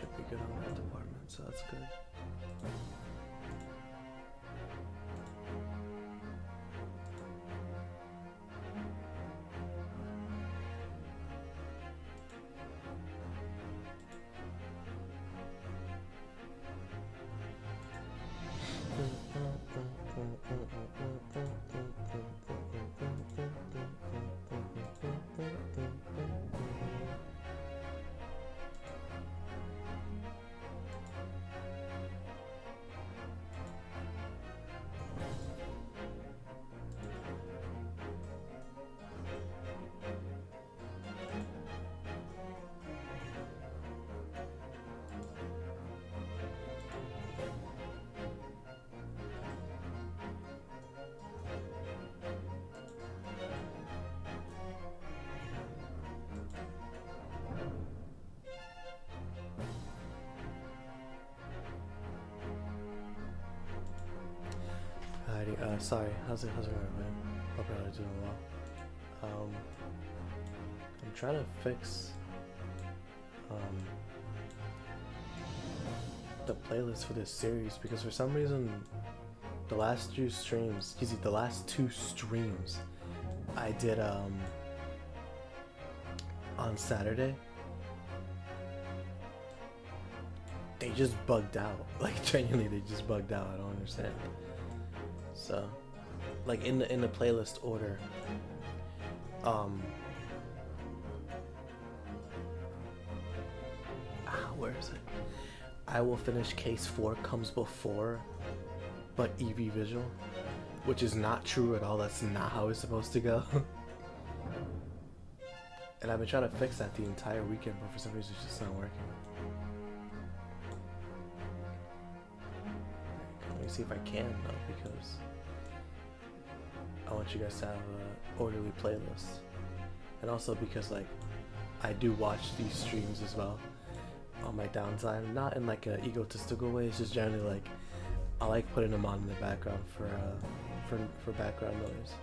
should be good on that department, so that's good. Sorry, how's it going, everybody? Hope you're all doing well. I'm trying to fix the playlist for this series because for some reason the last two streams I did on Saturday, they just bugged out. Like genuinely, they just bugged out. I don't understand. So, like in the playlist order, where is it? I Will Finish Case 4 comes before, but EV Visual, which is not true at all. That's not how it's supposed to go. And I've been trying to fix that the entire weekend, but for some reason it's just not working. Let me see if I can though, because I want you guys to have an orderly playlist. And also because like I do watch these streams as well on my downtime, not in like an egotistical way. It's just generally like I like putting them on in the background for background noise.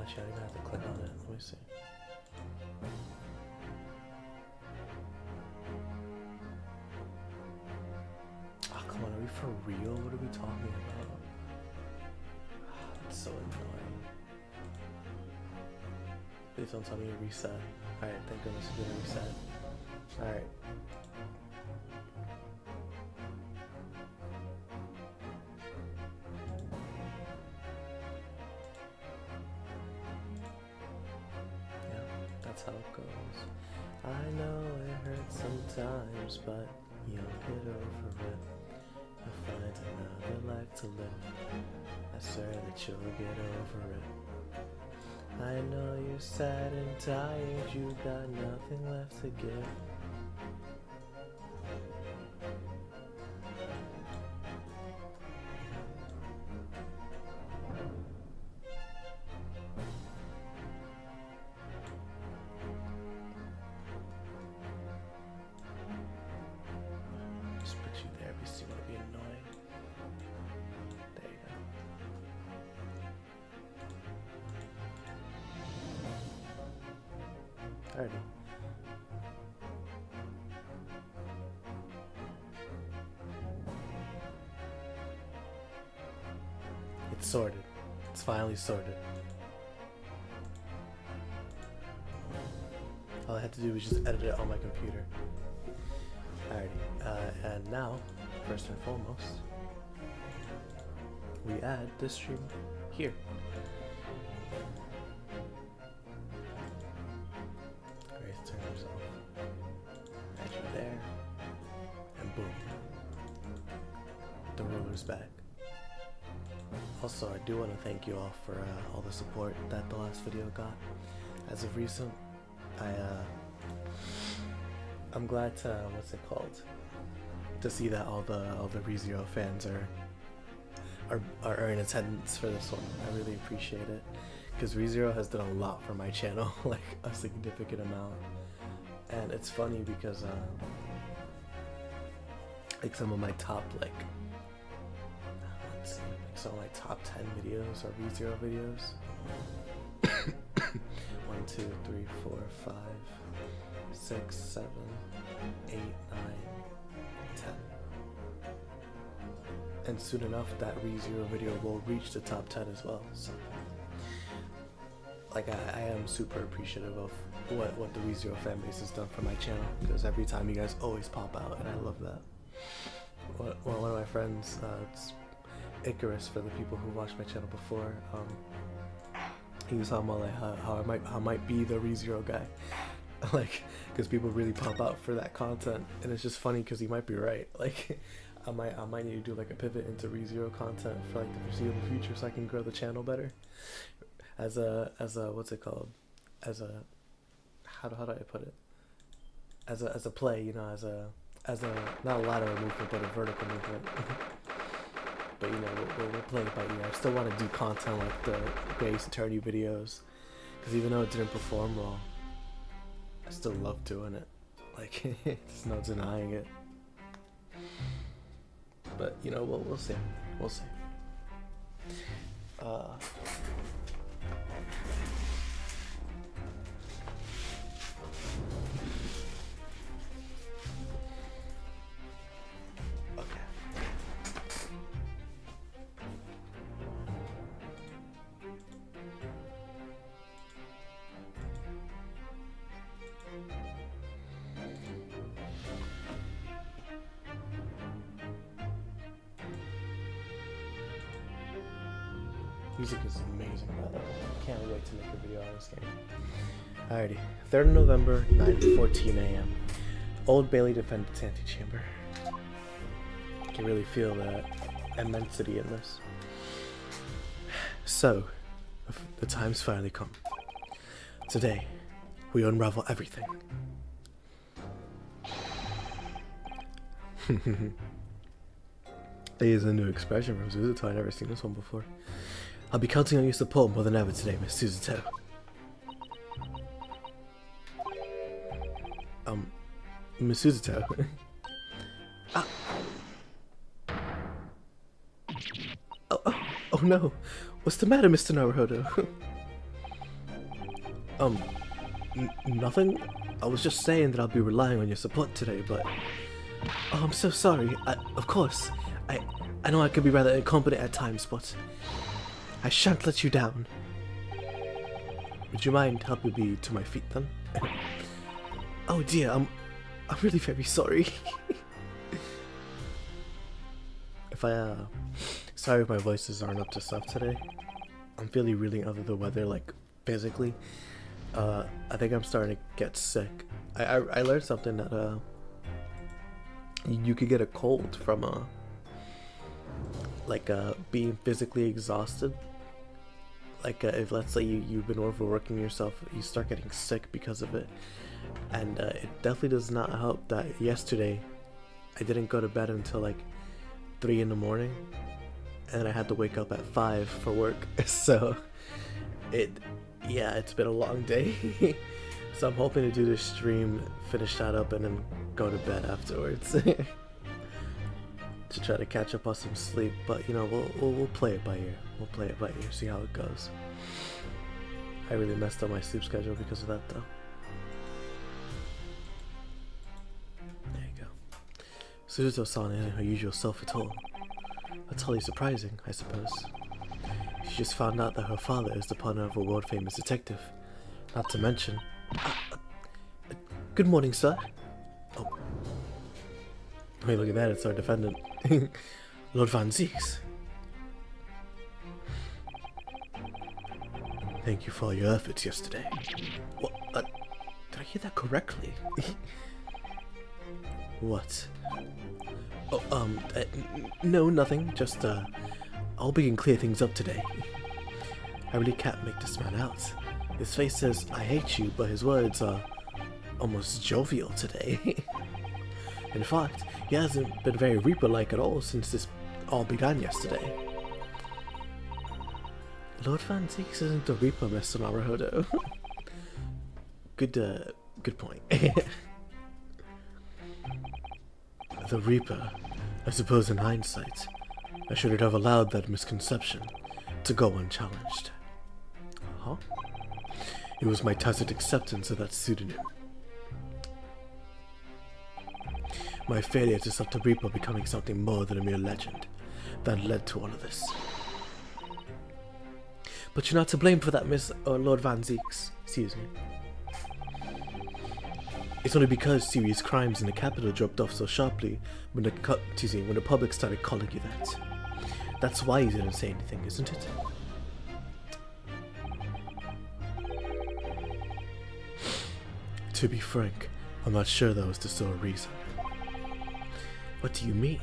I don't even have to click on it. Let me see. Oh, come on. Are we for real? What are we talking about? Oh, that's so annoying. Please don't tell me to reset. Alright, thank goodness it didn't reset. Alright. That's how it goes. I know it hurts sometimes, but you'll get over it. You'll find another life to live. I swear that you'll get over it. I know you're sad and tired, you got nothing left to give. Alrighty. It's sorted. It's finally sorted. All I had to do was just edit it on my computer. Alrighty. And now, first and foremost, we add this stream here. Back. Also, I do want to thank you all for all the support that the last video got. As of recent, I'm glad to to see that all the ReZero fans are in attendance for this one. I really appreciate it, because ReZero has done a lot for my channel, like a significant amount. And it's funny because like some of my top let's see, like some of my top 10 videos are ReZero videos. 1, 2, 3, 4, 5, 6, 7, 8, 9, 10. And soon enough that ReZero video will reach the top 10 as well. So like I am super appreciative of what the ReZero fan base has done for my channel, because every time you guys always pop out, and I love that. One of my friends, it's Icarus for the people who watched my channel before, he was talking about like how I might be the ReZero guy, like because people really pop out for that content, and it's just funny because he might be right. Like I might need to do like a pivot into ReZero content for like the foreseeable future, so I can grow the channel better. As a what's it called? As a how do I put it? As a play, you know, as a not a lateral movement, but a vertical movement. But you know, we'll play it by ear. I still want to do content like the Grace Attorney videos, because even though it didn't perform well, I still love doing it. Like, there's no denying it. But you know, we'll see. We'll see. Music is amazing, by the way. Can't wait to make a video on this game. Alrighty, 3rd of November, 9:14 a.m. Old Bailey defended its antechamber. You can really feel the immensity in this. So, the time's finally come. Today, we unravel everything. They use a new expression from Suzuto. I've never seen this one before. I'll be counting on your support more than ever today, Miss Suzuto. Miss Suzuto. Oh no. What's the matter, Mr. Naruhodo? Nothing. I was just saying that I'll be relying on your support today, but... Oh, I'm so sorry. Of course. I know I can be rather incompetent at times, but... I shan't let you down. Would you mind helping me to my feet then? Oh dear, I'm really very sorry. Sorry if my voices aren't up to stuff today. I'm feeling really under the weather, like physically. I think I'm starting to get sick. I learned something that you could get a cold from being physically exhausted. Like if let's say you've been overworking yourself, you start getting sick because of it. And it definitely does not help that yesterday I didn't go to bed until like 3 in the morning, and I had to wake up at 5 for work. So it's been a long day. So I'm hoping to do this stream, finish that up, and then go to bed afterwards. To try to catch up on some sleep, but you know, we'll play it by ear. We'll play it by ear, see how it goes. I really messed up my sleep schedule because of that, though. There you go. Suzuto-san isn't her usual self at all. That's wholly surprising, I suppose. She just found out that her father is the partner of a world-famous detective. Not to mention... Good morning, sir. Oh. Wait, look at that, it's our defendant. Lord Van Zieks. Thank you for all your efforts yesterday. What? Did I hear that correctly? What? Oh, no, nothing. Just, I'll begin clear things up today. I really can't make this man out. His face says, I hate you, but his words are almost jovial today. In fact, he hasn't been very Reaper-like at all since this all began yesterday. Lord Van Zeeks isn't a Reaper, Mr. Naruhodo. Good point. The Reaper, I suppose in hindsight, I shouldn't have allowed that misconception to go unchallenged. Huh? It was my tacit acceptance of that pseudonym. My failure to stop the Reaper becoming something more than a mere legend that led to all of this. But you're not to blame for that, Lord Van Zeeks. Excuse me. It's only because serious crimes in the capital dropped off so sharply when the public started calling you that. That's why you didn't say anything, isn't it? To be frank, I'm not sure that was the sole reason. What do you mean?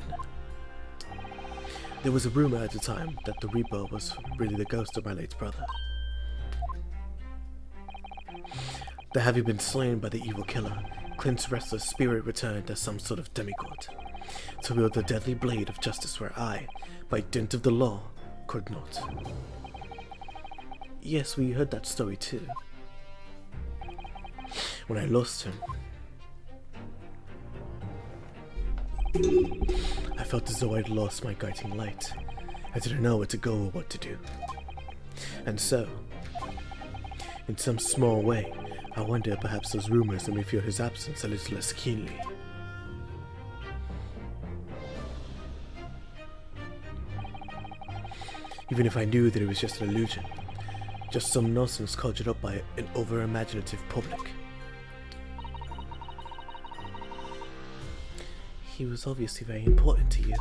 There was a rumor at the time that the Reaper was really the ghost of my late brother. That having been slain by the evil killer, Clint's restless spirit returned as some sort of demigod, to wield the deadly blade of justice where I, by dint of the law, could not. Yes, we heard that story too. When I lost him, I felt as though I'd lost my guiding light. I didn't know where to go or what to do. And so, in some small way, I wonder perhaps those rumors made me feel his absence a little less keenly. Even if I knew that it was just an illusion, just some nonsense conjured up by an over-imaginative public. He was obviously very important to you,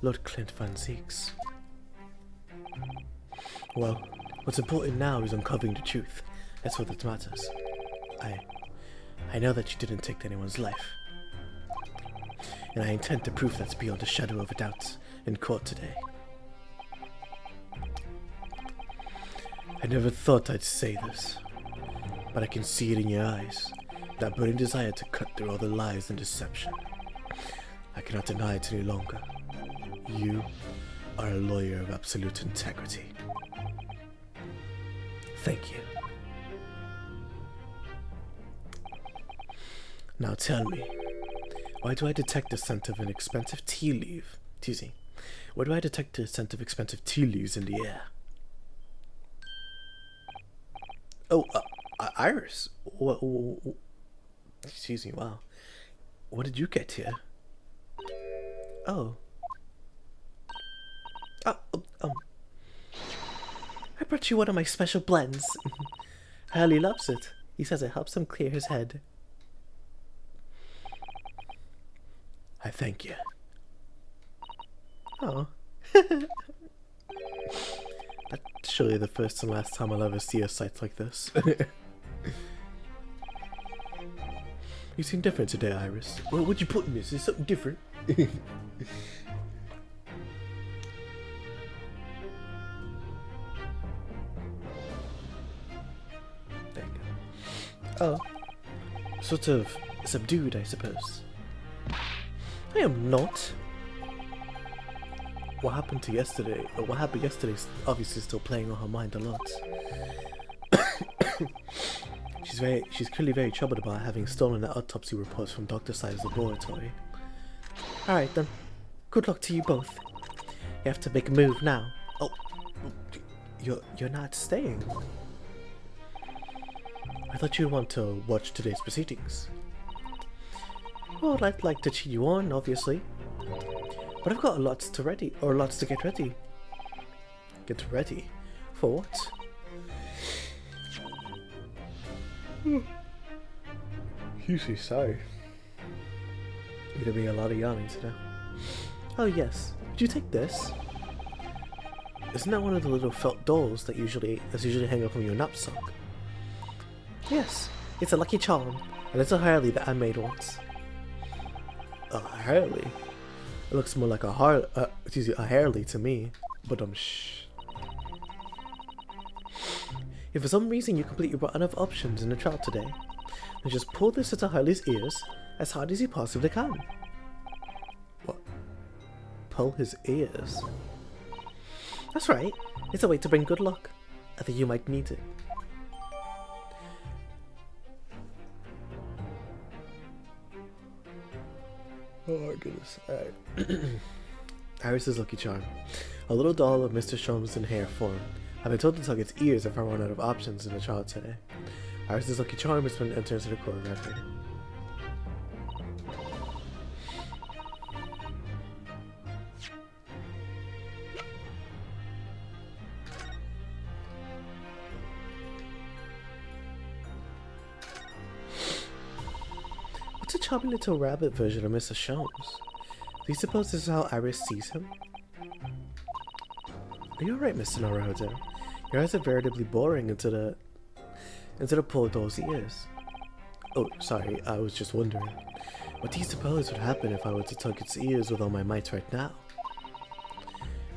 Lord Clint Van Zeeks. Well, what's important now is uncovering the truth. That's what that matters. I know that you didn't take anyone's life, and I intend to prove that beyond a shadow of a doubt in court today. I never thought I'd say this, but I can see it in your eyes, that burning desire to cut through all the lies and deception. I cannot deny it any longer. You are a lawyer of absolute integrity. Thank you. Now tell me, why do I detect the scent of an expensive tea leaf? Why do I detect the scent of expensive tea leaves in the air? Oh, Iris. Excuse me, wow. What did you get here? Oh. I brought you one of my special blends. Harley loves it. He says it helps him clear his head. I thank you. Oh. That's surely the first and last time I'll ever see a sight like this. You seem different today, Iris. Well, what'd you put in this? Is something different? There you go. Oh. Sort of subdued, I suppose. I am not. What happened yesterday is obviously still playing on her mind a lot. She's clearly very troubled about having stolen the autopsy reports from Dr. Sai's laboratory. Alright then. Good luck to you both. You have to make a move now. Oh, you're not staying. I thought you'd want to watch today's proceedings. Well, I'd like to cheer you on, obviously. But I've got lots to get ready. Get ready? For what? Excuse sorry. Gonna be a lot of yawning today. Oh yes, would you take this? Isn't that one of the little felt dolls that usually hang up on your knapsack? Yes, it's a lucky charm, and it's a Harley that I made once. A Harley? It looks more like a Harley to me, but shh. If for some reason you completely run out of options in the trial today, then just pull this into Harley's ears as hard as you possibly can. What? Pull his ears? That's right. It's a way to bring good luck. I think you might need it. Oh my goodness. Alright. Iris's lucky charm. A little doll of Mr. Sholmes in hair form. I've been told to tug its ears if I run out of options in a child today. Iris's lucky charm is when it enters the choreograph reading. What's a charming little rabbit version of Mr. Sholmes? Do you suppose this is how Iris sees him? Are you alright, Mr. Naruhodo? Your eyes are veritably boring into the poor doll's ears. Oh, sorry, I was just wondering. What do you suppose would happen if I were to tug its ears with all my might right now?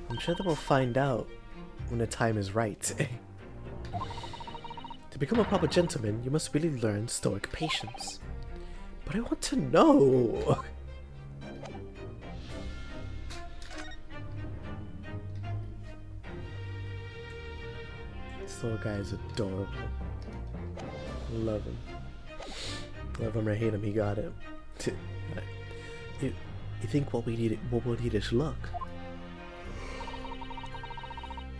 I'm sure that we'll find out when the time is right. To become a proper gentleman, you must really learn stoic patience. But I want to know! This little guy is adorable. Love him. Love him or hate him, he got it. You think what we need is luck?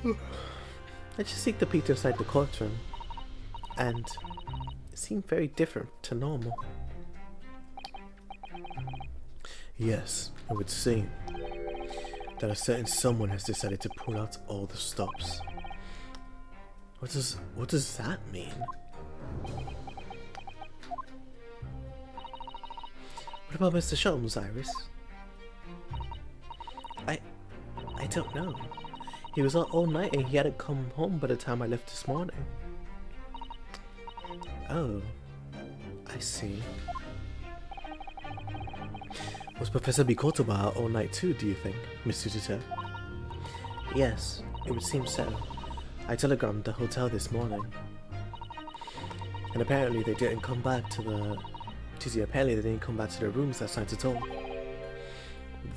I just seek the peek inside the courtroom, and it seemed very different to normal. Yes, it would seem that a certain someone has decided to pull out all the stops. What does that mean? What about Mr. Sholmes, Iris? I don't know. He was out all night and he hadn't come home by the time I left this morning. Oh, I see. Was Professor Bikotoba out all night too, do you think, Mr. Tutor? Yes, it would seem so. I telegrammed the hotel this morning. And apparently they didn't come back to the... apparently they didn't come back to their rooms last night at all.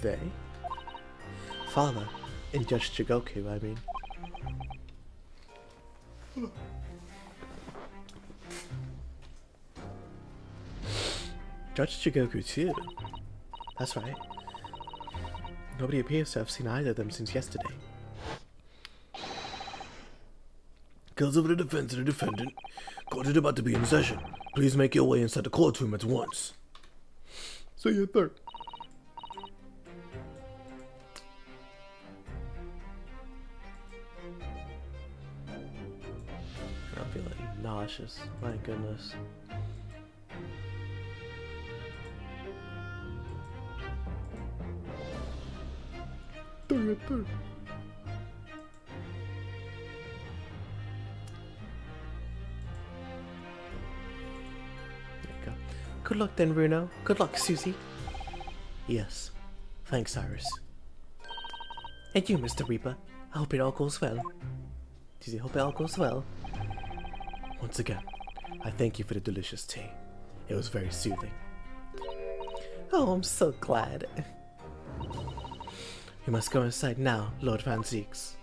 They? Father, and Judge Chigoku, I mean. Judge Chigoku too? That's right. Nobody appears to have seen either of them since yesterday. Because of the defense and the defendant, court is about to be in session. Please make your way inside the courtroom at once. See you there. I'm feeling nauseous. My goodness. There you go. Good luck then, Bruno. Good luck, Susie. Yes. Thanks, Iris. And you, Mr. Reaper. I hope it all goes well. Does he hope it all goes well? Once again, I thank you for the delicious tea. It was very soothing. Oh, I'm so glad. You must go inside now, Lord Van Zieks.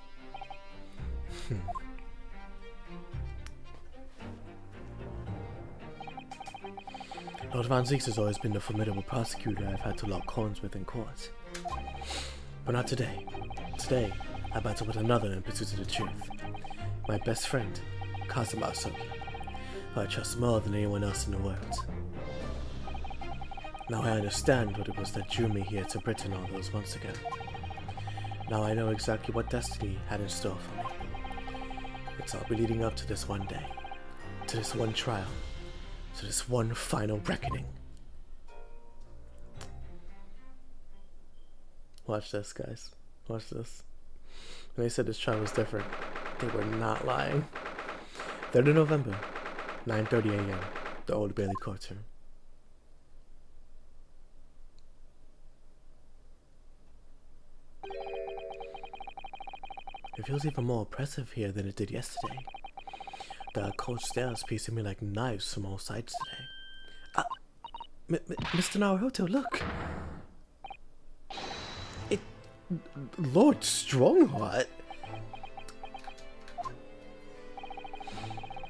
Lord Van Zieks has always been the formidable prosecutor I've had to lock horns with in court. But not today. Today, I battle with another in pursuit of the truth. My best friend, Kazuma Soki, who I trust more than anyone else in the world. Now I understand what it was that drew me here to Britain all those months ago. Now I know exactly what destiny had in store for me. It's all be leading up to this one day, to this one trial, to this one final reckoning. Watch this, guys. Watch this. When they said this trial was different, they were not lying. 3rd of November, 9:30 a.m., the Old Bailey courtroom. It feels even more oppressive here than it did yesterday. There are cold stairs piercing me like knives from all sides today. Mr. Naruto, look! It... Lord Strongheart?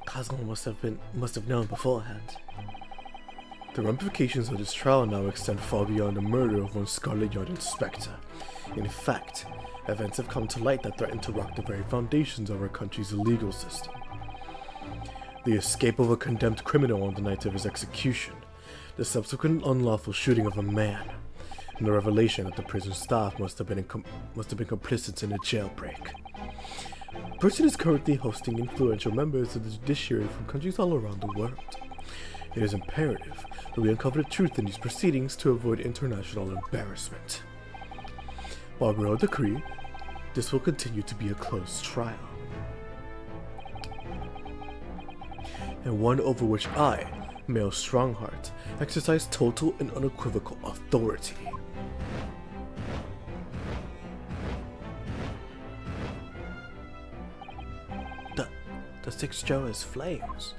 Kazuma must have known beforehand. The ramifications of this trial now extend far beyond the murder of one Scarlet Yard Inspector. In fact, events have come to light that threaten to rock the very foundations of our country's legal system. The escape of a condemned criminal on the night of his execution, the subsequent unlawful shooting of a man, and the revelation that the prison staff must have been complicit in a jailbreak. Britain is currently hosting influential members of the judiciary from countries all around the world. It is imperative that we uncover the truth in these proceedings to avoid international embarrassment. By royal decree, this will continue to be a closed trial, and one over which I, Male Strongheart, exercise total and unequivocal authority. The six Joe is flames.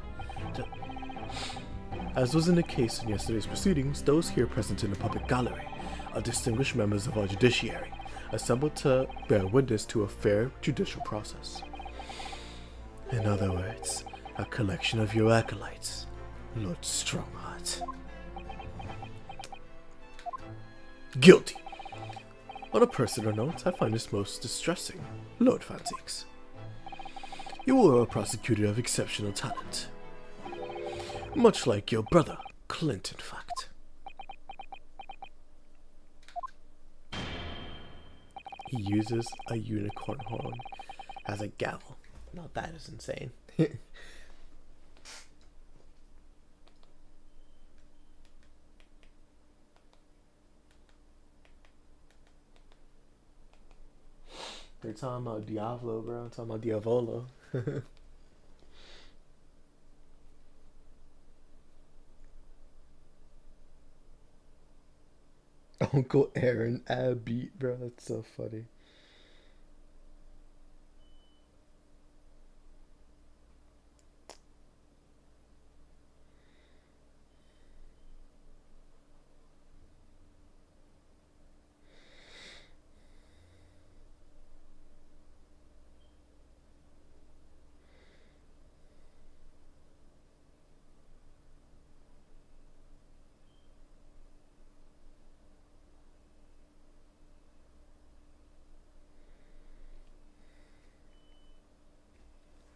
As was in the case in yesterday's proceedings, those here present in the public gallery are distinguished members of our judiciary, assembled to bear witness to a fair judicial process. In other words, a collection of your acolytes, Lord Strongheart. Guilty. On a personal note, I find this most distressing, Lord Fantiques. You are a prosecutor of exceptional talent. Much like your brother, Clint, in fact. He uses a unicorn horn as a gavel. Now that is insane. They're talking about Diablo, bro. I'm talking about Diavolo. Uncle Aaron Abbey, bro. That's so funny.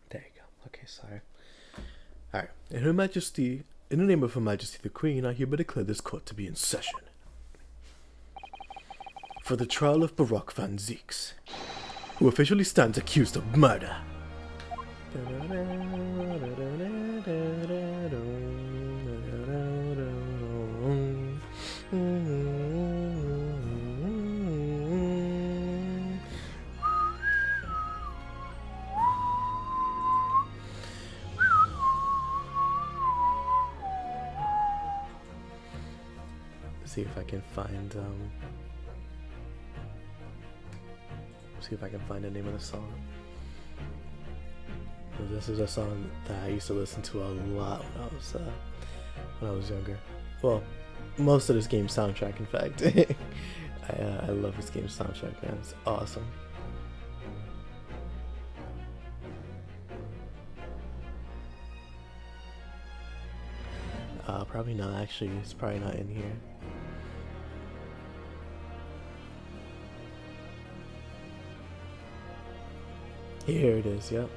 There you go. Okay, sorry. Alright. In the name of Her Majesty the Queen, I hereby declare this court to be in session. For the trial of Baroque Van Zieks, who officially stands accused of murder. See if I can find the name of the song. This is a song that I used to listen to a lot when I was younger. Well, most of this game's soundtrack, in fact. I love this game's soundtrack, man. It's awesome. Probably not, actually. It's probably not in here. Here it is, yep.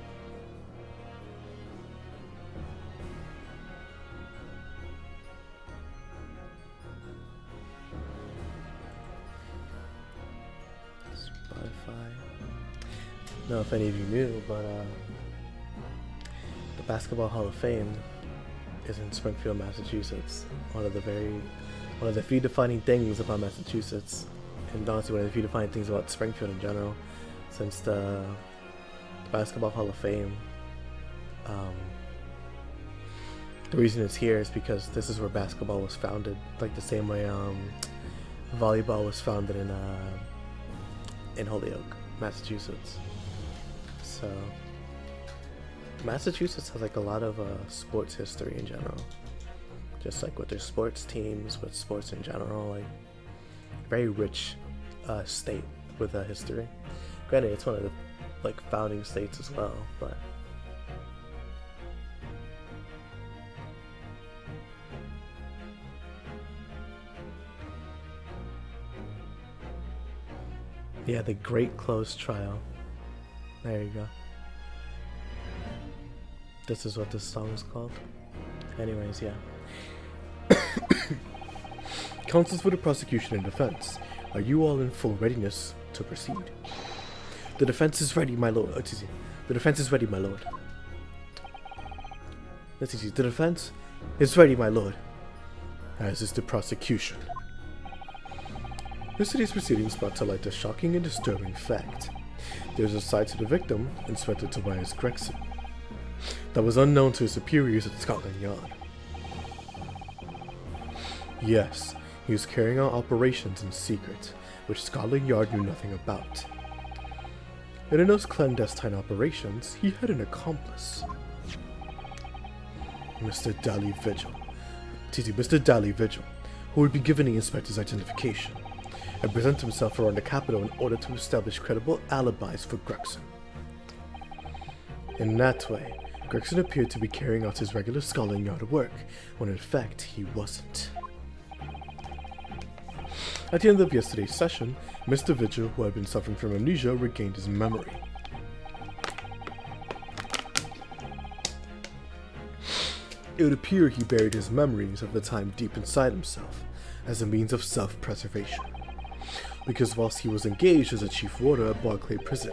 Spotify. I don't know if any of you knew, but the Basketball Hall of Fame is in Springfield, Massachusetts. One of the few defining things about Massachusetts, and honestly one of the few defining things about Springfield in general, since the Basketball Hall of Fame. The reason it's here is because this is where basketball was founded, like the same way volleyball was founded in Holyoke, Massachusetts. So Massachusetts has like a lot of sports history in general. just like with their sports teams, with sports in general, like very rich state with history. Granted, it's one of the like founding states as well, but yeah, the Great Close Trial. There you go. This is what this song is called. Anyways, yeah. Counsels for the prosecution and defense. Are you all in full readiness to proceed? The defense is ready, my lord. The defense is ready, my lord. That's easy. The defense is ready, my lord. As is the prosecution. Yesterday's proceedings brought to light a shocking and disturbing fact. There is a side to the victim, Inspector Tobias Gregson, that was unknown to his superiors at Scotland Yard. Yes, he was carrying out operations in secret, which Scotland Yard knew nothing about. And in those clandestine operations, he had an accomplice. Mr. Dally Vigil, who would be given the inspector's identification, and present himself around the capital in order to establish credible alibis for Gregson. In that way, Gregson appeared to be carrying out his regular Scotland Yard work, when in fact he wasn't. At the end of yesterday's session, Mr. Vigil, who had been suffering from amnesia, regained his memory. It would appear he buried his memories of the time deep inside himself, as a means of self-preservation. Because whilst he was engaged as a chief warder at Barclay Prison,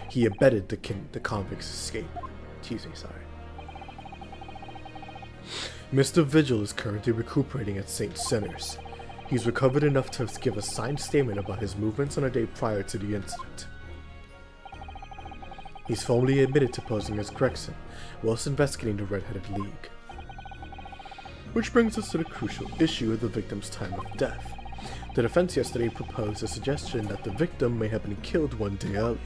he abetted the convict's escape. Mr. Vigil is currently recuperating at St. Sinners. He's recovered enough to give a signed statement about his movements on a day prior to the incident. He's formally admitted to posing as Gregson whilst investigating the Red-Headed League. Which brings us to the crucial issue of the victim's time of death. The defense yesterday proposed a suggestion that the victim may have been killed one day earlier.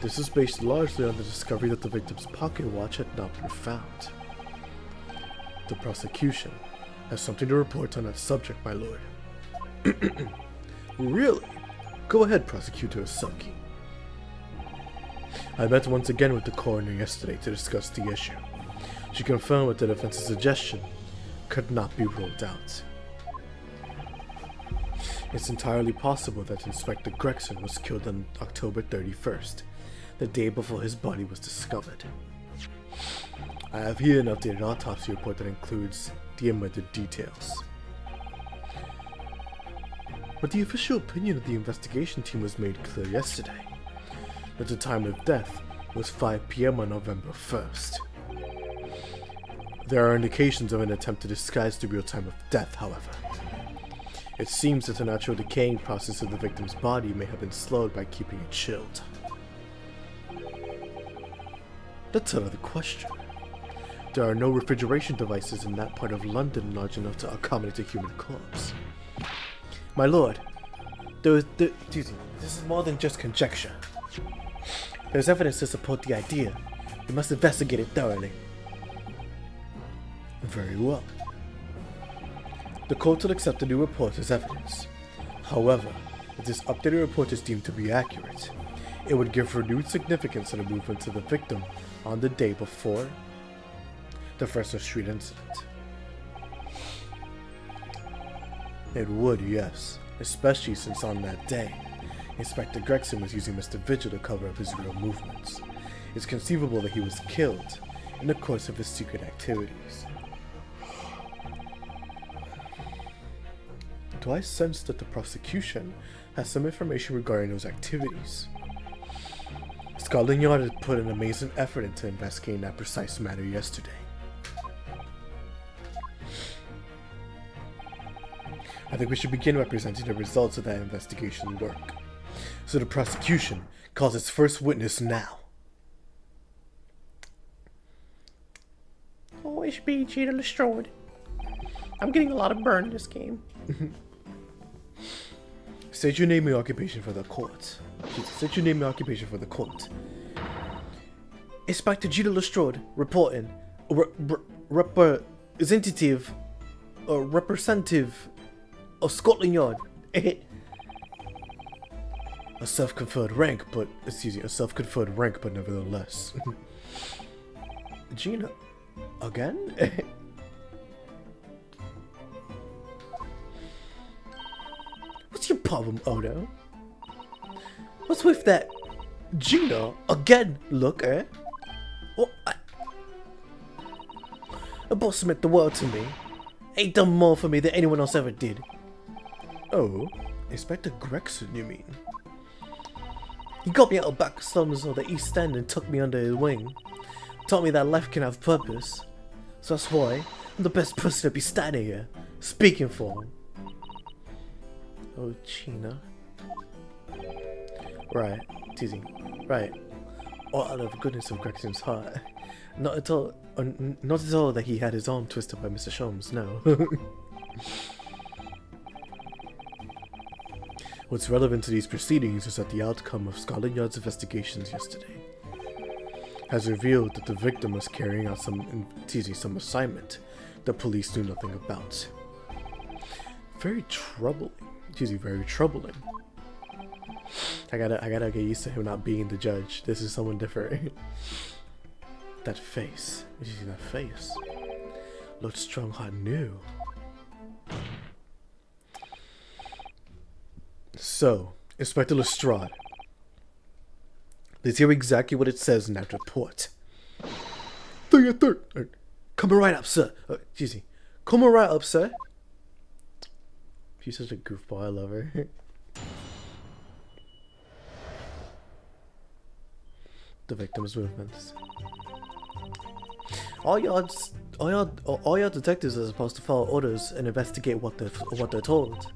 This is based largely on the discovery that the victim's pocket watch had not been found. The prosecution has something to report on that subject, my lord. Really? Go ahead, Prosecutor Saki. I met once again with the coroner yesterday to discuss the issue. She confirmed that the defense's suggestion could not be ruled out. It's entirely possible that Inspector Gregson was killed on October 31st, the day before his body was discovered. I have here an updated autopsy report that includes the omitted details. But the official opinion of the investigation team was made clear yesterday, that the time of death was 5 p.m. on November 1st. There are indications of an attempt to disguise the real time of death, however. It seems that the natural decaying process of the victim's body may have been slowed by keeping it chilled. That's another question. There are no refrigeration devices in that part of London large enough to accommodate a human corpse. My lord, this is more than just conjecture. There's evidence to support the idea. We must investigate it thoroughly. Very well. The court will accept the new report as evidence. However, if this updated report is deemed to be accurate, it would give renewed significance to the movements of the victim on the day before the First Street incident. It would, yes, especially since on that day, Inspector Gregson was using Mr. Vigil to cover up his real movements. It's conceivable that he was killed in the course of his secret activities. Do I sense that the prosecution has some information regarding those activities? Scotland Yard had put an amazing effort into investigating that precise matter yesterday. I think we should begin representing the results of that investigation work. So the prosecution calls its first witness now. OSB Cheetah Lestrade. I'm getting a lot of burn in this game. State your name and occupation for the court. State your name and occupation for the court. Inspector Cheetah Lestrade reporting. representative of Scotland Yard. A self-conferred rank, but nevertheless. Gina, again? What's your problem, Odo? What's with that Gina again look, eh? What? The boss meant the world to me. Ain't done more for me than anyone else ever did. Oh, Inspector Gregson, you mean? He got me out of back slums of the East End and took me under his wing. Taught me that life can have purpose. So that's why I'm the best person to be standing here, speaking for him. Oh, Gina. Right, teasing. Right. All out of the goodness of Gregson's heart. Not at all that he had his arm twisted by Mr. Sholmes, no. What's relevant to these proceedings is that the outcome of Scotland Yard's investigations yesterday has revealed that the victim was carrying out some assignment the police knew nothing about. Very troubling. Very troubling. I gotta get used to him not being the judge. This is someone different. That face. Did you see that face? Lord Strongheart knew. So, Inspector Lestrade, let's hear exactly what it says in that report. Come right up, sir. Come right up, sir. She's such a goofball. I love her. The victim's movements. All your detectives are supposed to follow orders and investigate what they're told.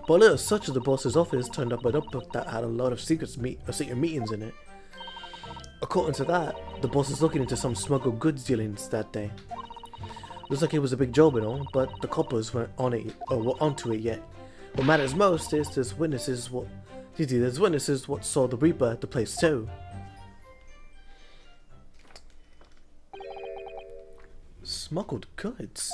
But a little search of the boss's office turned up a notebook that had a lot of secret meetings in it. According to that, the boss is looking into some smuggled goods dealings that day. Looks like it was a big job and all, but the coppers weren't onto it yet. What matters most is there's witnesses what saw the Reaper at the place too. Smuggled goods?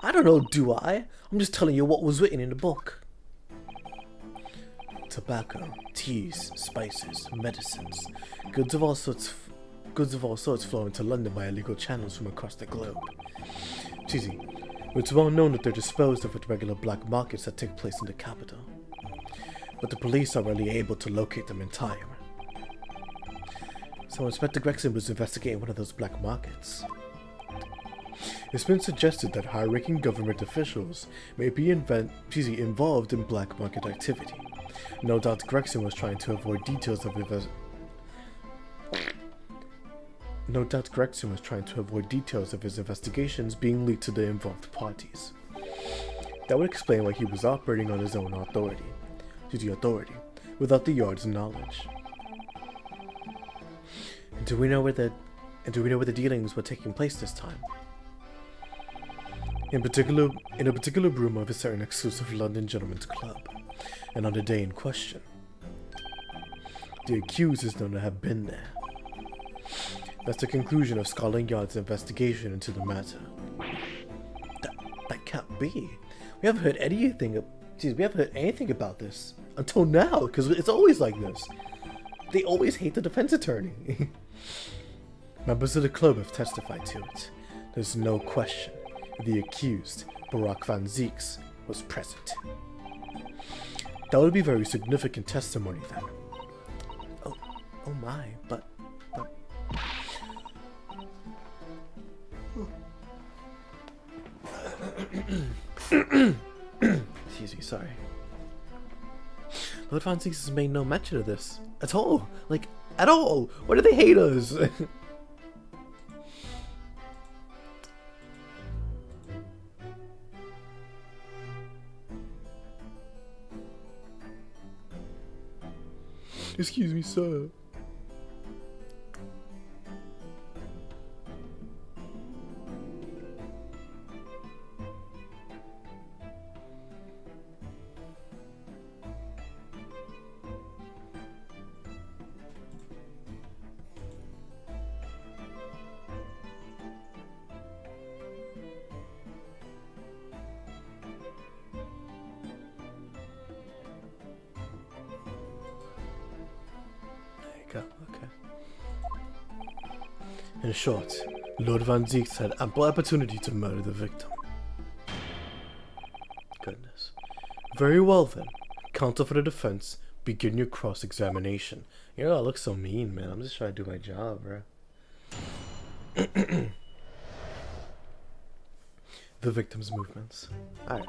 I don't know, do I? I'm just telling you what was written in the book. Tobacco, teas, spices, medicines, goods of all sorts flow into London by illegal channels from across the globe. It's well known that they're disposed of at regular black markets that take place in the capital, but the police are rarely able to locate them in time. So Inspector Gregson was investigating one of those black markets. It's been suggested that high-ranking government officials may be involved in black market activity. No doubt Gregson was trying to avoid details of his investigations being leaked to the involved parties. That would explain why he was operating on his own authority, without the Yard's knowledge. And do we know where the dealings were taking place this time? In a particular room of a certain exclusive London gentleman's club, and on the day in question. The accused is known to have been there. That's the conclusion of Scotland Yard's investigation into the matter. That can't be. We haven't heard anything about this until now, because it's always like this. They always hate the defense attorney. Members of the club have testified to it. There's no question. The accused, Barack Van Zeeks, was present. That would be very significant testimony then. Oh my, but... Excuse me, sorry. Lord Van Zeeks has made no mention of this. At all. Like, at all. Why do they hate us? Excuse me, sir. In short, Lord Van Zieks had ample opportunity to murder the victim. Goodness. Very well then. Counsel for the defense, begin your cross-examination. You know, I look so mean, man. I'm just trying to do my job, bro. The victim's movements. Alright.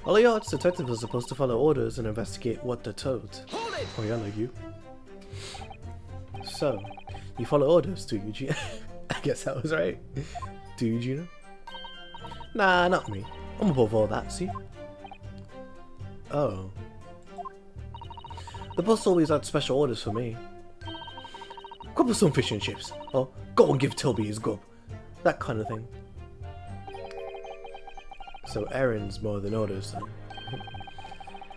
All the odds, detectives are supposed to follow orders and investigate what they're told. Oh yeah, like you. So, you follow orders, do you, Gina? I guess that was right. Do you, Gina? Nah, not me. I'm above all that, see? Oh. The boss always had special orders for me. Grub us some fish and chips. Or go and give Toby his grub. That kind of thing. So errands more than orders then.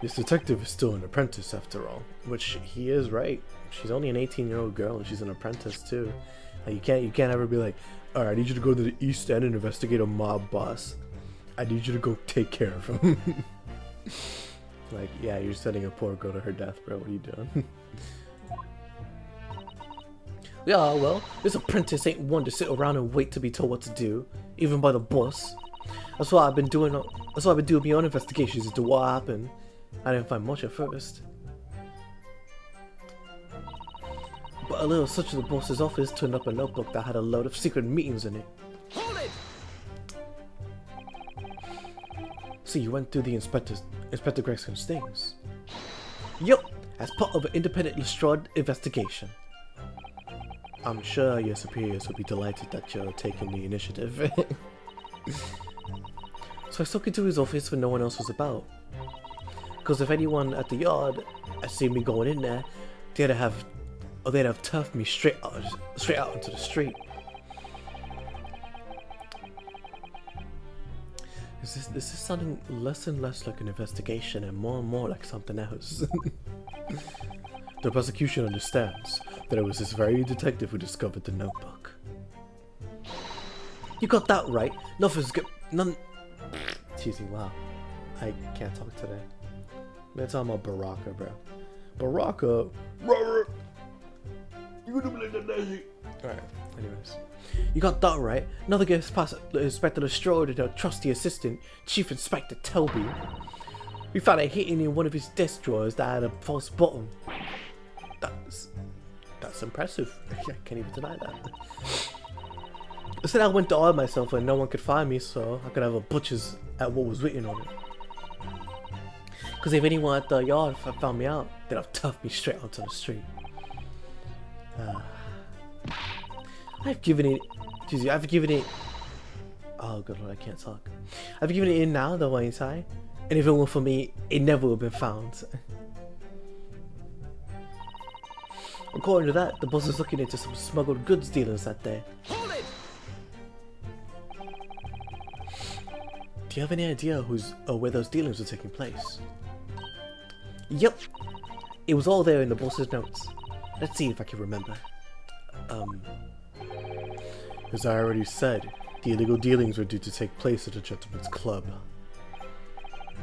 This detective is still an apprentice after all. Which he is right. She's only an 18-year-old girl and she's an apprentice too. Like, you can't ever be like, alright, I need you to go to the East End and investigate a mob boss. I need you to go take care of him. Like, yeah, you're sending a poor girl to her death, bro. What are you doing? Yeah, well, this apprentice ain't one to sit around and wait to be told what to do, even by the boss. That's why I've been doing my own investigations into what happened. I didn't find much at first. But a little search of the boss's office turned up a notebook that had a load of secret meetings in it. Hold it! So you went through the Inspector Gregson's things? Yup, as part of an independent Lestrade investigation. I'm sure your superiors will be delighted that you're taking the initiative. So I stuck into his office when no one else was about. Because if anyone at the yard had seen me going in there, they'd have turfed me straight out into the street. This is sounding less and less like an investigation and more like something else. The prosecution understands that it was this very detective who discovered the notebook. You got that right. Nothing's good. None. Excuse me. Wow, I can't talk today. Man, talking about Baraka, bro. Baraka. You gonna be like that, Nazi? Alright. Anyways, you got that right. Nothing gets past Inspector Lestrade and our trusty assistant, Chief Inspector Toby. We found a hidden in one of his desk drawers that had a false bottom. That's impressive. I can't even deny that. I said I went to oil myself and no one could find me, so I could have a butcher's at what was written on it. Because if anyone at the yard found me out, they'd have toughed me straight onto the street. I've given it. Oh good lord, I can't talk. I've given it in now, though, ain't I? And if it weren't for me, it never would have been found. According to that, the boss is looking into some smuggled goods dealers that day. Hold it! Do you have any idea where those dealings were taking place? Yep. It was all there in the boss's notes. Let's see if I can remember. As I already said, the illegal dealings were due to take place at a gentleman's club.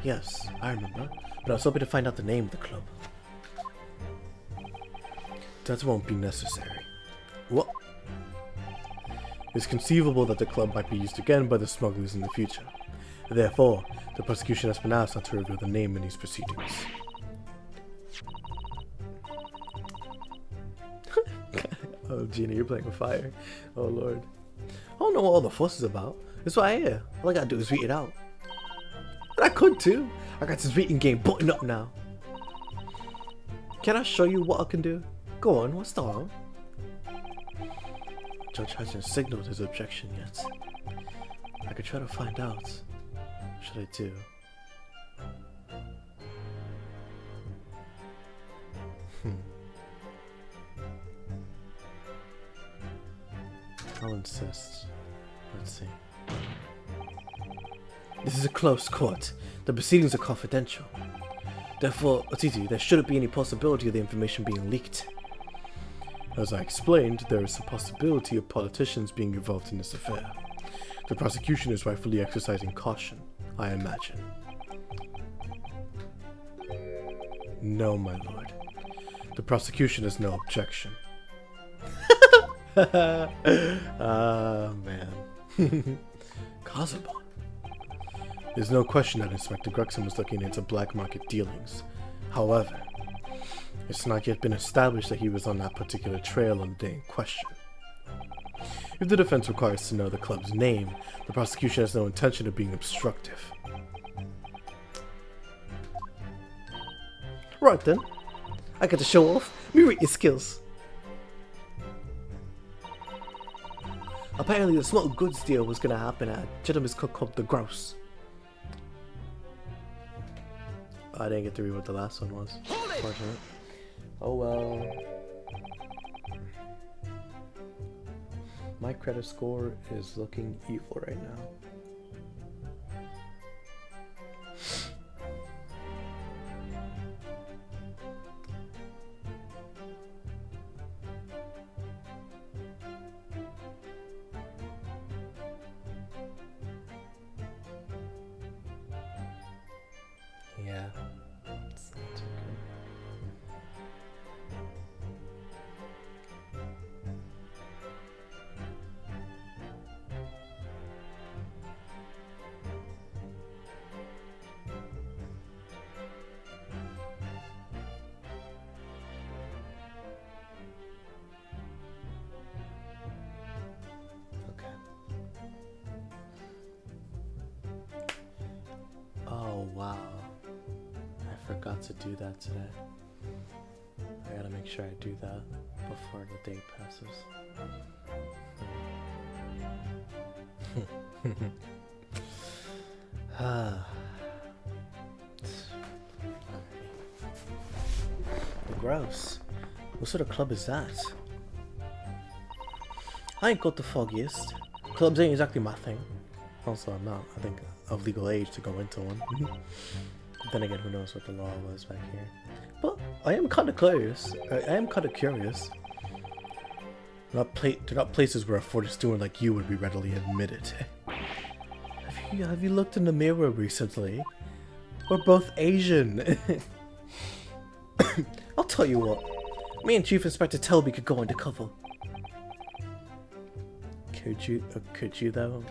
Yes, I remember, but I was hoping to find out the name of the club. That won't be necessary. What? It's conceivable that the club might be used again by the smugglers in the future. Therefore, the prosecution has been asked not to reveal the name in these proceedings. Oh, Gina, you're playing with fire. Oh, Lord. I don't know what all the fuss is about. That's why I hear. All I gotta do is read it out. And I could too. I got this reading game buttoned up now. Can I show you what I can do? Go on, what's the harm? Judge hasn't signaled his objection yet. I could try to find out. What should I do? I'll insist. Let's see. This is a close court. The proceedings are confidential. Therefore, Otiti, there shouldn't be any possibility of the information being leaked. As I explained, there is a possibility of politicians being involved in this affair. The prosecution is rightfully exercising caution, I imagine. No, my lord. The prosecution has no objection. Ah, man. Kazabon. There's no question that Inspector Gregson was looking into black market dealings. However, it's not yet been established that he was on that particular trail on the day in question. If the defense requires to know the club's name, the prosecution has no intention of being obstructive. Right then, I got to show off me written skills. Apparently, the smoked goods deal was gonna happen at Gentleman's Cook called The Grouse. I didn't get to read what the last one was. Unfortunate. Oh well. My credit score is looking evil right now. Yeah, it's not too good. Okay. Oh wow. I forgot to do that today. I gotta make sure I do that before the day passes. Gross. What sort of club is that? I ain't got the foggiest. Clubs ain't exactly my thing. Also, I'm not, I think, of legal age to go into one. Then again, who knows what the law was back here. But I am kind of curious. They're not places where a 40 student like you would be readily admitted. Have you looked in the mirror recently? We're both Asian. I'll tell you what. Me and Chief Inspector Telby could go undercover. Could you though?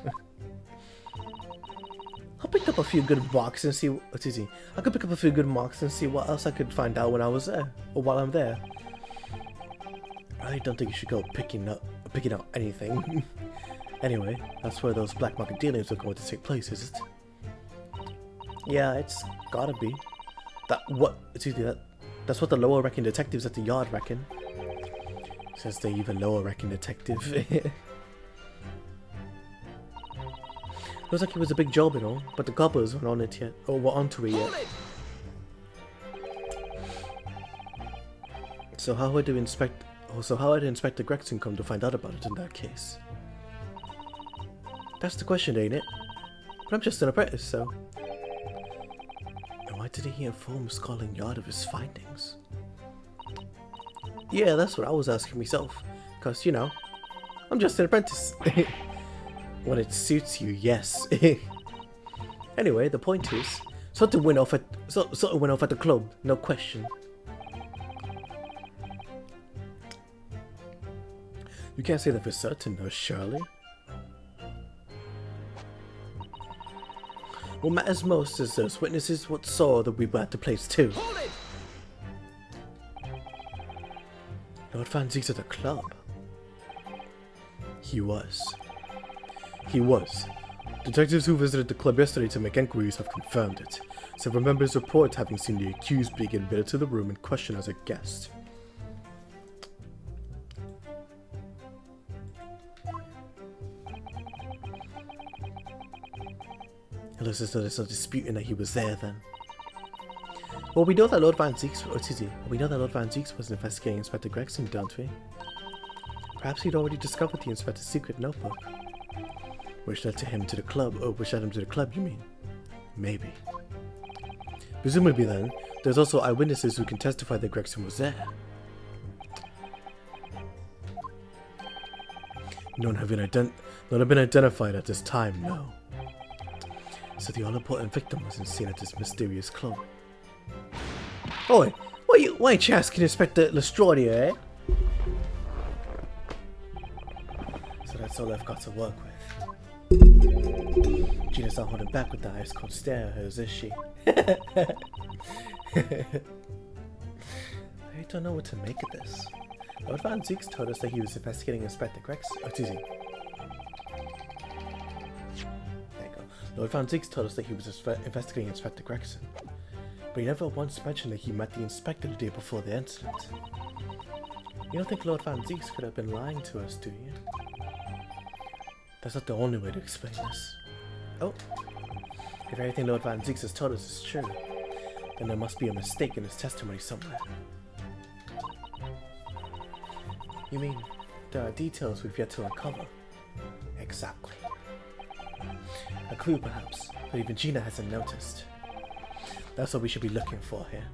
I'll pick up a few good marks and see. I could pick up a few good marks and see what else I could find out when I was there, or while I'm there. I really don't think you should go picking out anything. Anyway, that's where those black market dealings are going to take place, is it? Yeah, it's gotta be. That's what the lower ranking detectives at the yard reckon. Says the even lower ranking detective. Looks like it was a big job and all, but the coppers weren't on it yet, or were onto it yet. So how had Inspector Gregson come to find out about it in that case? That's the question, ain't it? But I'm just an apprentice, so. And why didn't he inform Scotland Yard of his findings? Yeah, that's what I was asking myself. Cause, you know, I'm just an apprentice. When it suits you, yes. Anyway, the point is, something went off at the club, no question. You can't say that for certain, though, surely. What matters most is those witnesses what saw that we were at the place too. Lord Van Ziek's at the club. He was. Detectives who visited the club yesterday to make inquiries have confirmed it. Several members report having seen the accused being admitted to the room in question as a guest. It looks as though there's no disputing that he was there then. Well, we know that Lord Van Zieks was investigating Inspector Gregson, don't we? Perhaps he'd already discovered the Inspector's secret notebook. Which led him to the club, you mean? Maybe. Presumably then, there's also eyewitnesses who can testify that Gregson was there. None have been identified at this time, no. So the all-important victim wasn't seen at this mysterious club. Oi, why ain't you asking Inspector Lestrade, eh? That's all I've got to work with. Gina's not holding back with the ice cold stare of hers, is she? I don't know what to make of this. Lord Van Zeeks told us that he was investigating Inspector Gregson. Oh, excuse me. There you go. Lord Van Zeeks told us that he was investigating Inspector Gregson. But he never once mentioned that he met the inspector the day before the incident. You don't think Lord Van Zeeks could have been lying to us, do you? That's not the only way to explain this. Oh, if everything Lord Van Zeeks has told us is true, then there must be a mistake in his testimony somewhere. You mean, there are details we've yet to uncover? Exactly. A clue perhaps, but even Gina hasn't noticed. That's what we should be looking for here.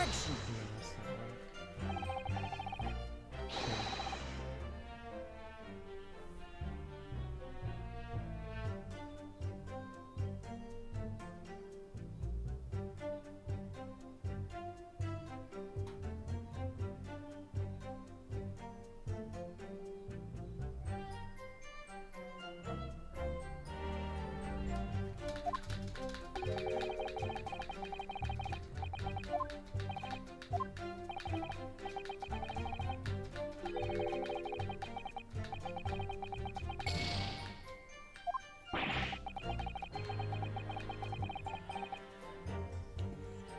Objection! No, that's not right.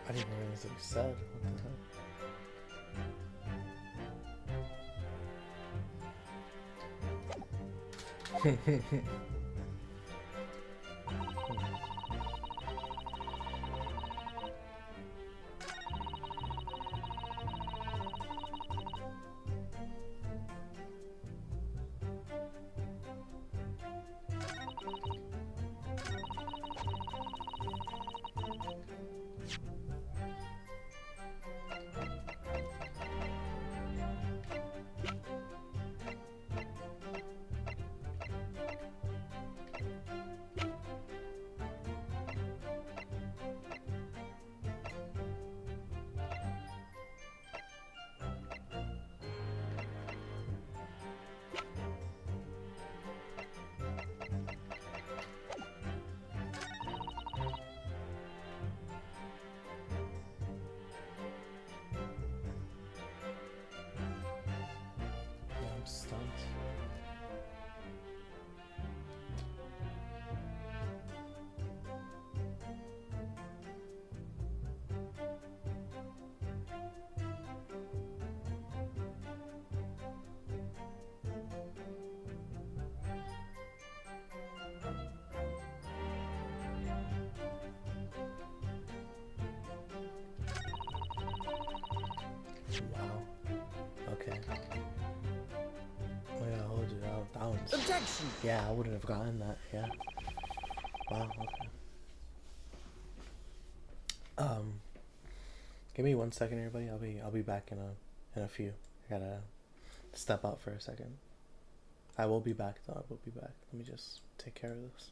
I didn't even realize what you said. What the hell? Yeah, I'm stumped. Wow. Okay. Oh yeah, hold you out. That one's. Objection! Yeah, I wouldn't have gotten that. Yeah. Wow. Okay. Give me 1 second, everybody. I'll be back in a few. I gotta step out for a second. I will be back though. I will be back. Let me just take care of this.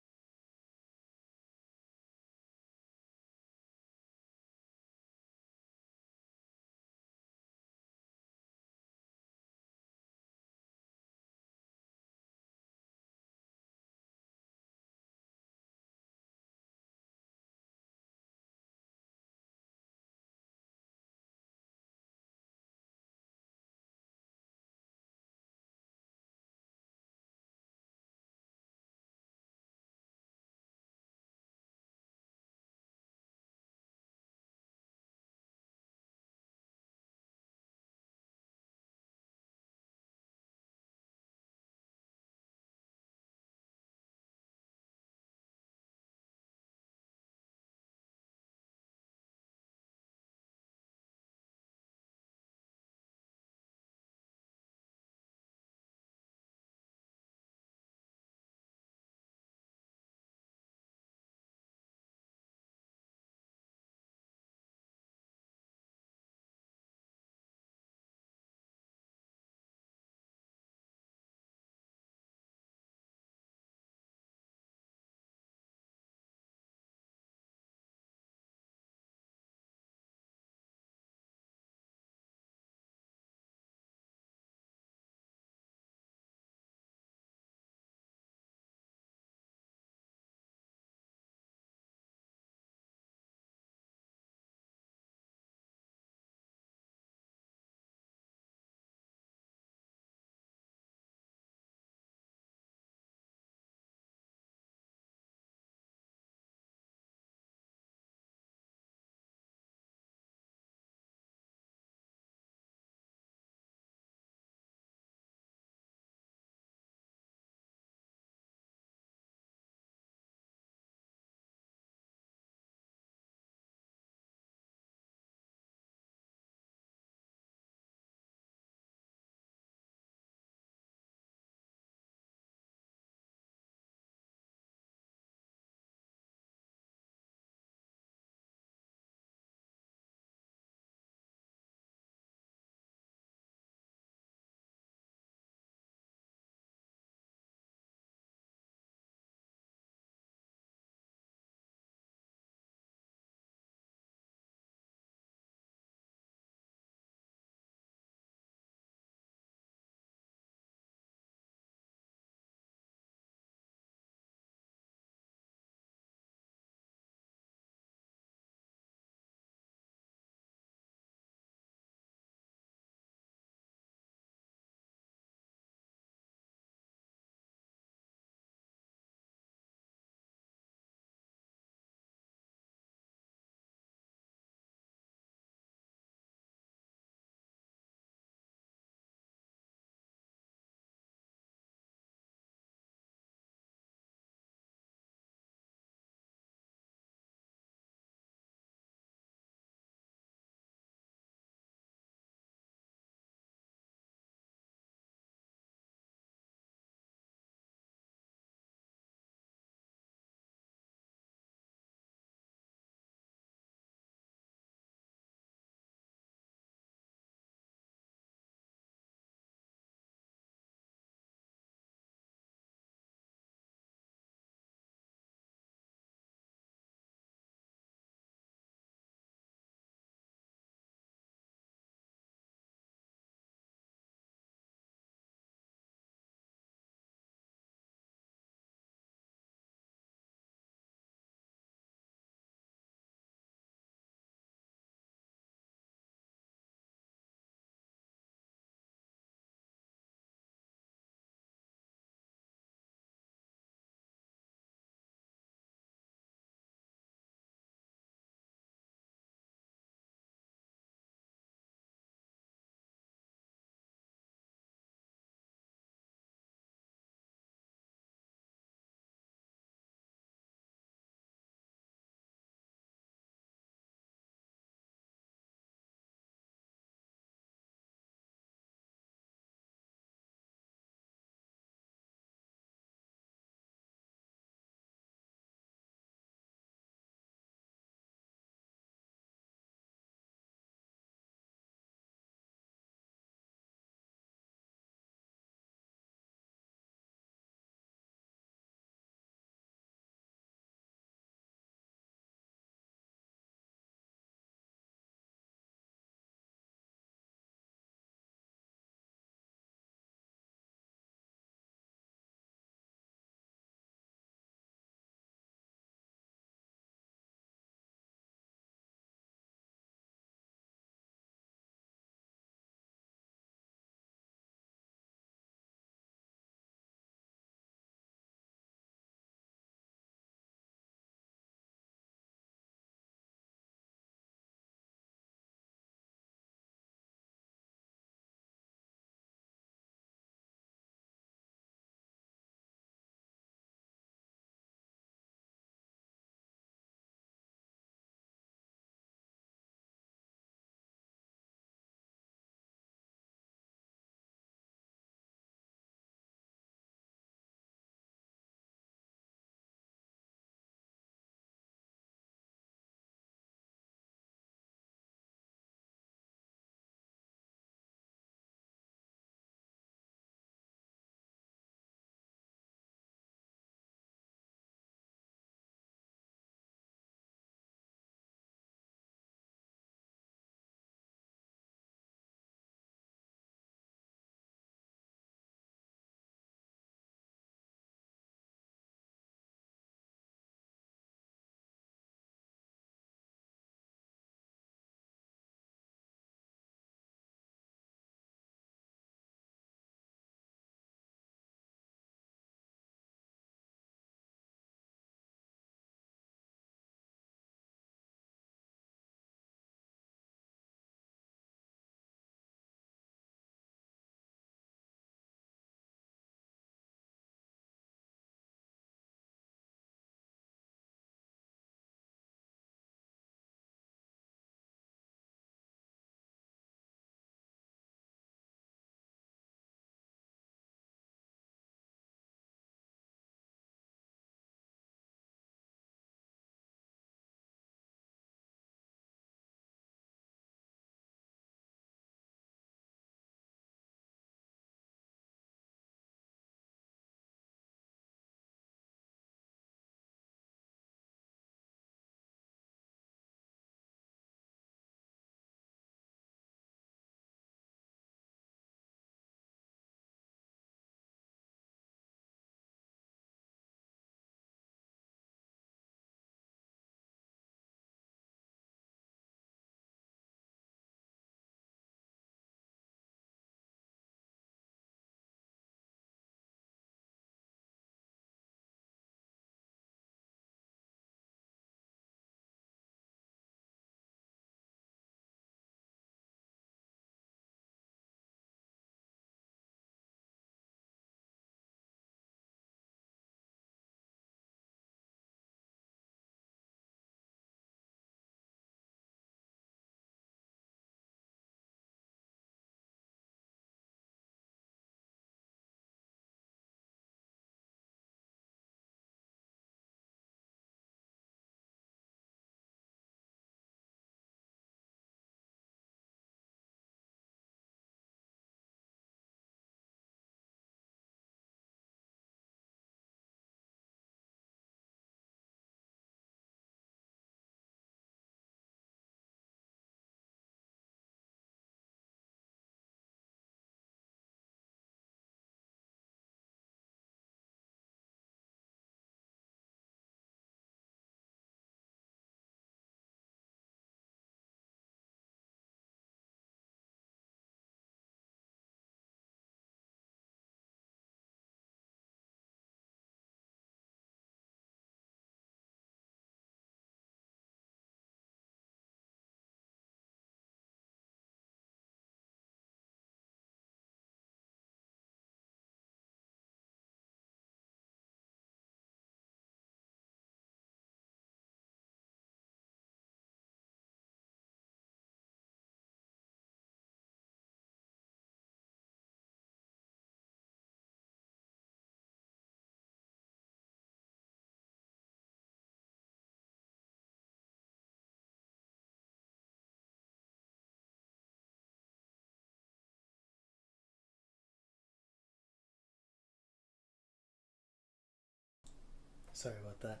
Sorry about that.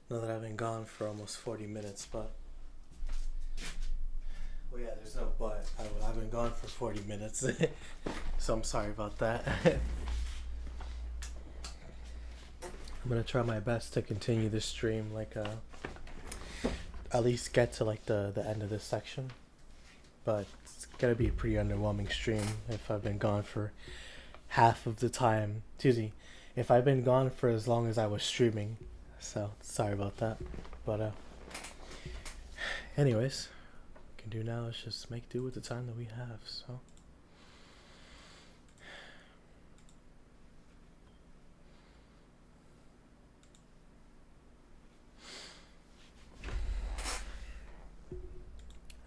Know that I've been gone for almost 40 minutes, but... Well, yeah, there's no but. I've been gone for 40 minutes, so I'm sorry about that. I'm gonna try my best to continue this stream, like, at least get to, like, the end of this section. But it's gonna be a pretty underwhelming stream if I've been gone for half of the time. If I've been gone for as long as I was streaming. So, sorry about that. But, anyways, what we can do now is just make do with the time that we have, so.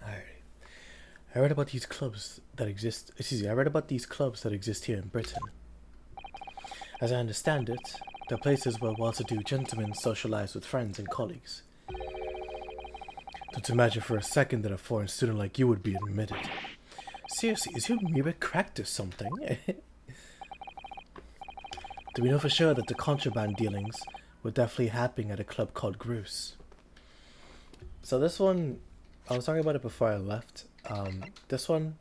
Alright. I read about these clubs that exist. I read about these clubs that exist here in Britain. As I understand it, they're places where well-to-do gentlemen socialize with friends and colleagues. Don't imagine for a second that a foreign student like you would be admitted. Seriously, is your mirror cracked or something? Do we know for sure that the contraband dealings were definitely happening at a club called Gruce? So this one, I was talking about it before I left. This one,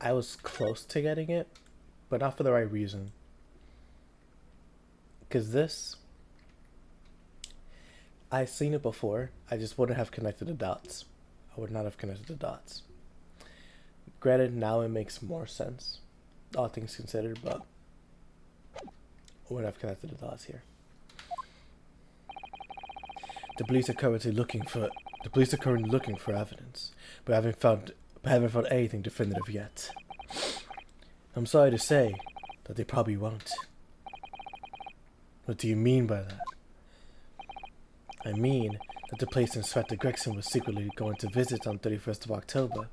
I was close to getting it, but not for the right reason. Because this, I've seen it before, I just wouldn't have connected the dots. I would not have connected the dots. Granted, now it makes more sense, all things considered, but I wouldn't have connected the dots here. The police are currently looking for evidence, but haven't found anything definitive yet. I'm sorry to say that they probably won't. What do you mean by that? I mean that the place Inspector Gregson was secretly going to visit on 31st of October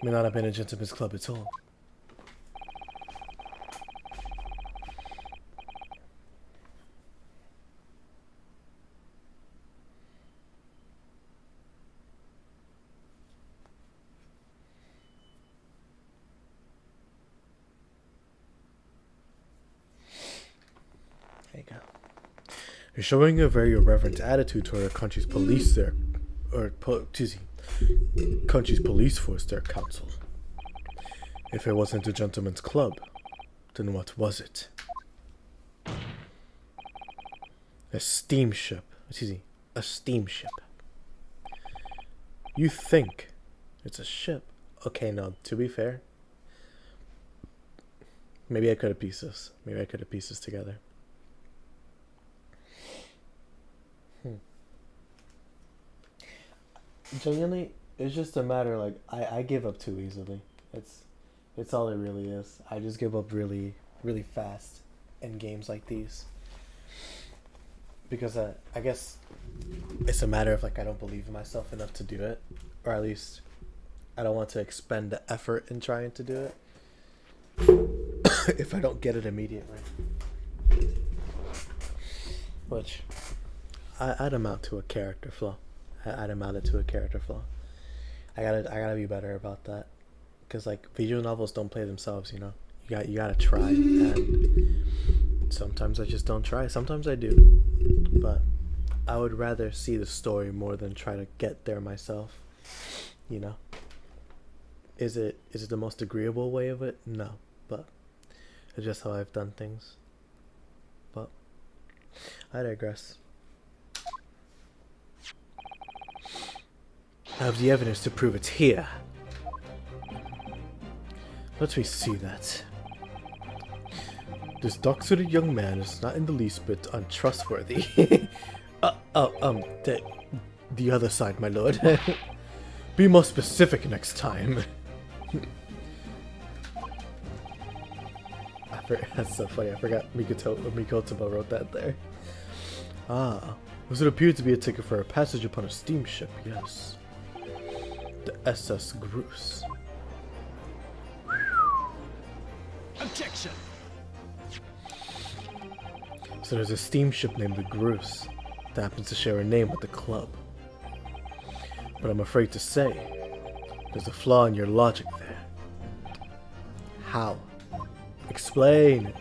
may not have been a gentleman's club at all. There you go. You're showing a very irreverent attitude toward our country's police country's police force, their counsel. If it wasn't a gentleman's club, then what was it? A steamship. A steamship. You think it's a ship? Okay, no, to be fair, maybe I could have pieced this. Maybe I could have pieced this together. Genuinely, it's just a matter, like, I give up too easily. It's all it really is. I just give up really, really fast in games like these. Because I guess it's a matter of, like, I don't believe in myself enough to do it. Or at least, I don't want to expend the effort in trying to do it. If I don't get it immediately. Which, I'd amount to a character flaw. I'd amount it to a character flaw. I gotta be better about that, because like visual novels don't play themselves, you know. You gotta try, and sometimes I just don't try. Sometimes I do, but I would rather see the story more than try to get there myself. You know. Is it the most agreeable way of it? No, but it's just how I've done things. But I digress. I have the evidence to prove it's here. Let me see that. This dark-suited young man is not in the least bit untrustworthy. The other side, my lord. Be more specific next time. That's so funny. I forgot Mikotomo wrote that there. Ah, this would appear to be a ticket for a passage upon a steamship, yes. The SS Gruce. Objection! So there's a steamship named the Gruce that happens to share a name with the club. But I'm afraid to say, there's a flaw in your logic there. How? Explain!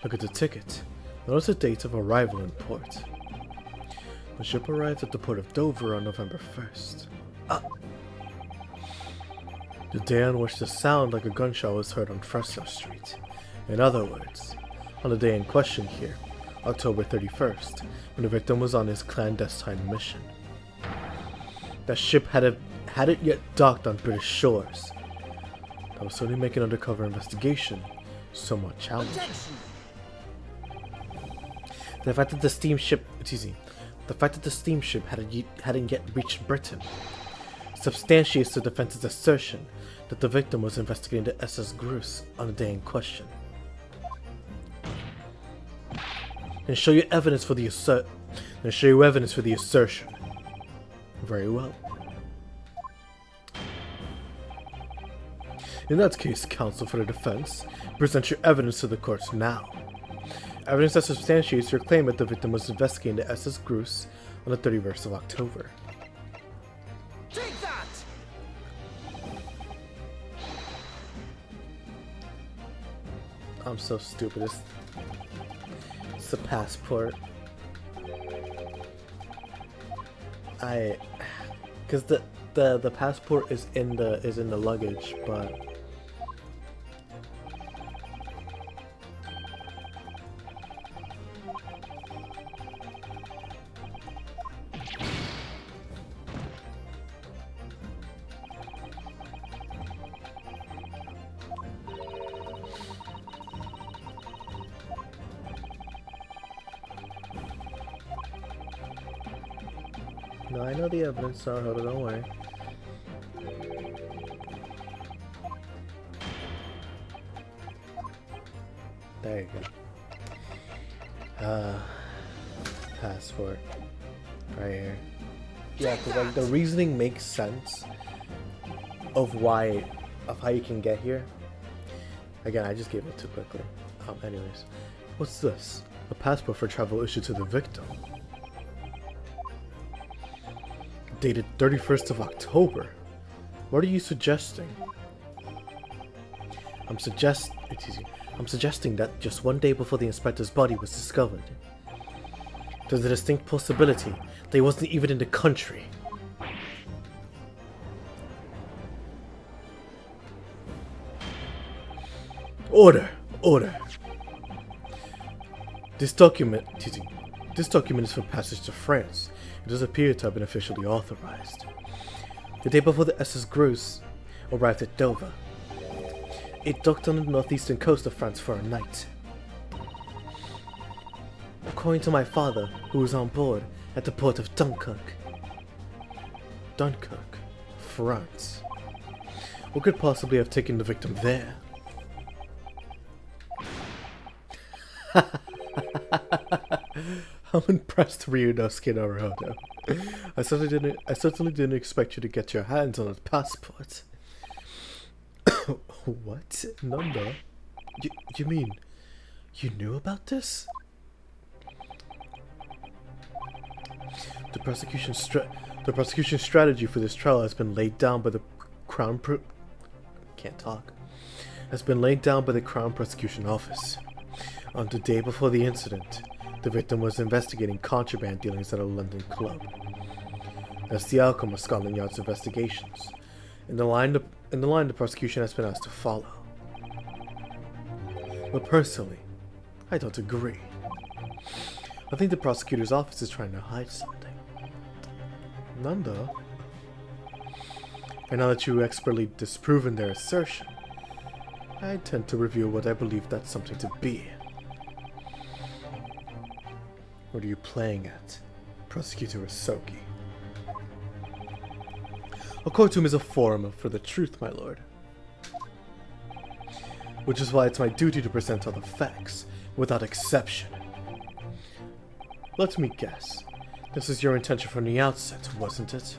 Look at the ticket. Notice the dates of arrival in port. The ship arrived at the port of Dover on November 1st. The day on which the sound like a gunshot was heard on Fresno Street. In other words, on the day in question here, October 31st, when the victim was on his clandestine mission. That ship hadn't yet docked on British shores. That was certainly making undercover investigation somewhat challenging. Objection. The fact that the steamship hadn't yet reached Britain substantiates the defense's assertion that the victim was investigating the SS Gruus on the day in question. And show you evidence for the assertion. Very well. In that case, counsel for the defense, present your evidence to the courts now. Evidence that substantiates your claim that the victim was investigating the SS Gruus on the 31st of October. Take that! I'm so stupid. It's a passport. Because the passport is in the luggage, but no, I know the evidence, so hold it, don't worry. There you go. Passport. Right here. Yeah, because like the reasoning makes sense of how you can get here. Again, I just gave it too quickly. Anyways. What's this? A passport for travel issued to the victim. Dated 31st of October. What are you suggesting? I'm suggesting that just one day before the inspector's body was discovered, there's a distinct possibility that he wasn't even in the country. Order! Order! This document is for passage to France. It does appear to have been officially authorized. The day before the SS Gruus arrived at Dover, it docked on the northeastern coast of France for a night. According to my father, who was on board at the port of Dunkirk. Dunkirk, France. What could possibly have taken the victim there? I'm impressed, Ryunosuke Naruhodo. I certainly didn't expect you to get your hands on a passport. What? Nanda? You mean you knew about this? The prosecution strategy for this trial has been laid down by the Crown Prosecution Office. On the day before the incident, the victim was investigating contraband dealings at a London club. That's the outcome of Scotland Yard's investigations, in the line the prosecution has been asked to follow. But personally, I don't agree. I think the prosecutor's office is trying to hide something. Nanda? And now that you've expertly disproven their assertion, I tend to reveal what I believe that something to be. What are you playing at, Prosecutor Asogi? A courtroom is a forum for the truth, my lord. Which is why it's my duty to present all the facts, without exception. Let me guess. This was your intention from the outset, wasn't it?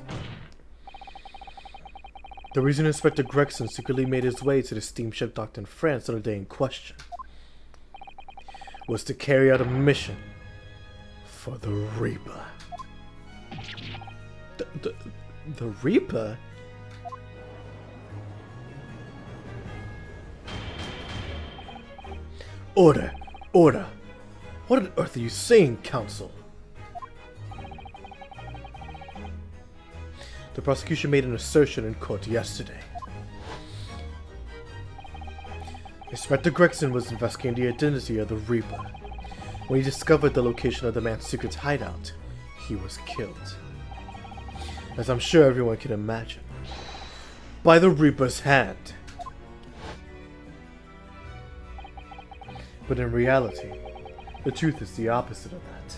The reason Inspector Gregson secretly made his way to the steamship docked in France on the day in question was to carry out a mission for the Reaper. The Reaper? Order! Order! What on earth are you saying, Counsel? The prosecution made an assertion in court yesterday. Inspector Gregson was investigating the identity of the Reaper. When he discovered the location of the man's secret hideout, he was killed. As I'm sure everyone can imagine. By the Reaper's hand. But in reality, the truth is the opposite of that.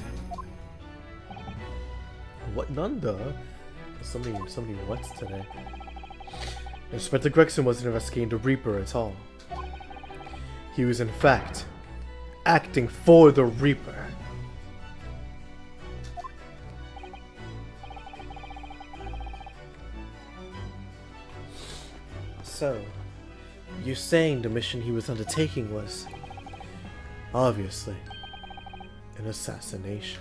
What? None the? So many what's today. Inspector Gregson wasn't investigating the Reaper at all. He was in fact acting for the Reaper. So, you're saying the mission he was undertaking was, obviously, an assassination.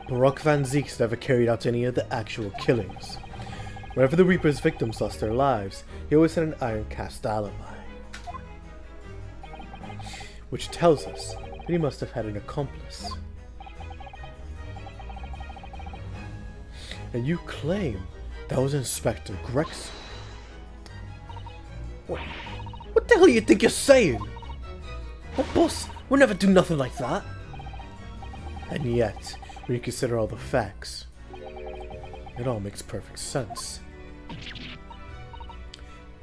Barak Van Zieks never carried out any of the actual killings. Whenever the Reaper's victims lost their lives, he always had an iron-cast alibi. Which tells us that he must have had an accomplice. And you claim that was Inspector Gregson? What the hell do you think you're saying? Oh, boss, we'll never do nothing like that. And yet, when you consider all the facts, it all makes perfect sense.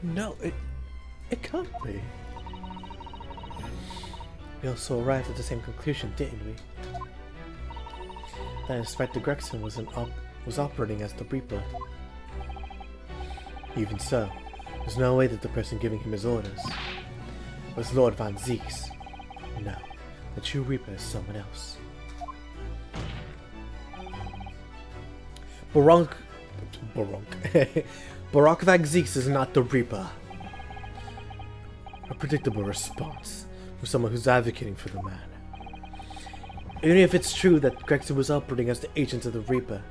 No, it can't be. We also arrived at the same conclusion, didn't we? That Inspector Gregson was operating as the Reaper. Even so, there's no way that the person giving him his orders was Lord Van Zieks. No, the true Reaper is someone else. Barak Van Zieks is not the Reaper. A predictable response from someone who's advocating for the man. Even if it's true that Gregson was operating as the agent of the Reaper,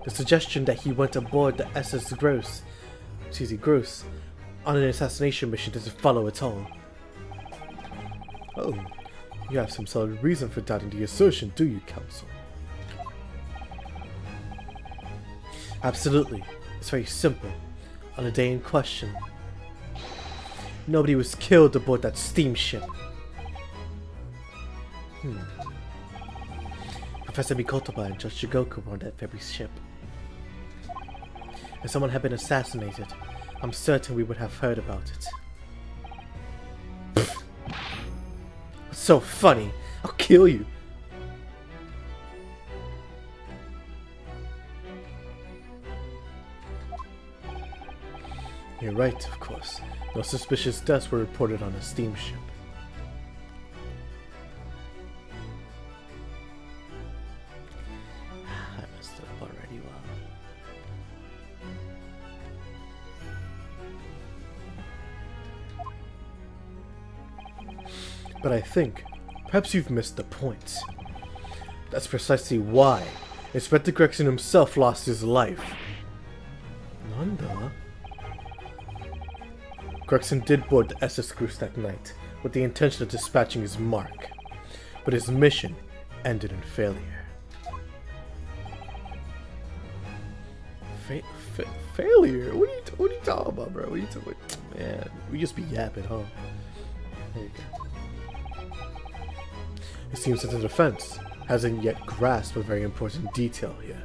the suggestion that he went aboard the SS Gross on an assassination mission doesn't follow at all. Oh, you have some solid reason for doubting the assertion, do you, Counsel? Absolutely. It's very simple. On the day in question, nobody was killed aboard that steamship. Professor Mikotoba and Judge Shigoku were on that very ship. If someone had been assassinated, I'm certain we would have heard about it. What's so funny? I'll kill you. You're right, of course. No suspicious deaths were reported on a steamship. I messed it up already, wow. But I think, perhaps you've missed the point. That's precisely why Inspector Gregson himself lost his life. Nanda? Gregson did board the SS Groose that night with the intention of dispatching his mark, but his mission ended in failure. Failure? What are you talking about, bro? What are you talking about? Man, we just be yapping, huh? There you go. It seems that the defense hasn't yet grasped a very important detail here.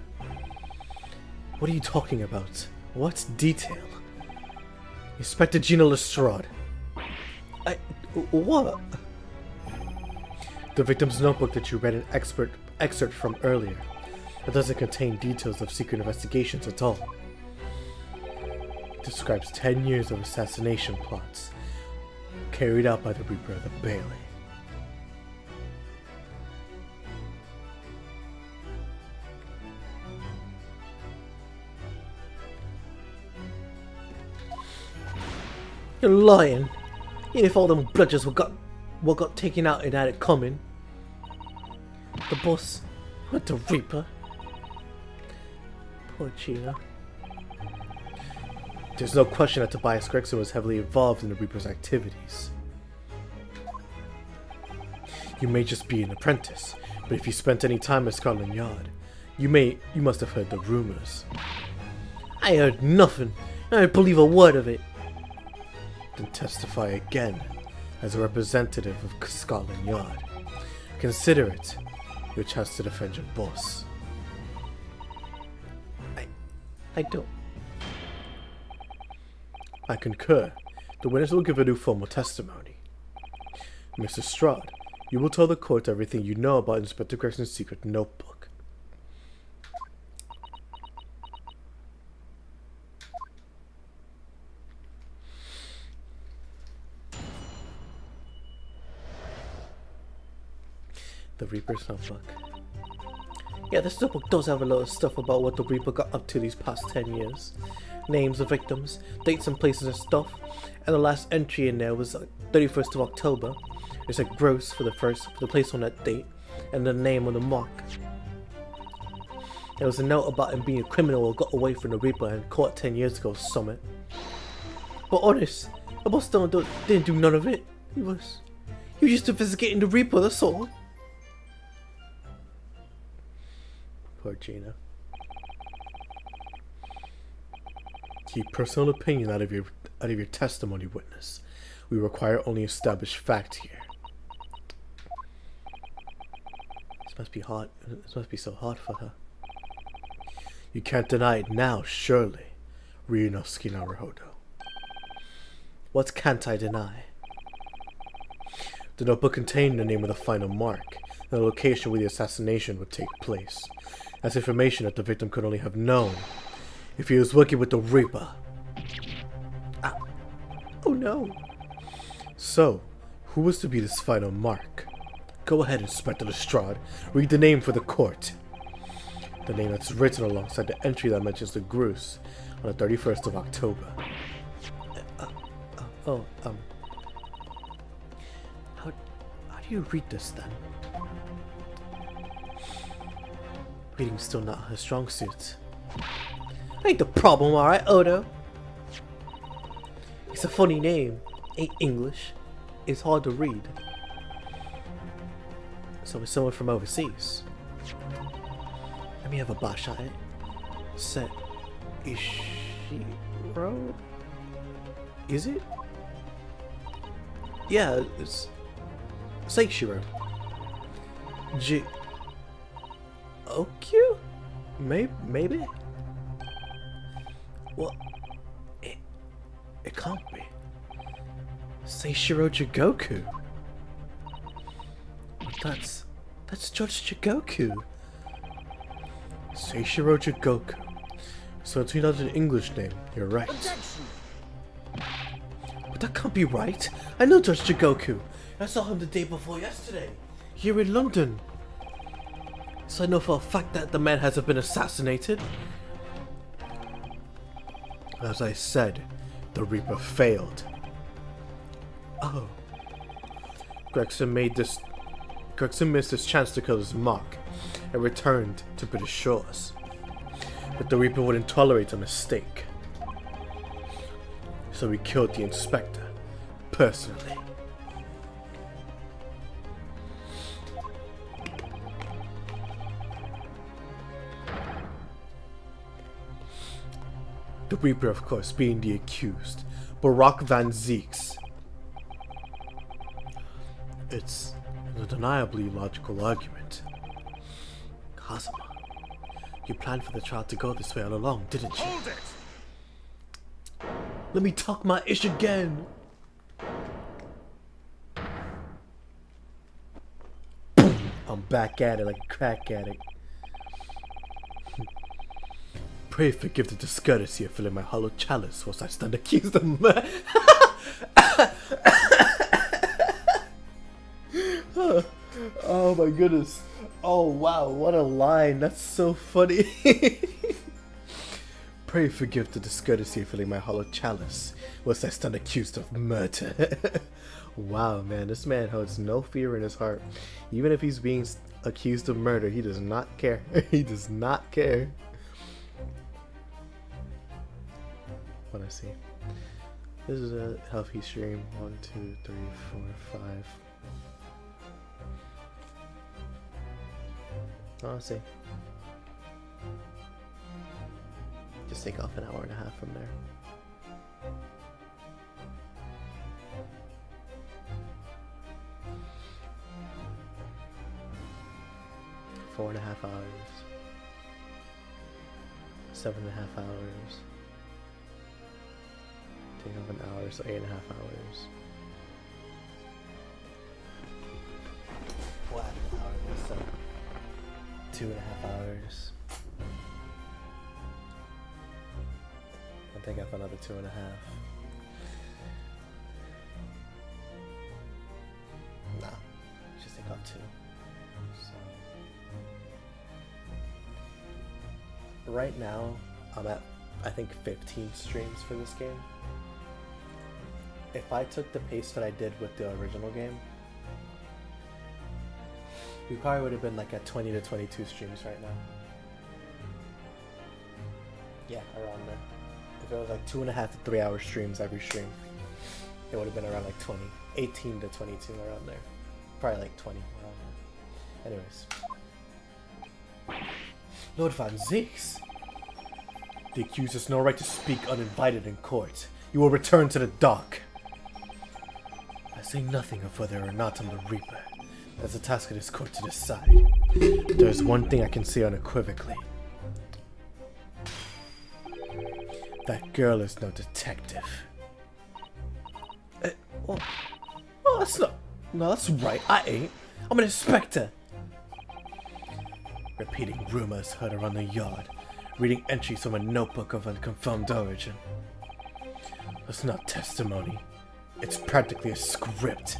What are you talking about? What detail? Inspector Gina Lestrade. What? The victim's notebook that you read an excerpt from earlier. It doesn't contain details of secret investigations at all. It describes 10 years of assassination plots carried out by the Reaper of the Bailey. You're lying. Even if all them bludgers were got taken out and had it coming. The boss, not the Reaper. Poor Gina. There's no question that Tobias Gregson was heavily involved in the Reaper's activities. You may just be an apprentice, but if you spent any time at Scotland Yard, you must have heard the rumors. I heard nothing. I don't believe a word of it. Then testify again as a representative of Scotland Yard. Consider it your chance to defend your boss. I don't. I concur. The witness will give a new formal testimony. Mr. Strahd, you will tell the court everything you know about Inspector Gregson's secret notebook. The Reaper's notebook. Yeah, this notebook does have a lot of stuff about what the Reaper got up to these past 10 years. Names of victims, dates and places and stuff. And the last entry in there was 31st of October. It's a gross for the place on that date, and the name on the mark. There was a note about him being a criminal who got away from the Reaper and caught 10 years ago, summit. But honest, the boss didn't do none of it. He was just investigating the Reaper, that's all. Poor Gina. Keep personal opinion out of your testimony, witness. We require only established fact here. This must be hard. This must be so hard for her. You can't deny it now, surely, Ryunosuke Naruhodo. What can't I deny? The notebook contained the name of the final mark and the location where the assassination would take place. That's information that the victim could only have known if he was working with the Reaper. Ah. Oh no. So, who was to be this final mark? Go ahead, Inspector Lestrade. Read the name for the court. The name that's written alongside the entry that mentions the Groose on the 31st of October. How do you read this then? Reading's still not her strong suit. Ain't the problem, alright, Odo? It's a funny name. Ain't English. It's hard to read. So it's someone from overseas. Let me have a bash at it. Set Ishiro? Is it? Yeah, it's Seishiro. Okyu? Maybe? Well, it can't be. Seishiro Jigoku. That's Judge Jigoku. Seishiro Jigoku. So it's not an English name, you're right. Objection! But that can't be right. I know Judge Jigoku. I saw him the day before yesterday. Here in London. So I know for a fact that the man hasn't been assassinated. As I said, the Reaper failed. Oh. Gregson missed his chance to kill his mark and returned to British shores. But the Reaper wouldn't tolerate a mistake. So he killed the inspector, personally. The Reaper, of course, being the accused, Barack Van Zeeks. It's an undeniably logical argument. Kazuma, you planned for the trial to go this way all along, didn't you? Hold it! Let me talk my ish again. I'm back at it like a crack addict. Pray forgive the discourtesy of filling my hollow chalice whilst I stand accused of murder. Oh my goodness. Oh wow, what a line. That's so funny. Pray forgive the discourtesy of filling my hollow chalice whilst I stand accused of murder. Wow, man, this man holds no fear in his heart. Even if he's being accused of murder, he does not care. He does not care. what I see. This is a healthy stream. 1, 2, 3, 4, 5. Oh, I see. Just take off an hour and a half from there. Four and a half hours. 7.5 hours. Take off an hour, so 8.5 hours. We'll add an hour, so 2.5 hours. I'll take off another 2.5. Nah, just take off 2. So right now, I'm at I think 15 streams for this game. If I took the pace that I did with the original game, we probably would have been like at 20 to 22 streams right now. Yeah, around there. If it was like 2.5 to 3 hour streams every stream, it would have been around like 20, 18 to 22 around there. Probably like 20 around there. Anyways. Lord Van Zix! The accused has no right to speak uninvited in court. You will return to the dock. I say nothing of whether or not I'm the Reaper. That's a task of this court to decide. There's one thing I can say unequivocally. That girl is no detective. Oh, that's not... No, that's right, I ain't. I'm an inspector. Repeating rumors heard around the yard. Reading entries from a notebook of unconfirmed origin. That's not testimony. It's practically a script.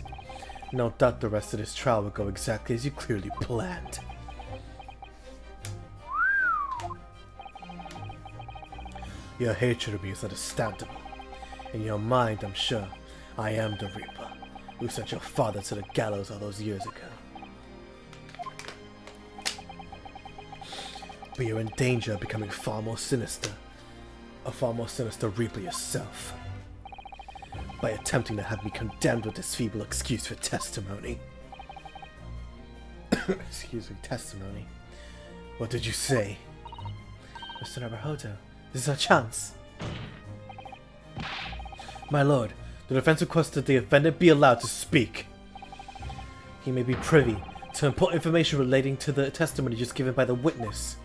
No doubt the rest of this trial will go exactly as you clearly planned. Your hatred of me is understandable. In your mind, I'm sure, I am the Reaper, who sent your father to the gallows all those years ago. But you're in danger of becoming far more sinister. A far more sinister Reaper yourself. By attempting to have me condemned with this feeble excuse for testimony. Excuse me, testimony. What did you say? Mr. Naruhodo, this is our chance. My lord, the defense requests that the offendant be allowed to speak. He may be privy to important information relating to the testimony just given by the witness.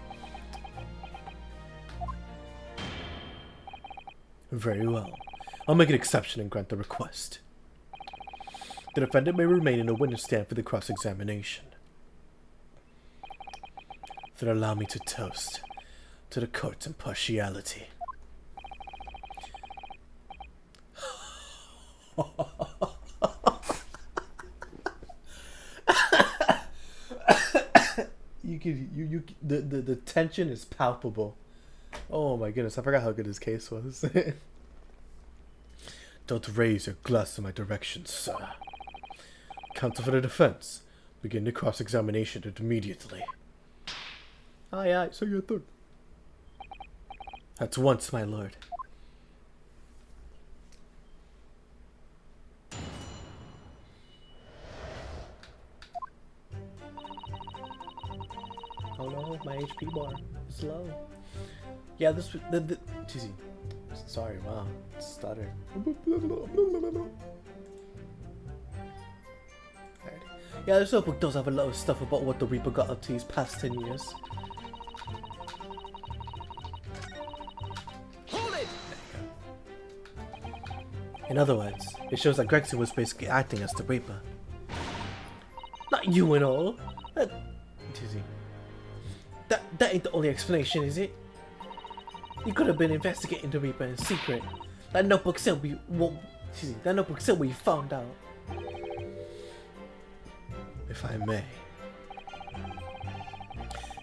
Very well. I'll make an exception and grant the request. The defendant may remain in the witness stand for the cross-examination. Then allow me to toast to the court's impartiality. The tension is palpable. Oh my goodness, I forgot how good his case was. Don't raise your glass in my direction, sir. Counsel for the defense. Begin the cross-examination immediately. Aye, aye, so you're third. At once, my lord. Oh no, my HP bar is low. Yeah, this Tizzy. Sorry, wow, stutter. Yeah, this notebook does have a lot of stuff about what the Reaper got up to these past 10 years. Hold it! In other words, it shows that Gregson was basically acting as the Reaper. Not you and all. Tizzy. That ain't the only explanation, is it? You could have been investigating the Reaper in secret. That notebook said we found out. If I may.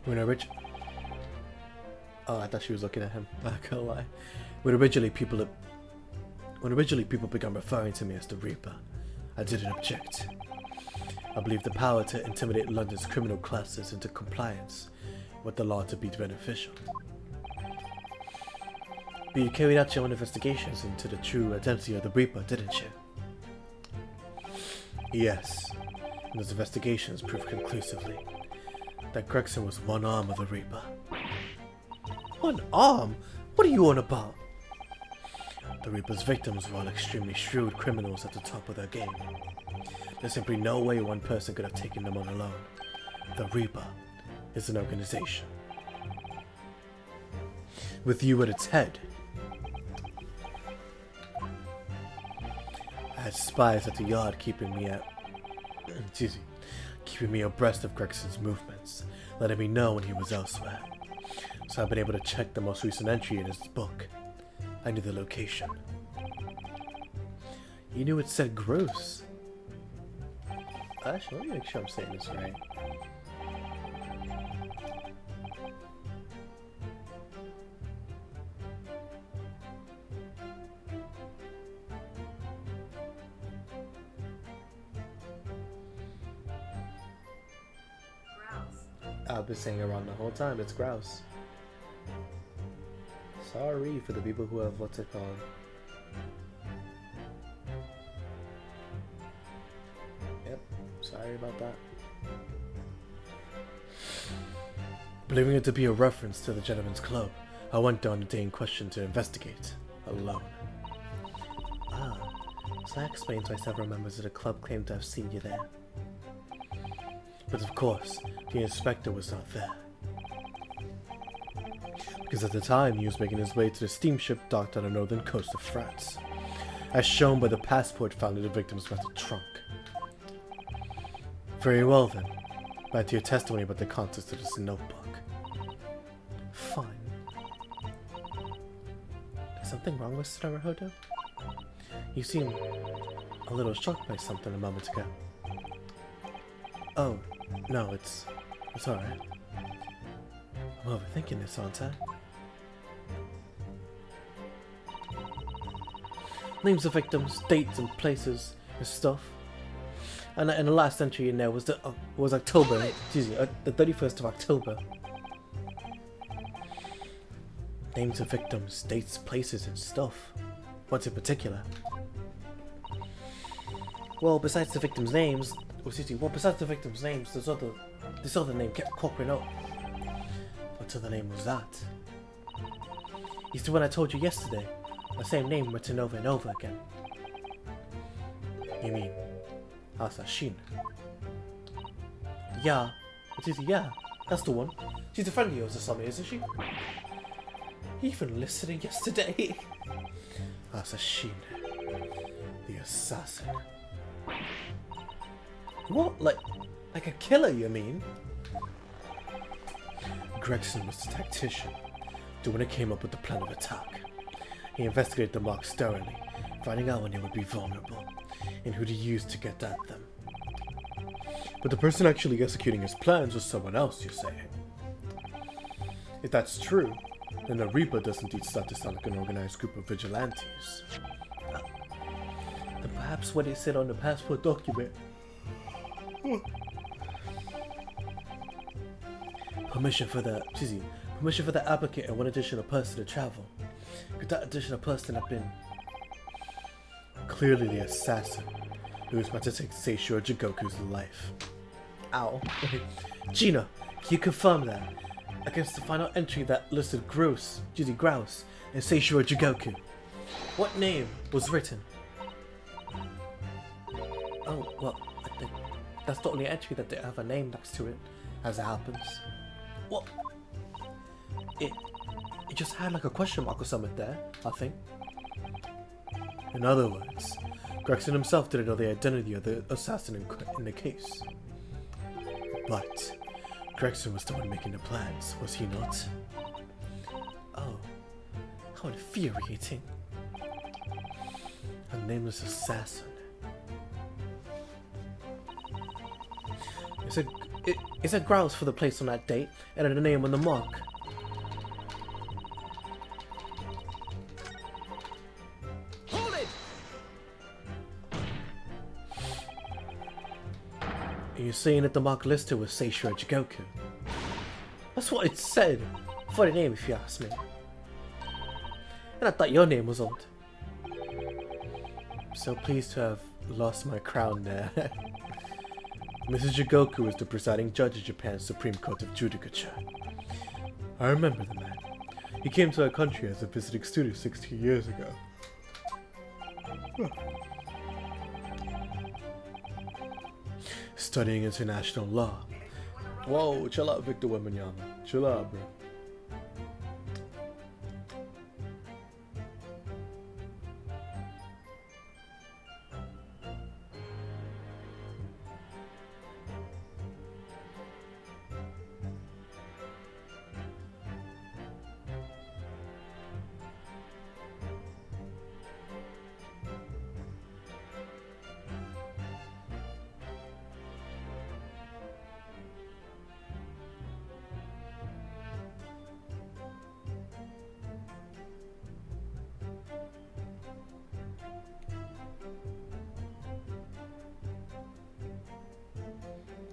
When oh, I thought she was looking at him. Not gonna lie. When originally people began referring to me as the Reaper, I didn't object. I believe the power to intimidate London's criminal classes into compliance with the law to be beneficial. But you carried out your own investigations into the true identity of the Reaper, didn't you? Yes, and those investigations proved conclusively that Gregson was one arm of the Reaper. One arm? What are you on about? The Reaper's victims were all extremely shrewd criminals at the top of their game. There's simply no way one person could have taken them on alone. The Reaper is an organization, with you at its head. I had spies at the yard keeping me abreast of Gregson's movements, letting me know when he was elsewhere. So I've been able to check the most recent entry in his book. I knew the location. You knew it said gross. Actually, let me make sure I'm saying this right. I've been saying it wrong the whole time. It's grouse. Sorry for the people who have what's it called. Yep, sorry about that. Believing it to be a reference to the Gentleman's Club, I went down the day in question to investigate, alone. Ah, so that explains why several members of the club claimed to have seen you there. But of course, the inspector was not there. Because at the time he was making his way to the steamship docked on the northern coast of France, as shown by the passport found in the victim's metal trunk. Very well then, back to your testimony about the contents of this notebook. Fine. Is something wrong with Naruhodo? You seem a little shocked by something a moment ago. Oh, no, it's alright. I'm overthinking this, aren't I? Names of victims, dates and places and stuff. And the last entry in there was October, the 31st of October. Names of victims, dates, places, and stuff. What's in particular? Well, besides the victims' names, this other name kept cropping up. What other name was that? It's the one I told you yesterday. The same name written over and over again. You mean Asashin? Yeah, yeah, that's the one. She's a friend of yours or something, isn't she? Even listening yesterday. Asashin, the assassin. What? Like a killer, you mean? Gregson was the tactician, the one who came up with the plan of attack. He investigated the marks thoroughly, finding out when they would be vulnerable, and who to use to get at them. But the person actually executing his plans was someone else, you're saying? If that's true, then the Reaper does indeed start to sound like an organized group of vigilantes. Then perhaps what it said on the passport document. Permission for the applicant and one additional person to travel. Could that additional person have been clearly the assassin who was about to take Seishiro Jigoku's life? Ow. Gina, can you confirm that? Against the final entry that listed Grouse, and Seishiro Jigoku, what name was written? Oh, well, I think that's the only entry that they have a name next to it, as it happens. What? It just had like a question mark or something there, I think. In other words, Gregson himself didn't know the identity of the assassin in the case. But Gregson was the one making the plans, was he not? Oh, how infuriating. A nameless assassin. It said Grouse for the place on that date, and then the name on the mark. Hold it! Are you saying that the mark listed was Seishiro Jigoku? That's what it said. Funny name if you ask me. And I thought your name was old. I'm so pleased to have lost my crown there. Mrs. Jigoku is the presiding judge of Japan's Supreme Court of Judicature. I remember the man. He came to our country as a visiting student 16 years ago. Studying international law. Whoa, chill out, Victor Wembanyama. Chill out, bro.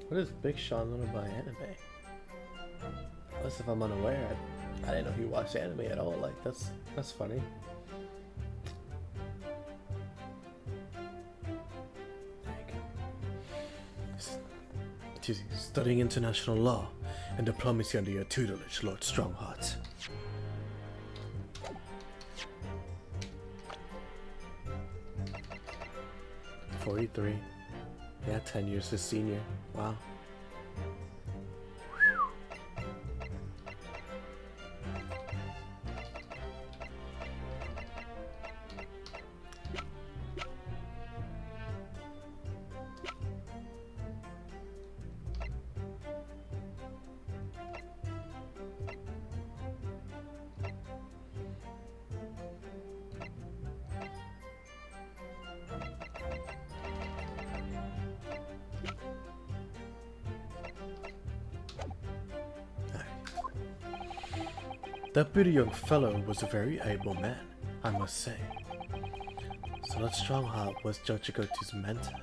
What is Big Sean learning about anime? Unless if I'm unaware, I didn't know he watched anime at all. Like that's funny. There you go. Studying international law and diplomacy under your tutelage, Lord Strongheart. '43. Yeah, 10 years his senior. Wow. That pretty young fellow was a very able man, I must say. So that Strongheart was Judge Jigoku's mentor.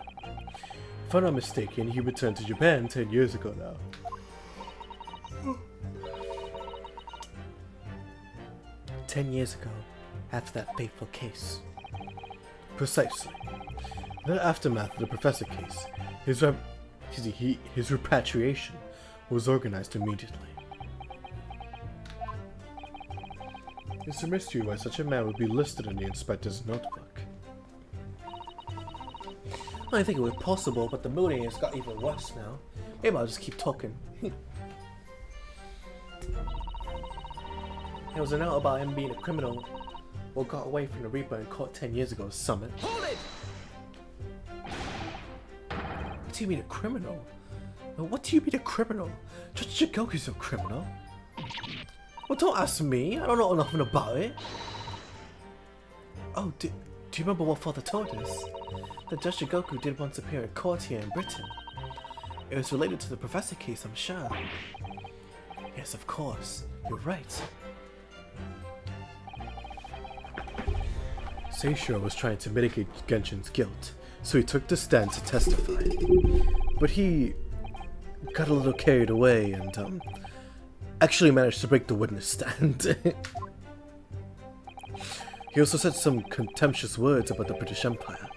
If I'm not mistaken, he returned to Japan 10 years ago now. 10 years ago, after that fateful case. Precisely. In the aftermath of the Professor case, his repatriation was organized immediately. It's a mystery why such a man would be listed in the inspector's notebook. I think it was possible, but the mooding has got even worse now. Maybe I'll just keep talking. There was a note about him being a criminal who got away from the Reaper in court 10 years ago, Summit. Hold it! What do you mean a criminal? What do you mean a criminal? Judge Jigoku's a criminal. Well, don't ask me. I don't know nothing about it. Oh, do you remember what Father told us? That Judge Jigoku did once appear in court here in Britain. It was related to the Professor case, I'm sure. Yes, of course. You're right. Seishiro was trying to mitigate Genshin's guilt, so he took the stand to testify. But he got a little carried away and, actually managed to break the witness stand. He also said some contemptuous words about the British Empire,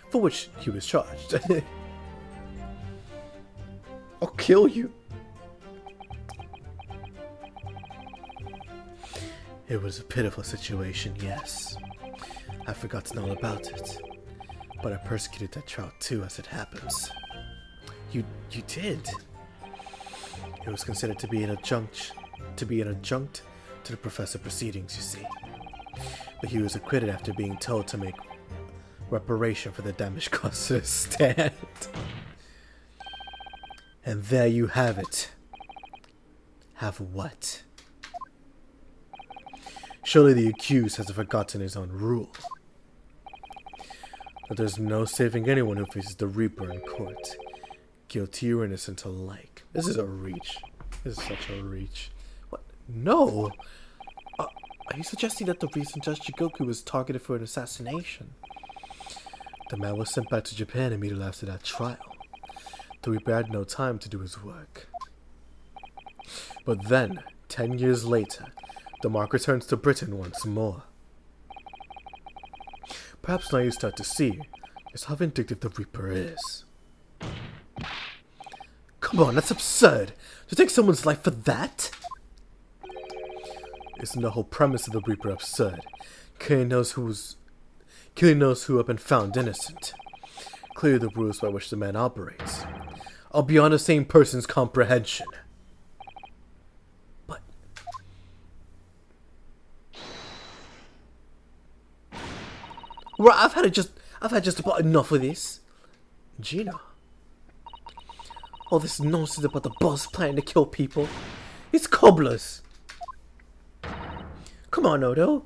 for which he was charged. I'll kill you. It was a pitiful situation, yes. I've forgotten all about it. But I persecuted that child too, as it happens. You did? It was considered to be an adjunct to the professor proceedings, you see. But he was acquitted after being told to make reparation for the damage caused to his stand. And there you have it. Have what? Surely the accused has forgotten his own rule. That there's no saving anyone who faces the Reaper in court. Guilty or innocent alike. This is a reach. This is such a reach. What? No! Are you suggesting that the reason Judge Jigoku was targeted for an assassination? The man was sent back to Japan immediately after that trial. The Reaper had no time to do his work. But then, 10 years later, the mark returns to Britain once more. Perhaps now you start to see just how vindictive the Reaper is. Come on, that's absurd! To take someone's life for that? Isn't the whole premise of the Reaper absurd? Killing those who have been found innocent. Clearly the rules by which the man operates are beyond the same person's comprehension. But right, I've had just about enough of this. Gina. All this nonsense about the boss planning to kill people. It's cobblers. Come on, Odo.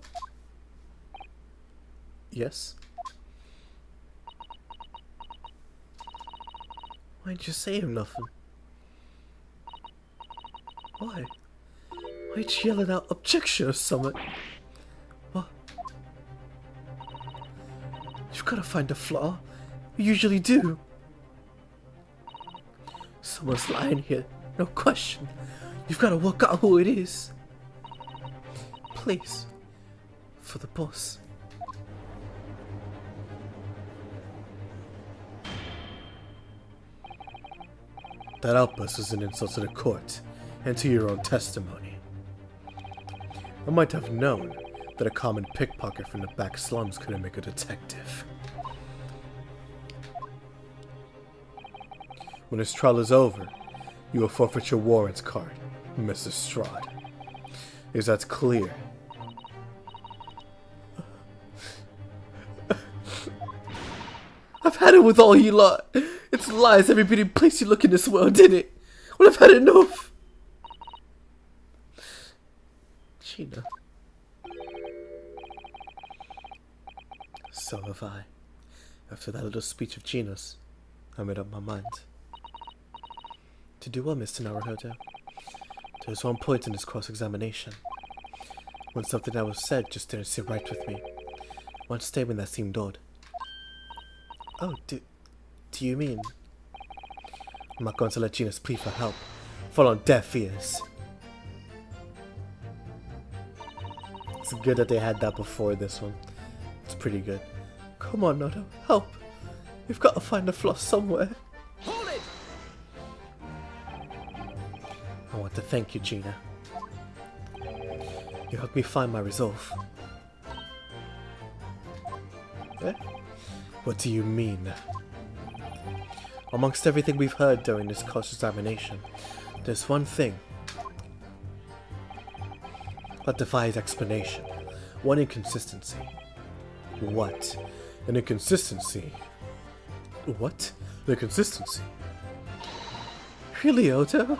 Yes? Why didn't you say him nothing? Why? Why'd you yell out objection or something? What? You've gotta find a flaw. You usually do. Someone's lying here, no question. You've gotta work out who it is. Please. For the boss. That outburst was an insult to the court, and to your own testimony. I might have known that a common pickpocket from the back slums couldn't make a detective. When this trial is over, you will forfeit your warrants card, Mrs. Strahd. Is that clear? I've had it with all you lot. It's lies every beauty place you look in this world, didn't it? Well, I've had enough. Gina. So have I. After that little speech of Gina's, I made up my mind. To do what, Mr. Naruhodo? There was one point in this cross-examination when something that was said just didn't sit right with me. One statement that seemed odd. Oh, do you mean? I'm not going to let Gina's plea for help fall on deaf ears. It's good that they had that before this one. It's pretty good. Come on, Nodo, help. We've got to find the flaw somewhere. Hold it! I want to thank you, Gina. You helped me find my resolve. Eh? What do you mean? Amongst everything we've heard during this cross-examination, there's one thing that defies explanation. One inconsistency. What? An inconsistency? What? An inconsistency? Really, Odo?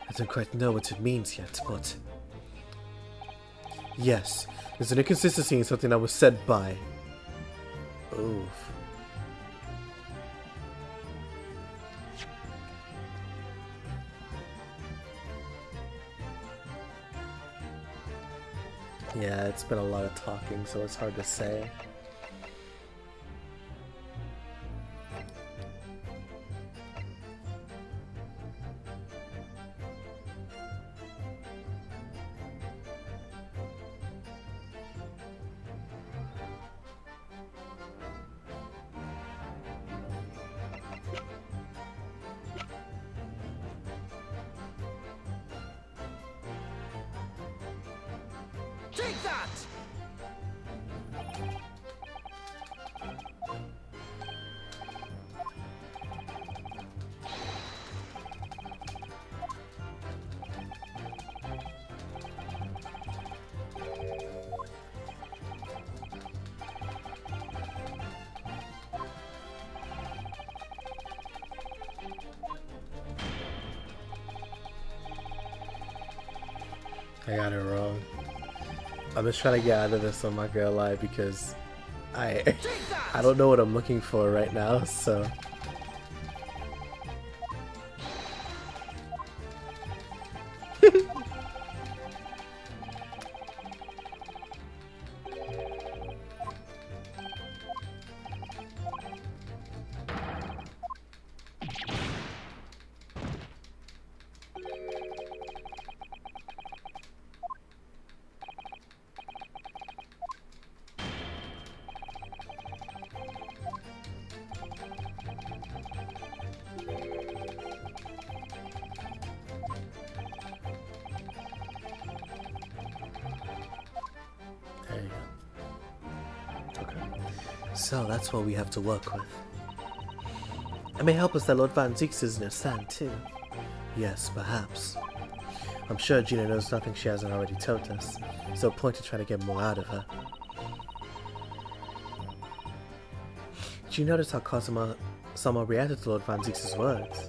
I don't quite know what it means yet, but... yes, there's an inconsistency in something that was said by... oof. Yeah, it's been a lot of talking, so it's hard to say. Take that! I got it wrong. I'm just trying to get out of this, I'm not gonna lie, because I don't know what I'm looking for right now, so... So that's what we have to work with. It may help us that Lord Van Zieks is in her stand too. Yes, perhaps. I'm sure Gina knows nothing she hasn't already told us, so point to trying to get more out of her. Did you notice how Sama reacted to Lord Van Zieks' words?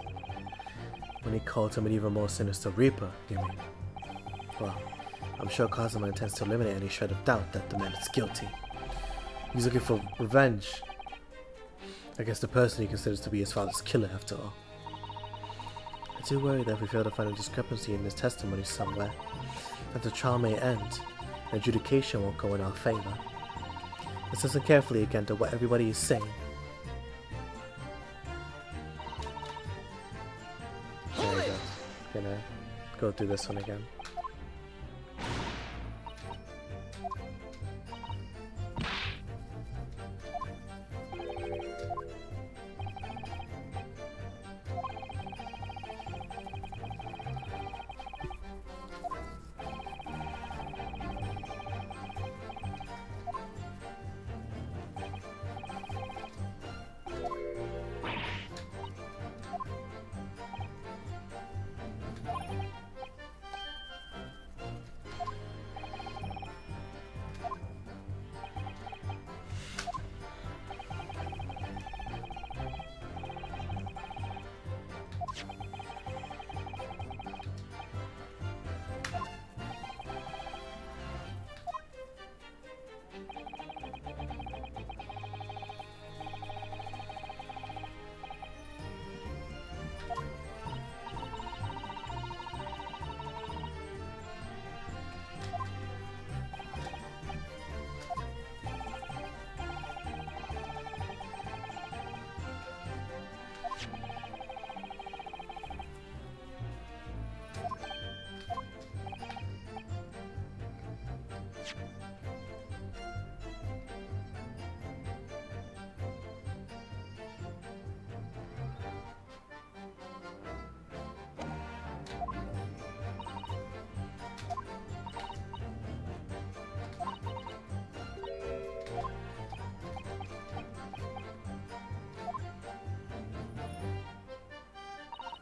When he called him an even more sinister Reaper, you mean? Well, I'm sure Kazuma intends to eliminate any shred of doubt that the man is guilty. He's looking for revenge. I guess the person he considers to be his father's killer, after all. I do worry that if we fail to find a discrepancy in his testimony somewhere, that the trial may end, and adjudication won't go in our favor. Let's listen carefully again to what everybody is saying. There we go. Gonna go through this one again.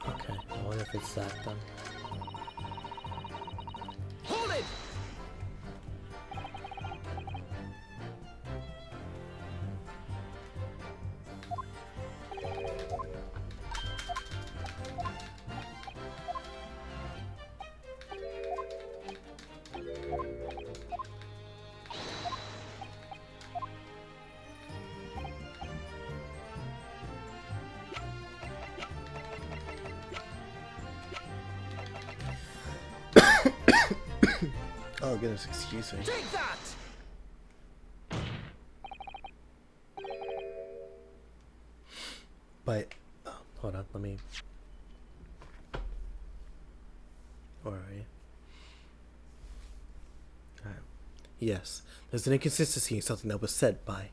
Okay, I wonder if it's that then. Hold it! Oh goodness, excuse me. Take that! But, oh, hold on, let me... Where are you? Alright. Yes, there's an inconsistency in something that was said by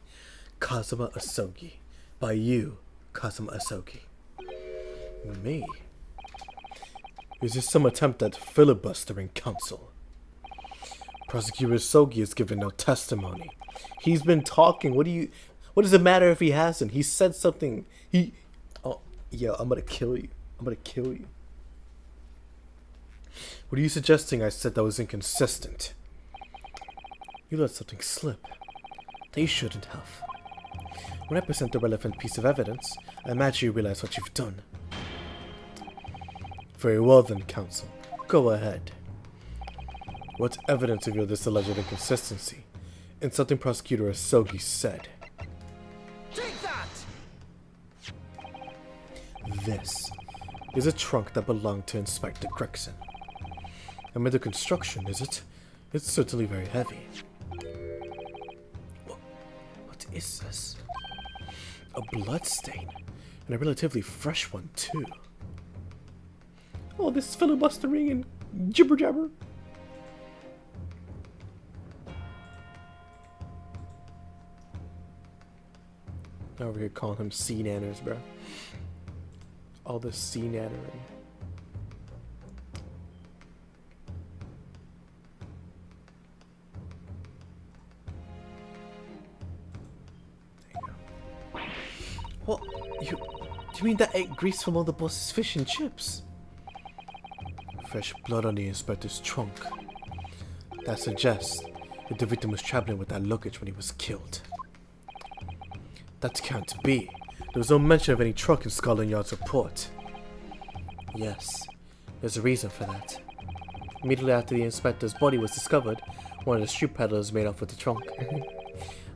Kazuma Asogi. By you, Kazuma Asogi. Me? Is this some attempt at filibustering counsel? Prosecutor Asogi has given no testimony. He's been talking. What does it matter if he hasn't? He said something. Oh, yo, I'm gonna kill you. I'm gonna kill you. What are you suggesting I said that was inconsistent? You let something slip. They shouldn't have. When I present the relevant piece of evidence, I imagine you realize what you've done. Very well then, counsel. Go ahead. What evidence revealed this alleged inconsistency in something Prosecutor Asogi said? Take that! This is a trunk that belonged to Inspector Gregson. Amid the construction, is it? It's certainly very heavy. What is this? A blood stain, and a relatively fresh one too. Oh, this filibustering and jibber jabber. Over here calling him sea-nanners, bro. All this sea-nannering. There you go. You mean that ate grease from all the boss's fish and chips? Fresh blood on the inspector's trunk. That suggests that the victim was traveling with that luggage when he was killed. That can't be. There was no mention of any truck in Scotland Yard's report. Yes, there's a reason for that. Immediately after the inspector's body was discovered, one of the street peddlers made off with the trunk,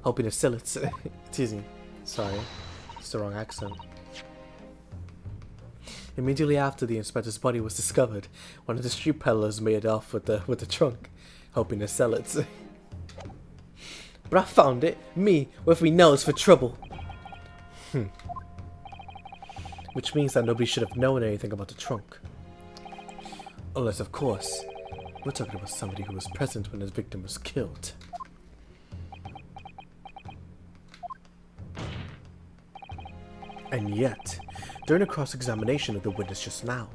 hoping to sell it. Teasing. Sorry, it's the wrong accent. Immediately after the inspector's body was discovered, one of the street peddlers made off with the trunk, hoping to sell it. But I found it, me, with me nose for trouble. Which means that nobody should have known anything about the trunk. Unless, of course, we're talking about somebody who was present when his victim was killed. And yet, during a cross-examination of the witness just now,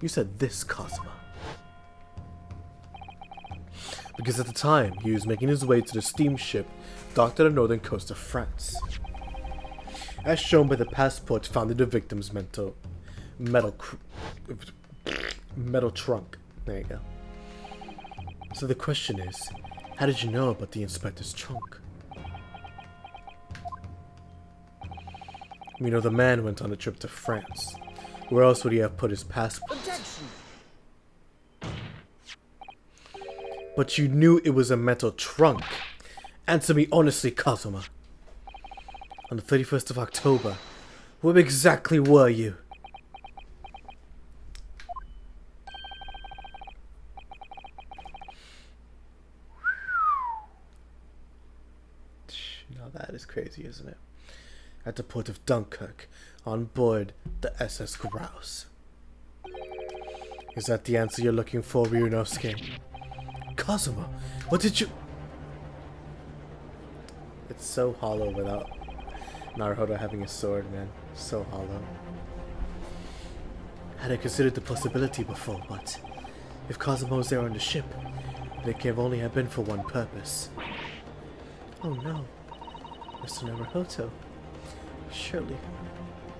you said this, Cosima. Because at the time, he was making his way to the steamship docked at the northern coast of France. As shown by the passport found in the victim's metal trunk. There you go. So the question is, how did you know about the inspector's trunk? We know the man went on a trip to France. Where else would he have put his passport? Objection! But you knew it was a metal trunk. Answer me honestly, Cosima. On the 31st of October, where exactly were you? Now that is crazy, isn't it? At the port of Dunkirk, on board the SS Grouse. Is that the answer you're looking for, Ryunosuke? Cosima, what did you... It's so hollow without Naruhodo having a sword, man. So hollow. Had I considered the possibility before, but if Cosimo was there on the ship, then it can only have been for one purpose. Oh no, Mr. Naruhodo.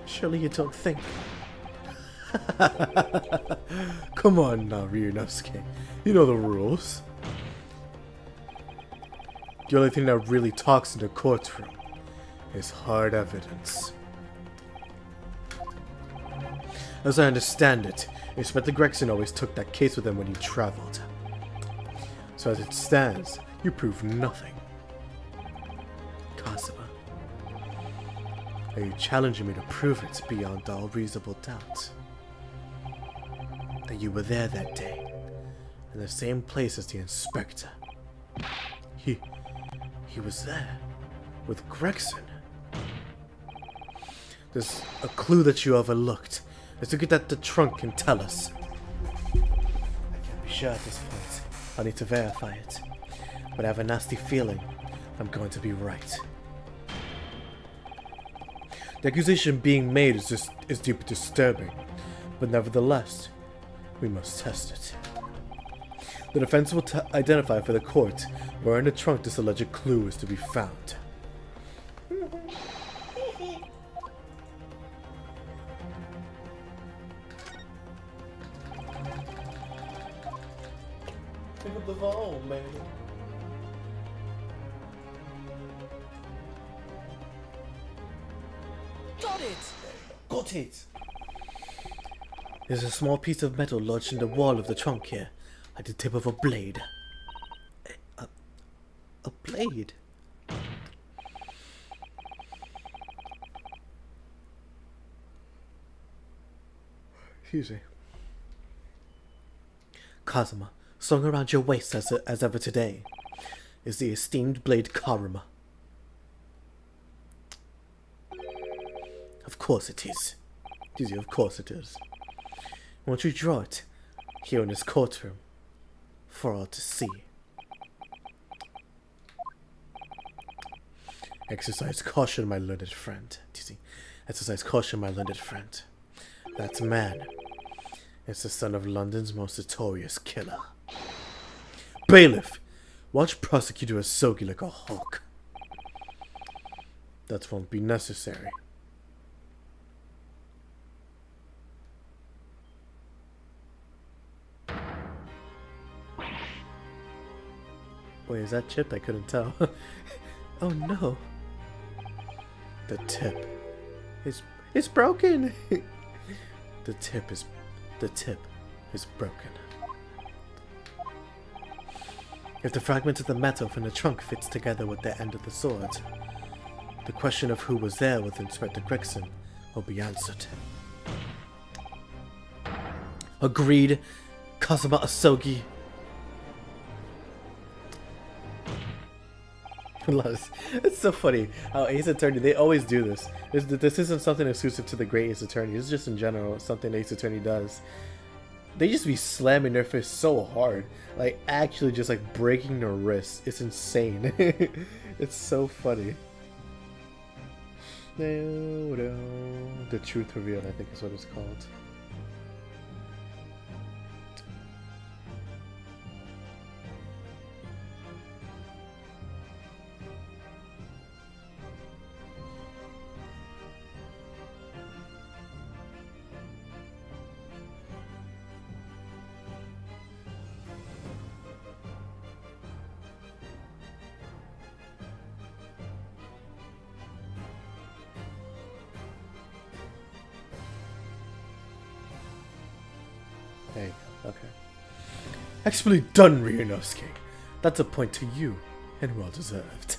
Surely you don't think... Come on now, Ryunosuke. You know the rules. The only thing that really talks in the courtroom is hard evidence. As I understand it, Inspector Gregson always took that case with him when he traveled. So as it stands, you prove nothing. Cosima, are you challenging me to prove it beyond all reasonable doubt? That you were there that day, in the same place as the inspector. He was there, with Gregson. There's a clue that you overlooked. Let's look at the trunk and tell us. I can't be sure at this point. I'll need to verify it. But I have a nasty feeling I'm going to be right. The accusation being made is deeply disturbing, but nevertheless, we must test it. The defense will identify for the court where in the trunk this alleged clue is to be found. Pick up the phone, man. Got it! Got it! There's a small piece of metal lodged in the wall of the trunk here, like the tip of a blade. A blade? Excuse me. Cosima, slung around your waist as ever today, is the esteemed blade Karuma. Of course it is. Dizzy, of course it is. Won't you draw it here in this courtroom for all to see? Exercise caution, my learned friend. Dizzy, exercise caution, my learned friend. That man is the son of London's most notorious killer. Bailiff, watch Prosecutor Asogi like a hawk. That won't be necessary. Wait, is that chipped? I couldn't tell. Oh no. The tip is broken. The tip is broken. If the fragment of the metal from the trunk fits together with the end of the sword, the question of who was there with Inspector Gregson will be answered. Agreed, Kazuma Asogi. It's so funny how Ace Attorney, they always do this. This isn't something exclusive to the great Ace Attorney. This is just in general something Ace Attorney does. They just be slamming their fists so hard, like actually just like breaking their wrists. It's insane. It's so funny. The truth revealed, I think is what it's called. There you go. Okay. Expertly done, Ryunosuke. That's a point to you, and well deserved.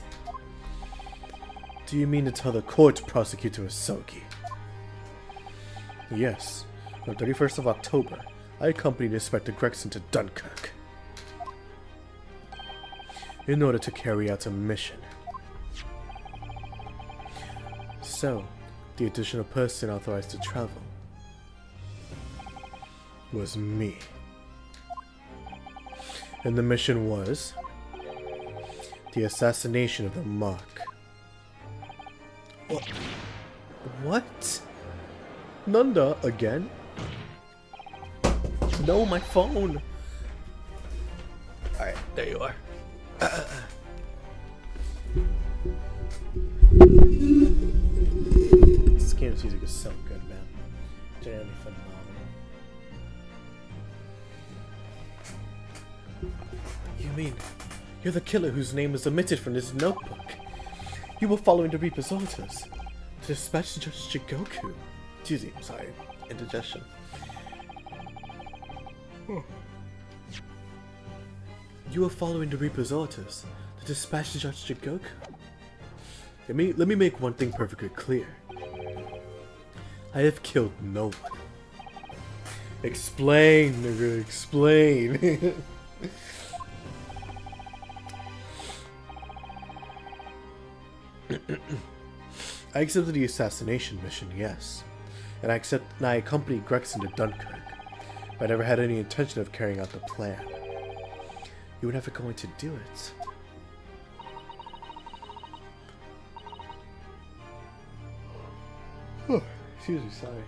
Do you mean to tell the court prosecutor Asogi? Yes. On the 31st of October, I accompanied Inspector Gregson to Dunkirk in order to carry out a mission. So, the additional person authorized to travel was me. And the mission was the assassination of the Mark. What? Nanda again? No, my phone. Alright, there you are. This game's music is so good, man. Genuinely phenomenal. You mean, you're the killer whose name was omitted from this notebook? You were following the Reaper's orders to dispatch Judge Jigoku. Excuse me, sorry, indigestion. You were following the Reaper's orders to dispatch Judge Jigoku. Let me make one thing perfectly clear. I have killed no one. Explain, nigga, explain. I accepted the assassination mission, yes. And I accompanied Gregson to Dunkirk. But I never had any intention of carrying out the plan. You were never going to do it. Oh, excuse me, sorry.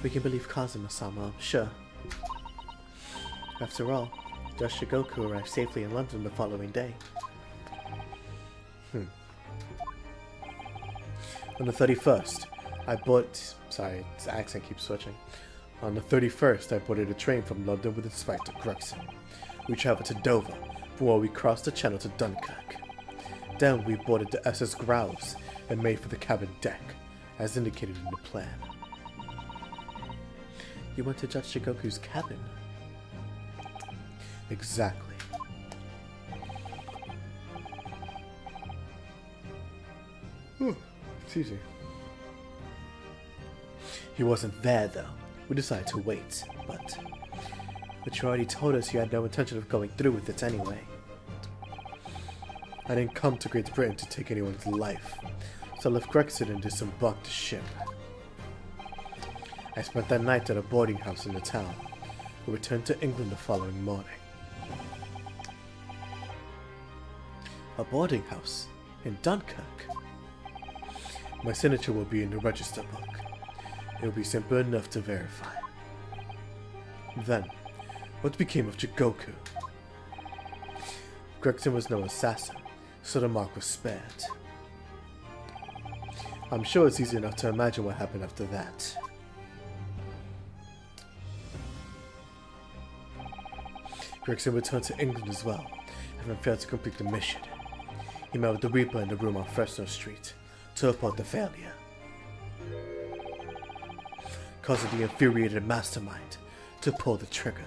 We can believe Kazuma-sama, sure. After all, Judge Shigoku arrived safely in London the following day. On the 31st, I bought... Sorry, the accent keeps switching. On the 31st, I boarded a train from London with Inspector Gregson. We traveled to Dover, from where we crossed the channel to Dunkirk. Then we boarded the SS Grouse and made for the cabin deck, as indicated in the plan. You went to Judge Shigoku's cabin? Exactly. Excuse me. He wasn't there though. We decided to wait, but you already told us you had no intention of going through with it anyway. I didn't come to Great Britain to take anyone's life, so I left Gregson and disembarked the ship. I spent that night at a boarding house in the town, and returned to England the following morning. A boarding house? In Dunkirk? My signature will be in the register book. It will be simple enough to verify. Then, what became of Jigoku? Gregson was no assassin, so the mark was spared. I'm sure it's easy enough to imagine what happened after that. Gregson returned to England as well, having failed to complete the mission. He met with the Reaper in the room on Fresno Street to report the failure, causing the infuriated mastermind to pull the trigger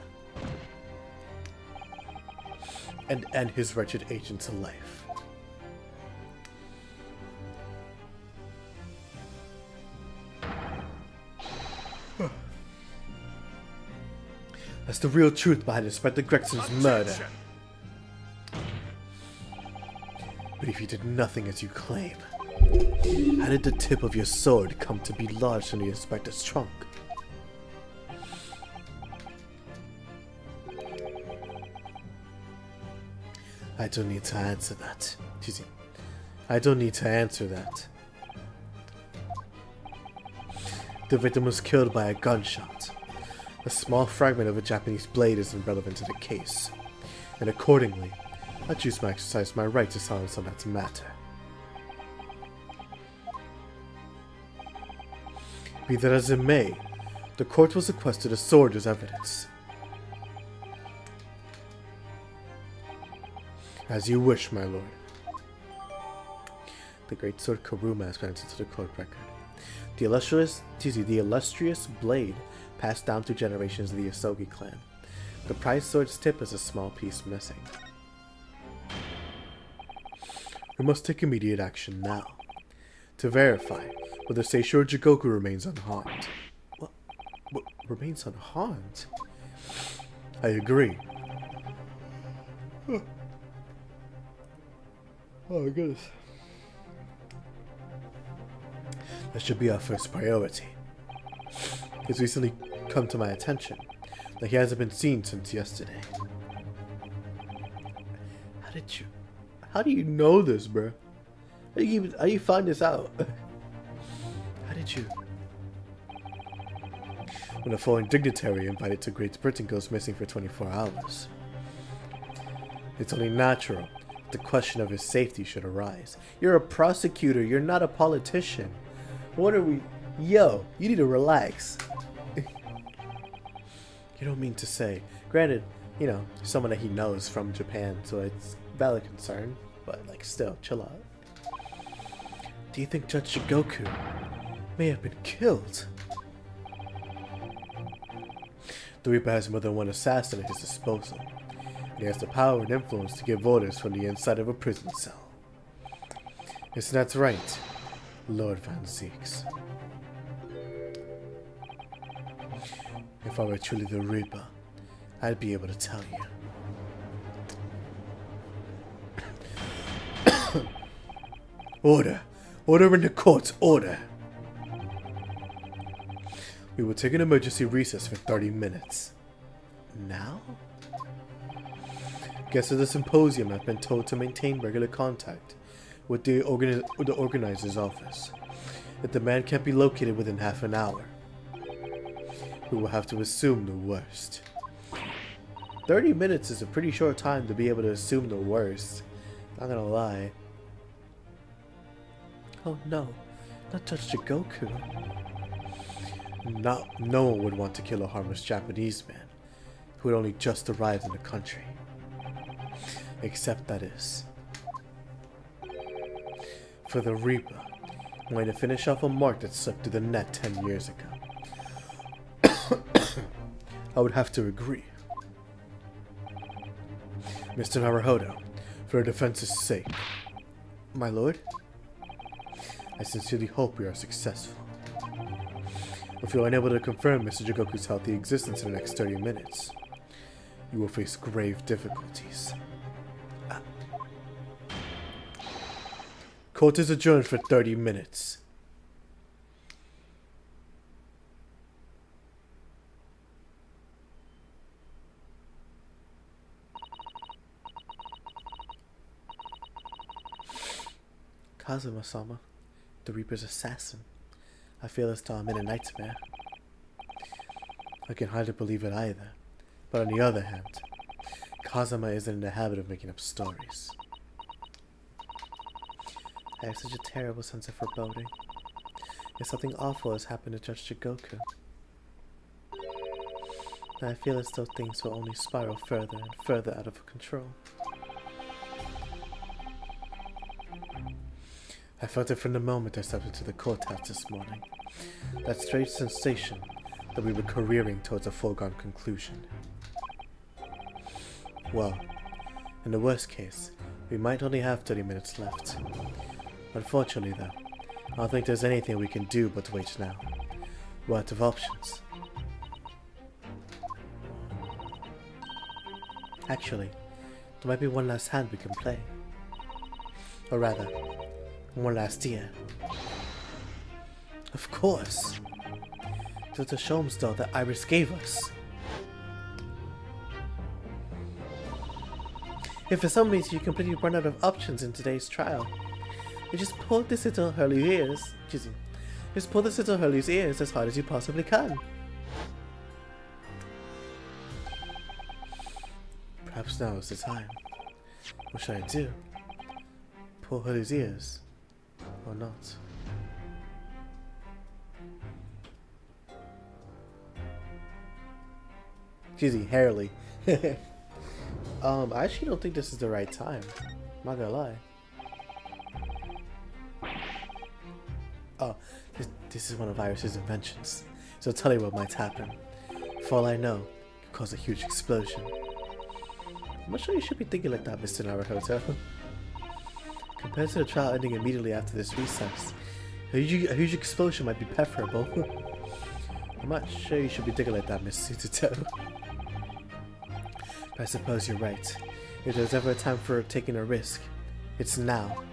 and end his wretched agent to life. That's the real truth behind Inspector Gregson's murder. But if you did nothing as you claim, how did the tip of your sword come to be lodged in the Inspector's trunk? I don't need to answer that. Excuse me. I don't need to answer that. The victim was killed by a gunshot. A small fragment of a Japanese blade isn't relevant to the case, and accordingly, I choose to exercise my right to silence on that matter. Be that as it may, the court was requested a sword as evidence. As you wish, my lord. The great sword Kuruma has been entered to the court record. The illustrious blade passed down through generations of the Yosogi clan. The prized sword's tip is a small piece missing. We must take immediate action now, to verify whether Seishiro Jigoku remains unharmed. What remains unharmed? I agree. Oh my goodness. That should be our first priority. It's recently come to my attention that he hasn't been seen since yesterday. How do you know this, bro? How do you find this out? How did you? When a foreign dignitary invited to Great Britain goes missing for 24 hours, it's only natural that the question of his safety should arise. You're a prosecutor, you're not a politician. What are we? Yo, you need to relax. You don't mean to say. Granted, you know, someone that he knows from Japan, so it's valid concern, but like still, chill out. Do you think Judge Jigoku may have been killed? The Reaper has more than one assassin at his disposal, and he has the power and influence to give orders from the inside of a prison cell. Yes, that's right, Lord Van Zeeks. If I were truly the Reaper, I'd be able to tell you. Order! Order in the court! Order! We will take an emergency recess for 30 minutes. Now? Guests of the symposium have been told to maintain regular contact with the organizer's office. If the man can't be located within half an hour, we will have to assume the worst. 30 minutes is a pretty short time to be able to assume the worst. Not gonna lie. Oh no, not Judge Jigoku. No one would want to kill a harmless Japanese man who had only just arrived in the country. Except that is. For the Reaper, I'm going to finish off a mark that slipped through the net 10 years ago. I would have to agree. Mr. Naruhodo, for the defense's sake. My lord? I sincerely hope we are successful. If you are unable to confirm Mr. Jigoku's healthy existence in the next 30 minutes, you will face grave difficulties. Court is adjourned for 30 minutes. Kazuma-sama, the Reaper's assassin. I feel as though I'm in a nightmare. I can hardly believe it either. But on the other hand, Kazuma isn't in the habit of making up stories. I have such a terrible sense of foreboding. If something awful has happened to Judge Jigoku. I feel as though things will only spiral further and further out of control. I felt it from the moment I stepped into the courthouse this morning. That strange sensation that we were careering towards a foregone conclusion. Well, in the worst case, we might only have 30 minutes left. Unfortunately though, I don't think there's anything we can do but wait now. We're out of options. Actually, there might be one last hand we can play. Or rather, one last year. Of course! There's the Sholmes doll that Iris gave us. If for some reason you completely run out of options in today's trial, you just pull this little Hurley's ears. Just pull this little Hurley's ears as hard as you possibly can. Perhaps now is the time. What should I do? Pull Hurley's ears? Or not? Excuse me, Hurley. I actually don't think this is the right time. I'm not gonna lie. Oh, this is one of Iris's inventions. So tell you what might happen. For all I know, it could cause a huge explosion. I'm not sure you should be thinking like that, Mr. Naruhodo. Compared to the trial ending immediately after this recess, a huge explosion might be preferable. I'm not sure you should be thinking like that, Miss Suzuto. I suppose you're right. If there's ever a time for taking a risk, it's now.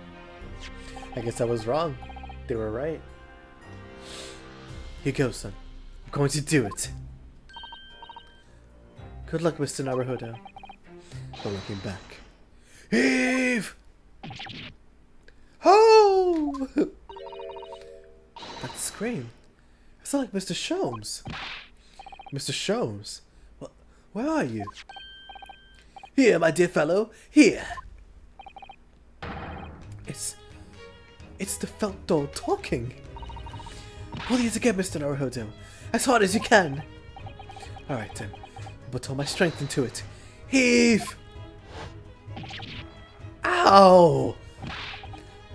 I guess I was wrong. They were right. Here goes, son. I'm going to do it. Good luck, Mr. Naruhodo. No looking back. Heave! Oh! That scream. It sounded like Mr. Sholmes. Mr. Sholmes? Where are you? Here, my dear fellow, here! It's the felt doll talking. Pull these again, Mr. Naruhodo. As hard as you can. Alright then. I'll put all my strength into it. Heave! Ow!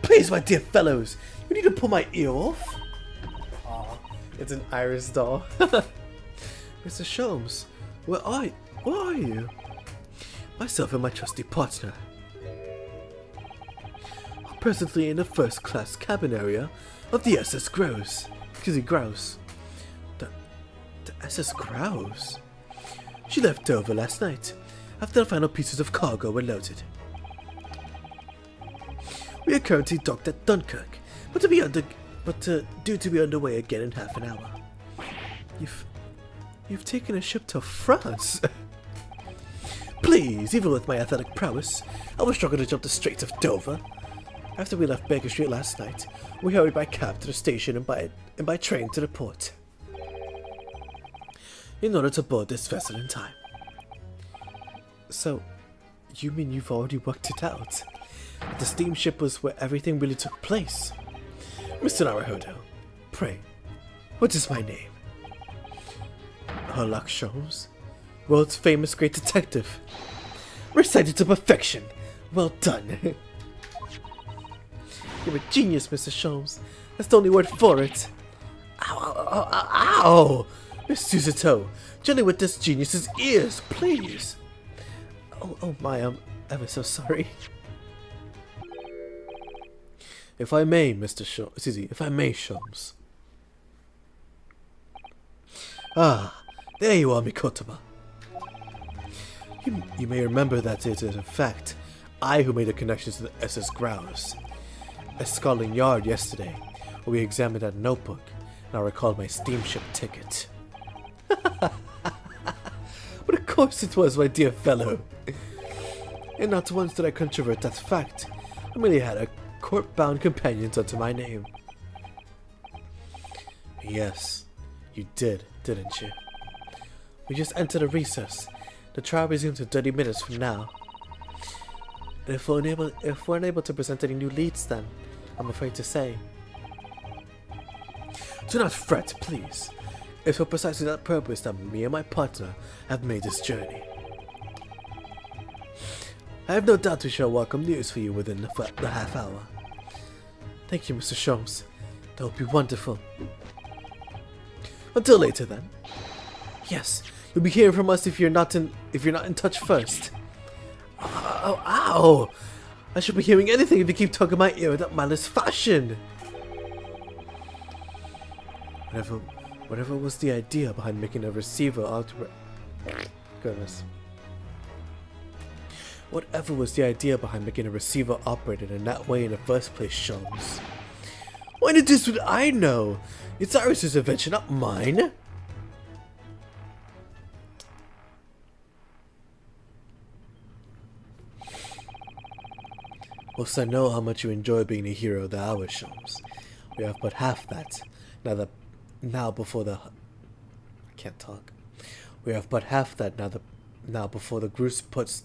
Please, my dear fellows, you need to pull my ear off. Aw, it's an Iris doll. Mr. Sholmes, where are you? Myself and my trusty partner are presently in the first-class cabin area of the SS Grouse. Grouse. The SS Grouse? She left Dover last night, after the final pieces of cargo were loaded. We are currently docked at Dunkirk, but due to be underway again in half an hour. You've taken a ship to France. Please, even with my athletic prowess, I was struggling to jump the Straits of Dover. After we left Baker Street last night, we hurried by cab to the station and by train to the port, in order to board this vessel in time. So, you mean you've already worked it out? The steamship was where everything really took place? Mr. Naruhodo, pray, what is my name? Herlock Sholmes, world's famous great detective. Recited to perfection. Well done. You're a genius, Mr. Sholmes. That's the only word for it. Ow, ow, ow, ow! Miss Suzuto, gently with this genius's ears, please. Oh my, I'm ever so sorry. If I may, Mr. Sholmes, if I may, Sholmes. Ah, there you are, Mikotama. You may remember that it is, in fact, I who made the connections to the SS Grouse. At Scotland Yard yesterday, where we examined that notebook, and I recalled my steamship ticket. But of course it was, my dear fellow. And not once did I controvert that fact. I merely had a court-bound companions under my name. Yes, you did, didn't you? We just entered a recess. The trial resumes in 30 minutes from now. And if we're unable to present any new leads then, I'm afraid to say. Do not fret, please. It's for precisely that purpose that me and my partner have made this journey. I have no doubt we shall welcome news for you within the half hour. Thank you, Mr. Sholmes. That will be wonderful. Until later, then. Yes, you'll be hearing from us if you're not in touch first. Oh, ow! I should be hearing anything if you keep tugging my ear in that mindless fashion. Whatever was the idea behind making a receiver Goodness. Whatever was the idea behind making a receiver operated in that way in the first place, Sholmes? Why did this would I know? It's Iris's invention, not mine. Whilst I know how much you enjoy being the hero of the hour, Sholmes, we have but half that. Now before the I can't talk. We have but half that now before the Groose puts.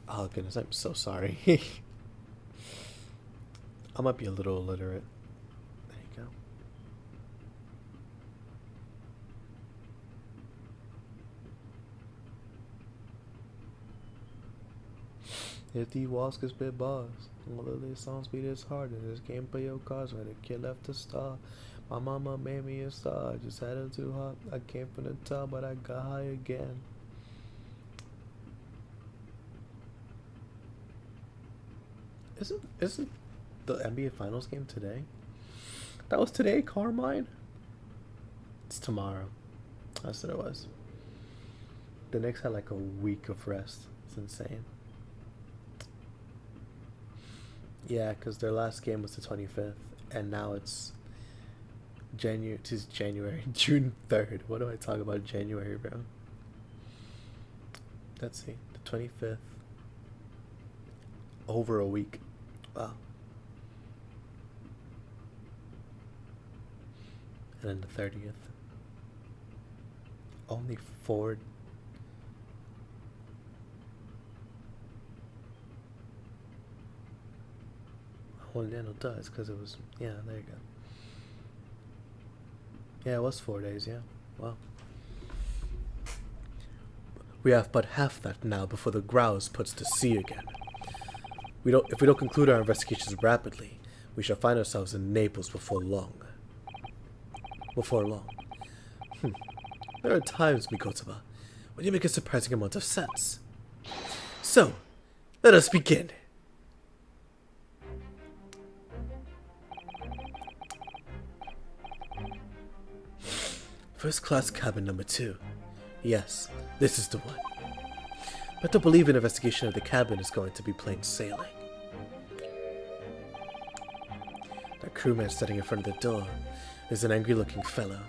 Oh goodness, I'm so sorry. I might be a little illiterate. There you go. If the walls could spit bars, all of these songs beat as hard in this game play your cards when a kid left a star. My mama made me a star, I just had it too hot. I came from the top, but I got high again. Isn't the NBA Finals game today? That was today, Carmine? It's tomorrow. That's what it was. The Knicks had like a week of rest. It's insane. Yeah, because their last game was the 25th, and now it's January, June 3rd. What do I talk about January, bro? Let's see, the 25th. Over a week. Wow. And then the 30th. Only 4. Well, yeah, it does, because it was, yeah, there you go. Yeah, it was 4 days, yeah. Wow. We have but half that now before the grouse puts to sea again. If we don't conclude our investigations rapidly, we shall find ourselves in Naples before long. There are times, Mikotoba, when you make a surprising amount of sense. So, let us begin. First class cabin number 2. Yes, this is the one. But I don't believe an investigation of the cabin is going to be plain sailing. That crewman standing in front of the door is an angry-looking fellow.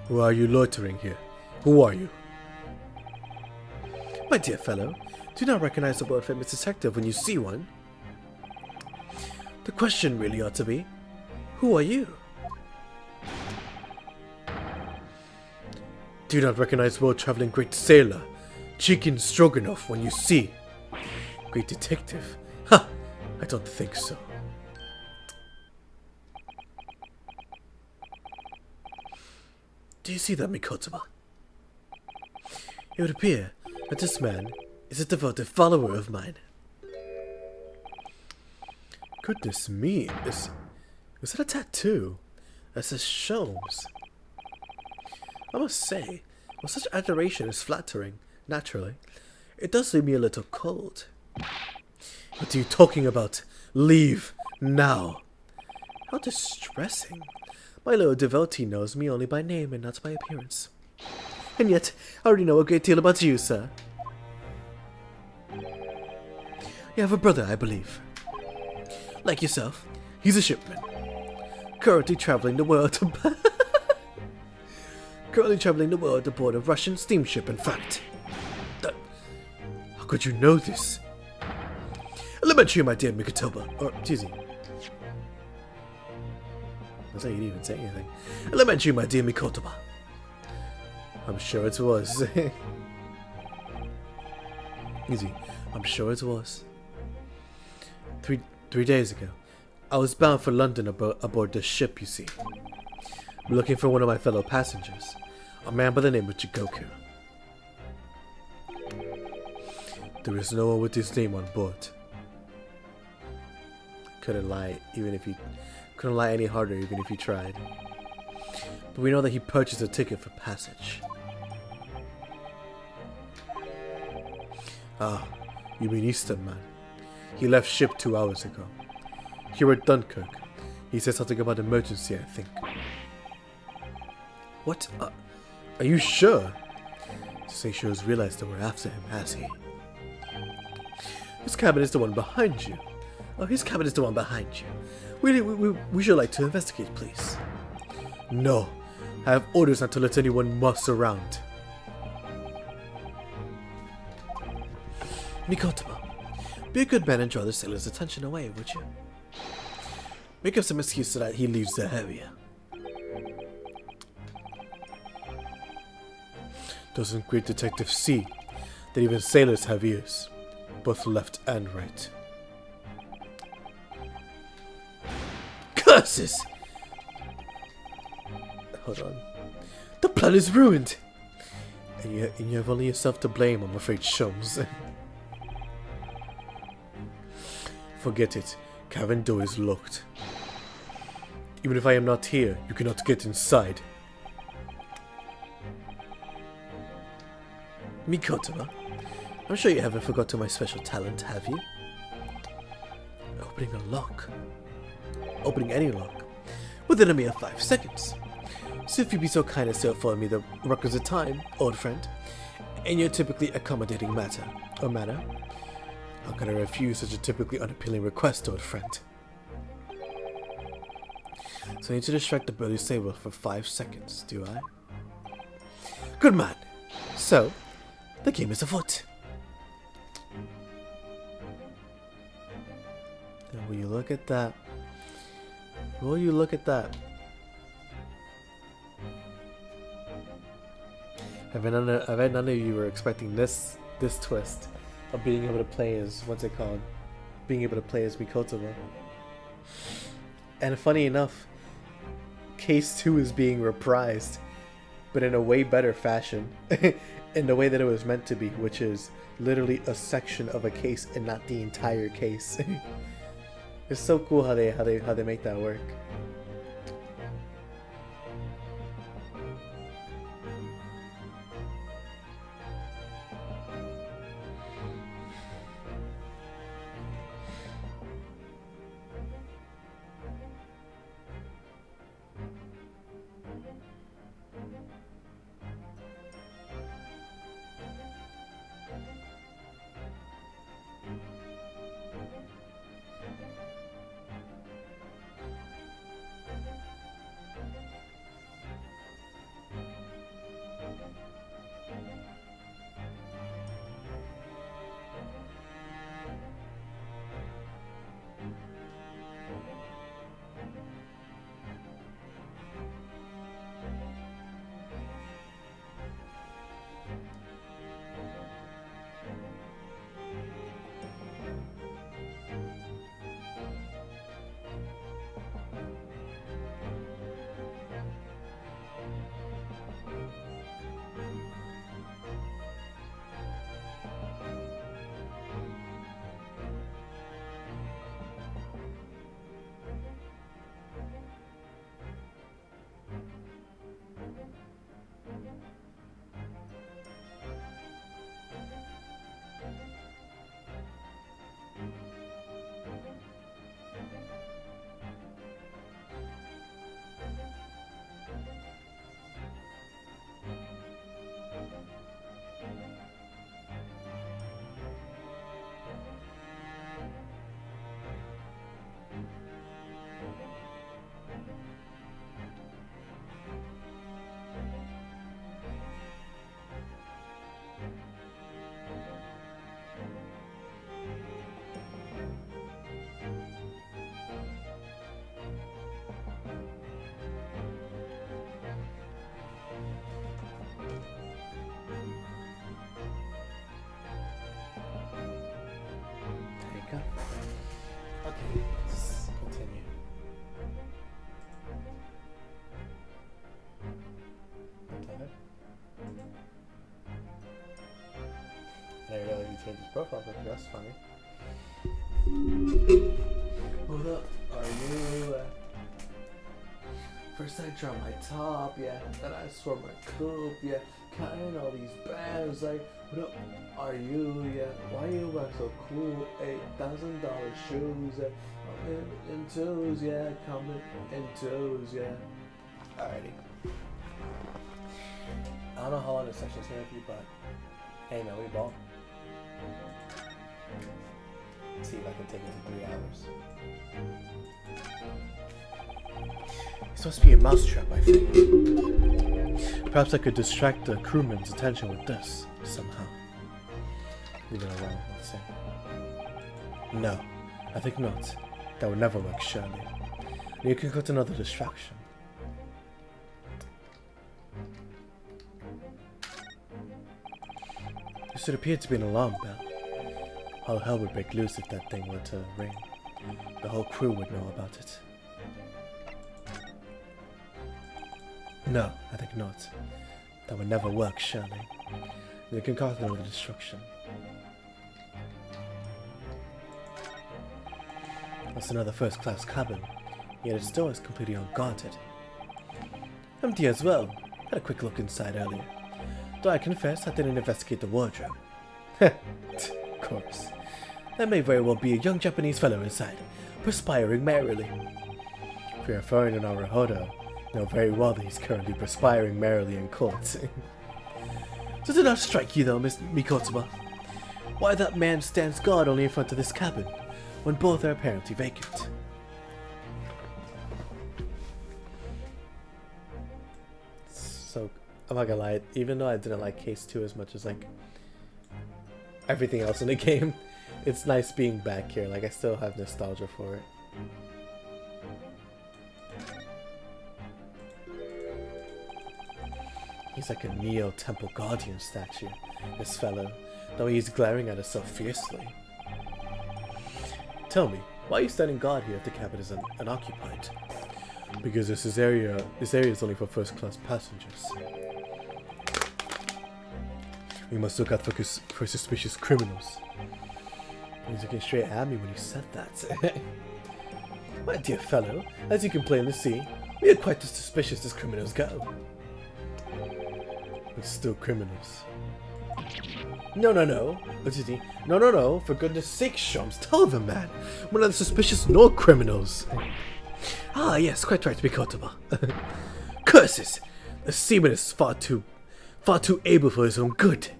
Why are you loitering here? Who are you? My dear fellow, do you not recognize a well-famous detective when you see one? The question really ought to be, who are you? Do you not recognize world-traveling great sailor, Chicken Stroganoff, when you see? Great detective? Ha! I don't think so. Do you see that, Mikotoba? It would appear that this man is a devoted follower of mine. Goodness me, is that a tattoo? That says Sholmes. I must say, while such adoration is flattering, naturally, it does leave me a little cold. What are you talking about? Leave, now! How distressing. My little devotee knows me only by name and not by appearance. And yet, I already know a great deal about you, sir. You have a brother, I believe. Like yourself, he's a shipman. Currently traveling the world aboard a Russian steamship, in fact. How could you know this? Elementary, my dear Mikotoba. Or, excuse me. I was like, you didn't even say anything. Elementary, my dear Mikotoba. I'm sure it was. Easy. I'm sure it was. Three days ago, I was bound for London aboard this ship, you see. I'm looking for one of my fellow passengers, a man by the name of Jigoku. There is no one with his name on board. Couldn't lie any harder even if you tried. But we know that he purchased a ticket for passage. Ah, you mean Easton, man. He left ship 2 hours ago. Here at Dunkirk. He said something about emergency, I think. What? Are you sure? Say sure has realized that we're after him, has he? His cabin is the one behind you. Oh, his cabin is the one behind you. We should like to investigate, please. No. I have orders not to let anyone muss around. Mikotomo, be a good man and draw the sailor's attention away, would you? Make up some excuse so that he leaves the area. Doesn't great detective see that even sailors have ears, both left and right? Curses! Hold on. The plan is ruined! And you have only yourself to blame, I'm afraid, Shums. Forget it. Cabin door is locked. Even if I am not here, you cannot get inside. Mikotomo, I'm sure you haven't forgotten my special talent, have you? Opening a lock. Opening any lock. Within a mere 5 seconds. So if you'd be so kind as to afford me the requisite time, old friend, in your typically accommodating manner, how can I refuse such a typically unappealing request, old friend? So I need to distract the burly sailor for 5 seconds, do I? Good man! So, the game is afoot. And will you look at that? Will you look at that? I bet none of you were expecting this twist of being able to play as, what's it called? Being able to play as Mikotomo. And funny enough, Case 2 is being reprised, but in a way better fashion. In the way that it was meant to be, which is literally a section of a case and not the entire case. It's so cool how they make that work. profile picture. That's funny. Hold up. Are you? First I drop my top, yeah. Then I swore my coupe, yeah. Cutting all these bands, like, what up? Are you? Yeah. Why you rock so cool? $8,000 shoes, yeah. In twos, yeah. Coming in twos, yeah. Alrighty. I don't know how long this session's gonna be, but hey man, we ball. See if I can take it to 3 hours. It's supposed to be a mousetrap, I think. Perhaps I could distract the crewman's attention with this, somehow. Leave it alone, let's say. No, I think not. That would never work, surely. You can cut another distraction. This would appear to be an alarm bell. All hell would break loose if that thing were to ring. The whole crew would know about it. No, I think not. That would never work, surely. You can cause another destruction. That's another first-class cabin, yet its door is completely unguarded. Empty as well. Had a quick look inside earlier. Though I confess I didn't investigate the wardrobe. Of course. There may very well be a young Japanese fellow inside, perspiring merrily. If you're a foreigner in our Hodo, know very well that he's currently perspiring merrily in court. Does it not strike you though, Miss Mikotoba? Why that man stands guard only in front of this cabin, when both are apparently vacant? So, I'm not gonna lie, even though I didn't like Case 2 as much as like everything else in the game, it's nice being back here. Like, I still have nostalgia for it. He's like a Neo Temple Guardian statue, this fellow, though he's glaring at us so fiercely. Tell me, why are you standing guard here if the cabin is unoccupied? Because this area is only for first-class passengers. We must look out for suspicious criminals. He's looking straight at me when he said that. My dear fellow, as you can plainly see, we are quite as suspicious as criminals go. But still criminals. No. What is he? No. For goodness sake, Shums, tell them, man. We're neither suspicious nor criminals. Ah, yes, quite right, Mikotoba. Curses! The seaman is far too able for his own good.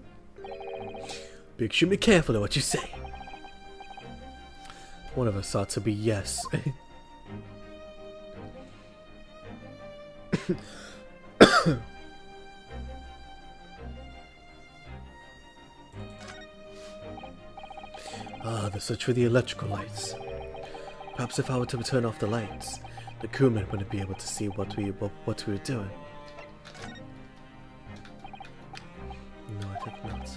Be extremely careful of what you say. One of us ought to be yes. Ah, the search for the electrical lights. Perhaps if I were to turn off the lights, the crewmen wouldn't be able to see what we were doing. No, I think not.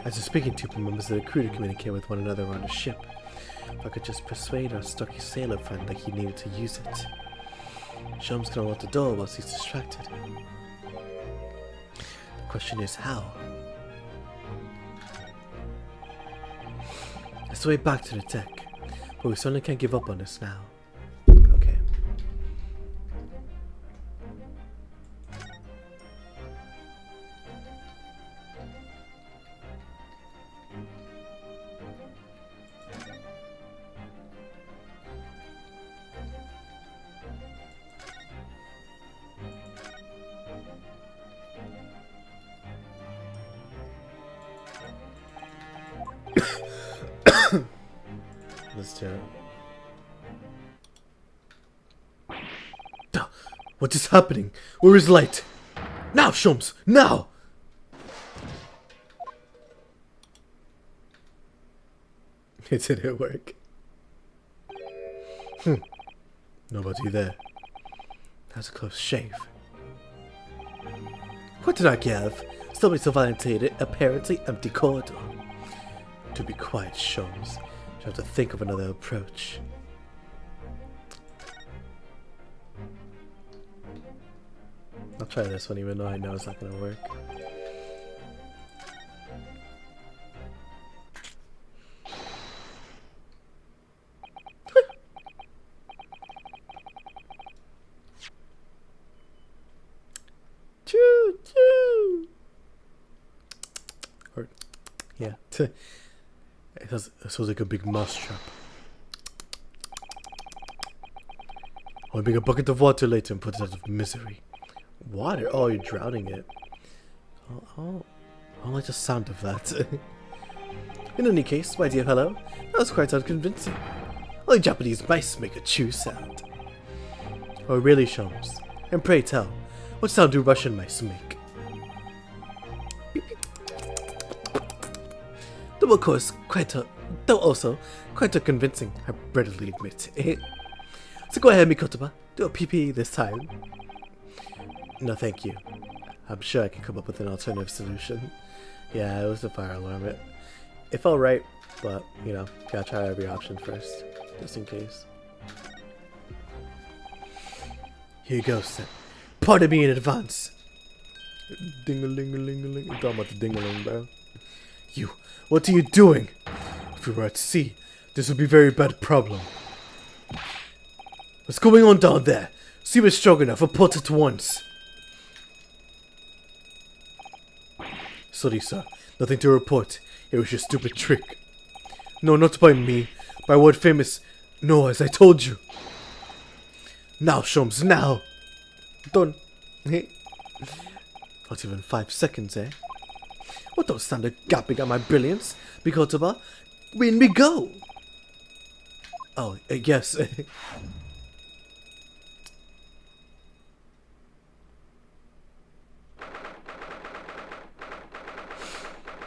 As you're speaking to members of the crew to communicate with one another on the ship, if I could just persuade our stocky sailor friend that he needed to use it. Shums can unlock the door whilst he's distracted. The question is how? That's the way back to the deck, but we certainly can't give up on this now. Okay. Let's do it. What is happening? Where is light? Now, Shums! Now! It didn't work. Nobody there. That's a close shave. What did I give? Somebody so violated apparently empty corridor. To be quiet, Shums. You have to think of another approach. I'll try this one even though I know it's not gonna work. Choo choo! Or, yeah. This was like a big mouse trap. I'll bring a bucket of water later and put it out of misery. Water? Oh, you're drowning it. Oh, I don't like the sound of that. In any case, my dear fellow, that was quite unconvincing. Only Japanese mice make a chew sound. Oh, really, Sholmes? And pray tell, what sound do Russian mice make? Though of course, though also quite unconvincing, I readily admit. So go ahead, Mikotoba, do a pee-pee this time. No, thank you. I'm sure I can come up with an alternative solution. Yeah, it was the fire alarm. It felt right, but, you know, gotta try every option first, just in case. Here you go, sir. Pardon me in advance. Ding-a-ling-a-ling-a-ling. I'm talking about the ding-a-ling, bro. You, what are you doing? If we were at sea, this would be a very bad problem. What's going on down there? Sea was strong enough, report at once. Sorry, sir. Nothing to report. It was your stupid trick. No, not by me. By what famous... No, as I told you. Now, Sholmes, now! Done. Not even 5 seconds, eh? Well, don't stand there gapping at my brilliance, Mikotoba. In we go! Oh, yes.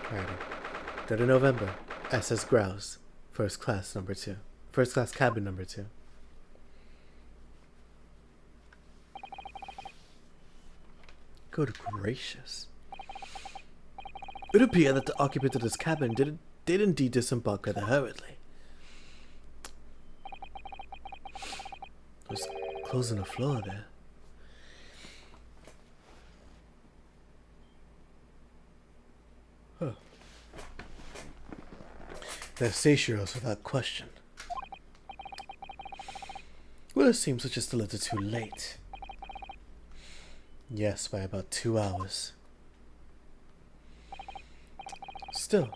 Alrighty. 3rd of November, SS Grouse, First Class Number 2. First Class Cabin Number 2. Good gracious. It would appear that the occupant of this cabin did indeed disembark rather hurriedly. There's clothes on the floor there. Huh. They're Seishiro's without question. Well, it seems we're just a little too late. Yes, by about 2 hours. Still,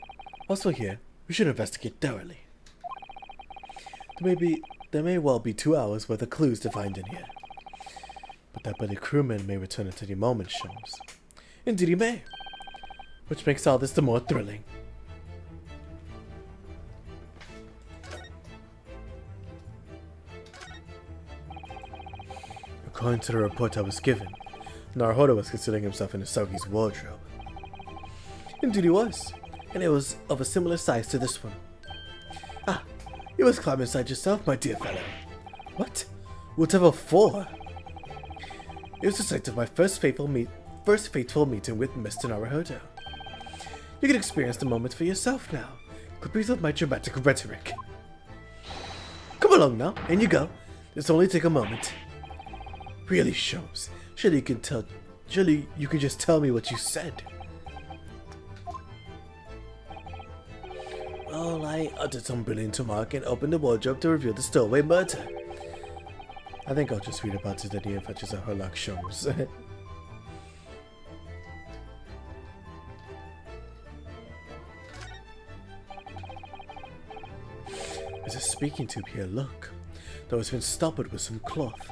whilst we're here, we should investigate thoroughly. There may well be 2 hours worth of clues to find in here. But that bloody crewman may return at any moment, Sholmes. Indeed he may. Which makes all this the more thrilling. According to the report I was given, Naruhodo was concealing himself in Usagi's wardrobe. Indeed he was, and it was of a similar size to this one. Ah, you must climb inside yourself, my dear fellow. What? Whatever for? It was the site of my first fateful meeting with Mr. Naruhodo. You can experience the moment for yourself now, complete with my dramatic rhetoric. Come along now, in you go. This'll only take a moment. Really, Sholmes, surely you can just tell me what you said. Well, I uttered some brilliant remark and opened the wardrobe to reveal the stowaway murder. I think I'll just read about it in the Adventures of Herlock Sholmes. There's a speaking tube here, look. Though it's been stoppered with some cloth.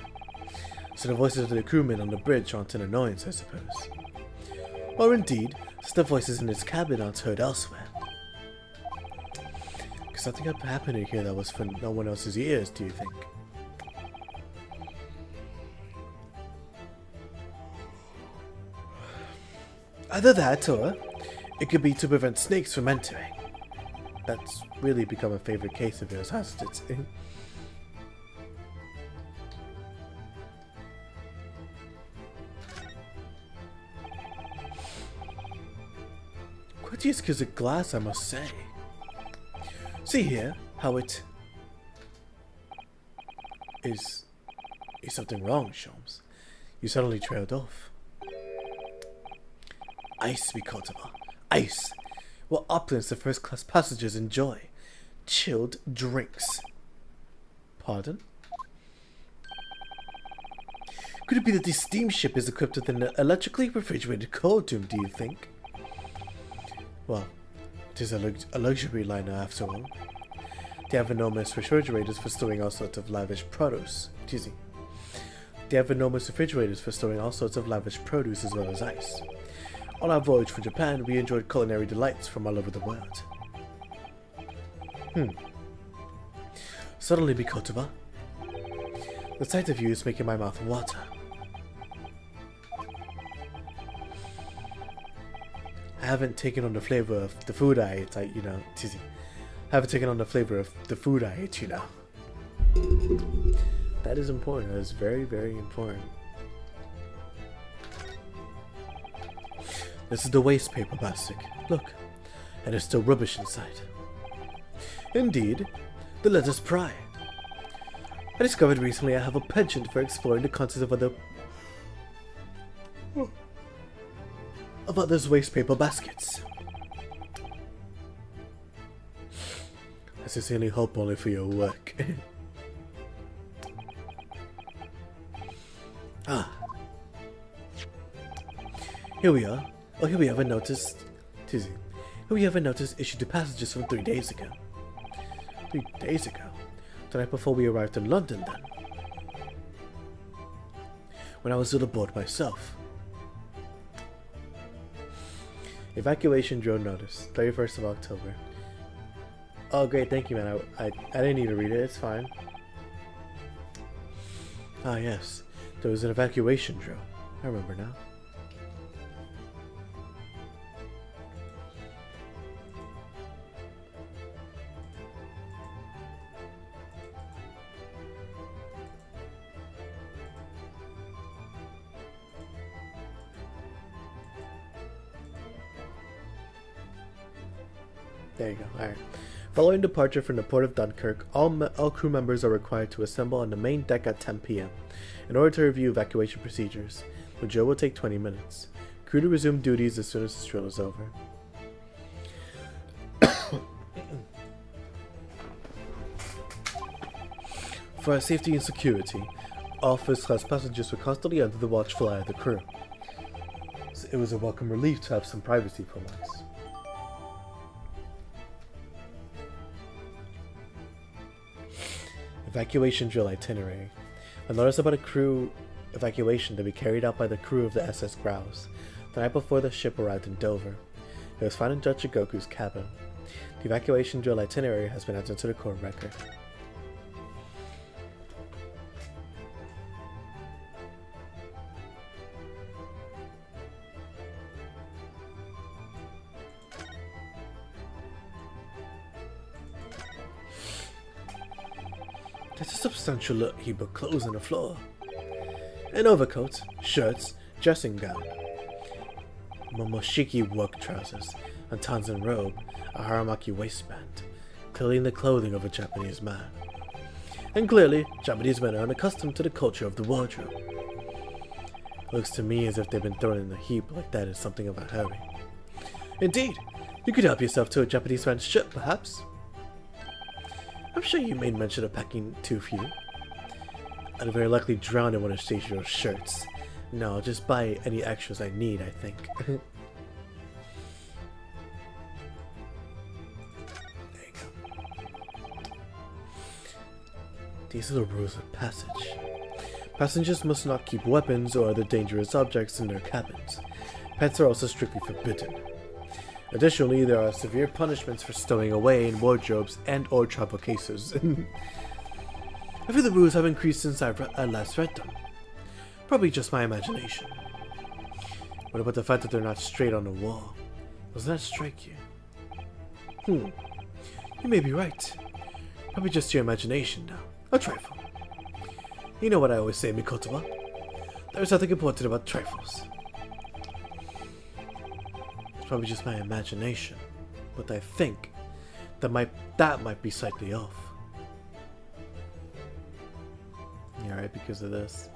So the voices of the crewmen on the bridge aren't an annoyance, I suppose. Or indeed, so the voices in its cabin aren't heard elsewhere. Because something happened here that was for no one else's ears, do you think? Either that, or it could be to prevent snakes from entering. That's really become a favorite case of yours, hasn't it? Quite the exquisite glass, I must say. See here how it is something wrong, Sholmes. You suddenly trailed off. Ice, Mikotoba. Ice. What opulence the first-class passengers enjoy. Chilled drinks. Pardon? Could it be that the steamship is equipped with an electrically refrigerated cold tomb, do you think? Well, it is a luxury liner after all. They have enormous refrigerators for storing all sorts of lavish produce. They have enormous refrigerators for storing all sorts of lavish produce as well as ice. On our voyage from Japan, we enjoyed culinary delights from all over the world. Suddenly, Mikotoba, the sight of you is making my mouth water. I haven't taken on the flavor of the food I ate, haven't taken on the flavor of the food I ate, you know. That is important. That is very, very important. This is the waste paper basket. Look, and there's still rubbish inside. Indeed, then let us pry. I discovered recently I have a penchant for exploring the contents of others' waste paper baskets. I sincerely hope only for your work. Here we are. Oh, here we have a notice. Here we have a notice issued to passengers from 3 days ago. 3 days ago? The night before we arrived in London, then. When I was still aboard myself. Evacuation drone notice, 31st of October. Oh, great, thank you, man. I didn't need to read it, it's fine. Ah, yes. There was an evacuation drill. I remember now. There you go. Alright. Following departure from the port of Dunkirk, all crew members are required to assemble on the main deck at 10 p.m. in order to review evacuation procedures. The drill will take 20 minutes. Crew to resume duties as soon as the drill is over. For our safety and security, all first-class passengers were constantly under the watchful eye of the crew. So it was a welcome relief to have some privacy for once. Evacuation drill itinerary. A notice about a crew evacuation to be carried out by the crew of the SS Grouse the night before the ship arrived in Dover. It was found in Judge Shigoku's cabin. The evacuation drill itinerary has been entered to the court record. There's a substantial heap of clothes on the floor. An overcoat, shirts, dressing gown, momoshiki work trousers, a tanzan robe, a haramaki waistband, clearly the clothing of a Japanese man. And clearly, Japanese men are unaccustomed to the culture of the wardrobe. It looks to me as if they've been thrown in a heap like that in something of a hurry. Indeed, you could help yourself to a Japanese man's shirt, perhaps. I'm sure you made mention of packing too few. I'd very likely drown in one of Stacia's shirts. No, I'll just buy any extras I need, I think. There you go. These are the rules of passage. Passengers must not keep weapons or other dangerous objects in their cabins. Pets are also strictly forbidden. Additionally, there are severe punishments for stowing away in wardrobes and or travel cases. I feel the rules have increased since I last read them. Probably just my imagination. What about the fact that they're not straight on the wall? Doesn't that strike you? You may be right. Probably just your imagination now. A trifle. You know what I always say, Mikotoba. There's nothing important about trifles. Probably just my imagination, but I think that might be slightly off. Yeah, right, because of this.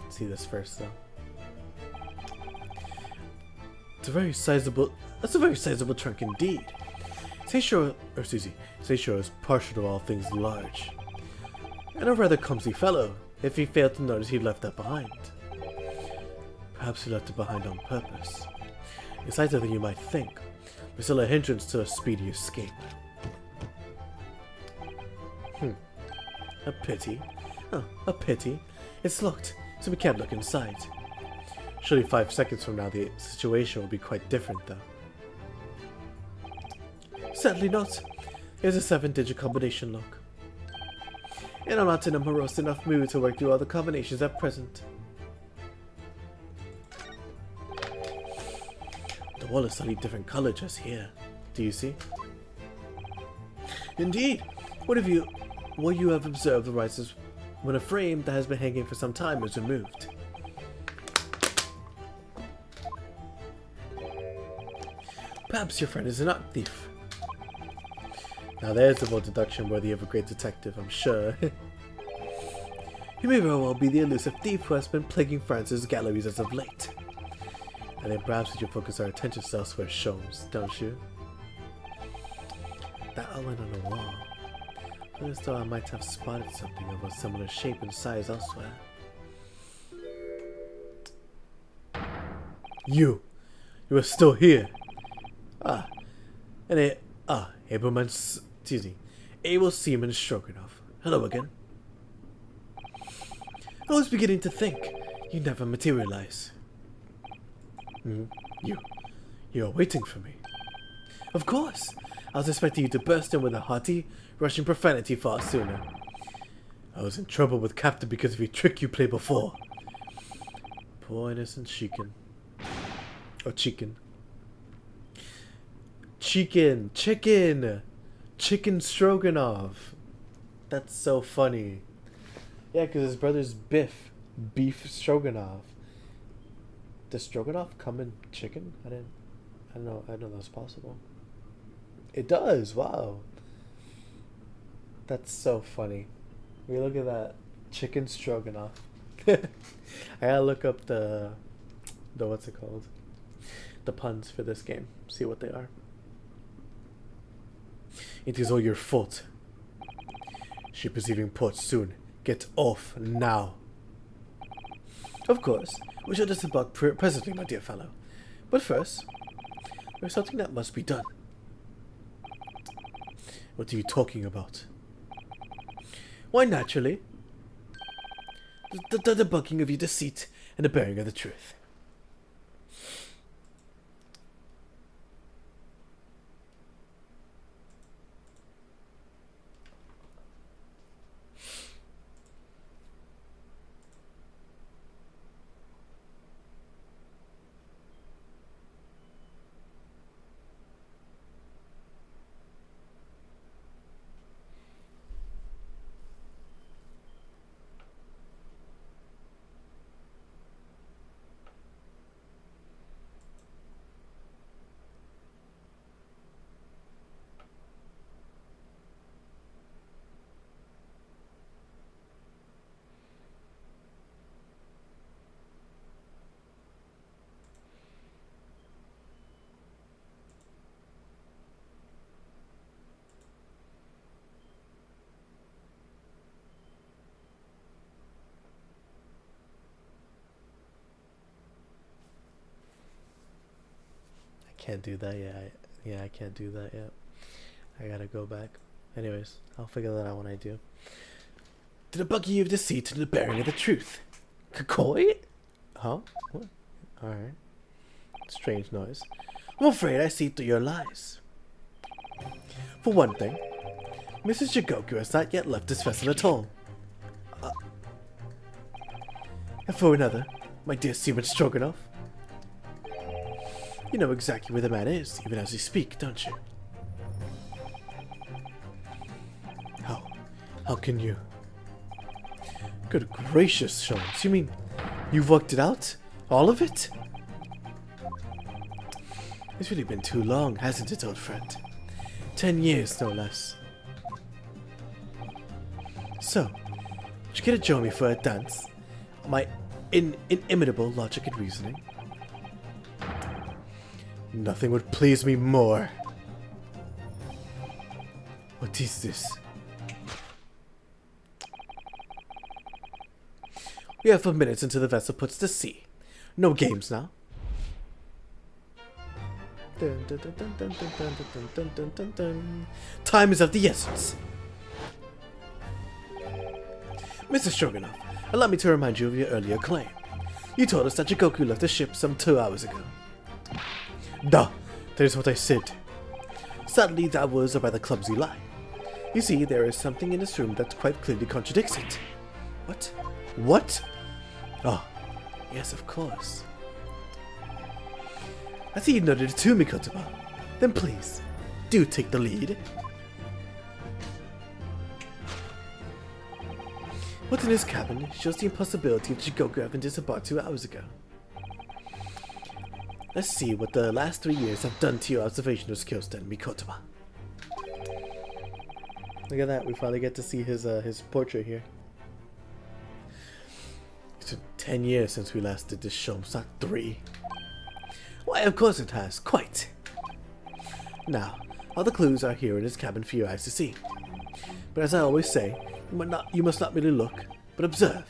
Let's see this first, though. That's a very sizable trunk indeed. Seishiro is partial to all things large. And a rather clumsy fellow, if he failed to notice he left that behind. Perhaps he left it behind on purpose. It's lighter than you might think, but still a hindrance to a speedy escape. A pity. Oh, a pity. It's locked, so we can't look inside. Surely 5 seconds from now the situation will be quite different, though. Sadly not. Here's a 7-digit combination lock. And I'm not in a morose enough mood to work through all the combinations at present. The wall is slightly different color just here. Do you see? Indeed. What you have observed arises when a frame that has been hanging for some time is removed. Perhaps your friend is an art thief. Now there's a bold deduction worthy of a great detective, I'm sure. He may very well be the elusive thief who has been plaguing France's galleries as of late. And then perhaps we should focus our attention elsewhere, Sholmes, don't you? That outline on the wall. I just thought I might have spotted something of a similar shape and size elsewhere. You are still here. Abel Seaman Stroganoff. Hello again. I was beginning to think you never materialize. You are waiting for me. Of course. I was expecting you to burst in with a hearty, rushing profanity far sooner. I was in trouble with Captain because of a trick you played before. Poor innocent chicken. Or chicken. Chicken Stroganoff. That's so funny. Yeah, because his brother's Beef Stroganoff. Does Stroganoff come in chicken? I don't know that's possible. It does, wow. That's so funny. We look at that. Chicken Stroganoff. I gotta look up the what's it called? The puns for this game. See what they are. It is all your fault. Ship is leaving port soon. Get off now. Of course, we shall disembark presently, my dear fellow. But first, there's something that must be done. What are you talking about? Why, naturally, the debunking of your deceit and the bearing of the truth. Can't do that yet. Yeah, I can't do that yet. I gotta go back. Anyways, I'll figure that out when I do. To the buggy of deceit and the bearing of the truth. Kakoi? Huh? What? Alright. Strange noise. I'm afraid I see through your lies. For one thing, Mrs. Jigoku has not yet left this vessel at all. And for another, my dear Seaman Stroganoff, you know exactly where the man is, even as we speak, don't you? How can you? Good gracious, Sholmes. You mean you've worked it out? All of it? It's really been too long, hasn't it, old friend? 10 years, no less. So, would you care to join me for a dance? My inimitable logic and reasoning? Nothing would please me more. What is this? We have 4 minutes until the vessel puts to sea. No games now. Dun, dun, dun, dun, dun, dun, dun, dun, dun, dun, dun, dun. Time is of the essence. Mr. Stroganoff, allow me to remind you of your earlier claim. You told us that Jigoku left the ship some 2 hours ago. Duh, that is what I said. Sadly, that was a rather clumsy lie. You see, there is something in this room that quite clearly contradicts it. What? What? Oh, yes, of course. I see you noted it too, Mikotoba. Then please, do take the lead. What's in his cabin shows the impossibility of Jigoku having disembarked 2 hours ago. Let's see what the last 3 years have done to your observational skills then, Mikotoba. Look at that, we finally get to see his portrait here. It's been 10 years since we last did this show, it's not 3. Why, of course it has, quite. Now, all the clues are here in his cabin for your eyes to see. But as I always say, you must not merely look, but observe.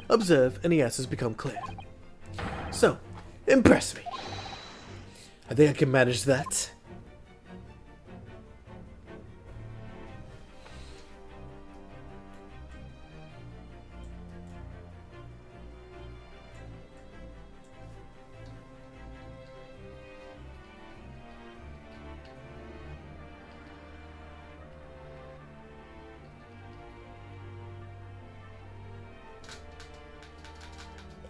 Observe, and the answers become clear. So, impress me. I think I can manage that.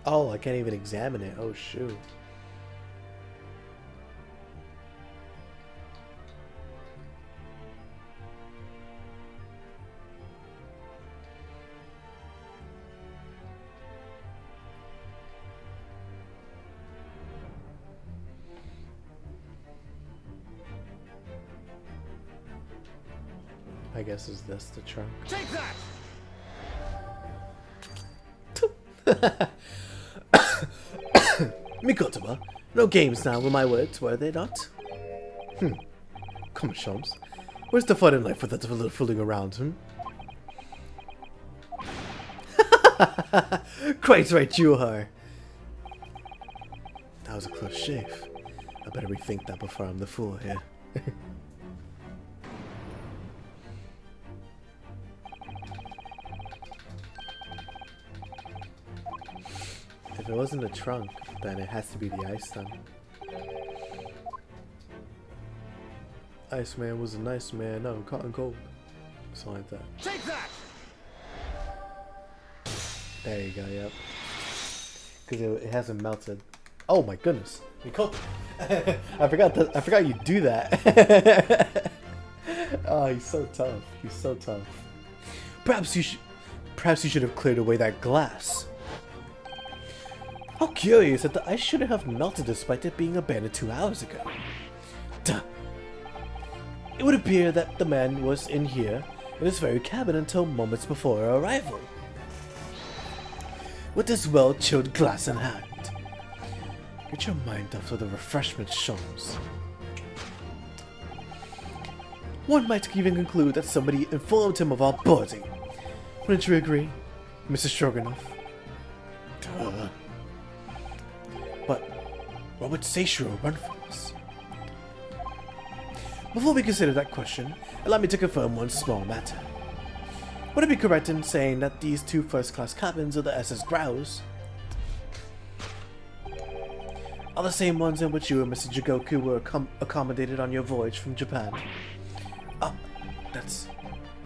Oh, I can't even examine it. Oh, shoot. I guess is this the trunk? Take that! Mikotoba, no games now with my words, were they not? Come on, Shams. Where's the fun in life without a little fooling around, Quite right you are. That was a close shave. I better rethink that before I'm the fool here. If it wasn't a trunk, then it has to be the ice then. Iceman was a nice man, no, cotton cold. Something like that. Take that! There you go, yep. Because it hasn't melted. Oh my goodness. I forgot you do that. Oh, he's so tough. He's so tough. Perhaps you should have cleared away that glass. How curious that the ice shouldn't have melted despite it being abandoned 2 hours ago. Duh. It would appear that the man was in here, in this very cabin until moments before our arrival. With this well-chilled glass in hand. Get your mind off of the refreshment shows. One might even conclude that somebody informed him of our boarding. Wouldn't you agree, Mr. Stroganoff? Duh. But what would Seishiro run from us? Before we consider that question, allow me to confirm one small matter. Would it be correct in saying that these 2 first-class cabins of the SS Grouse are the same ones in which you and Mr. Jigoku were accommodated on your voyage from Japan?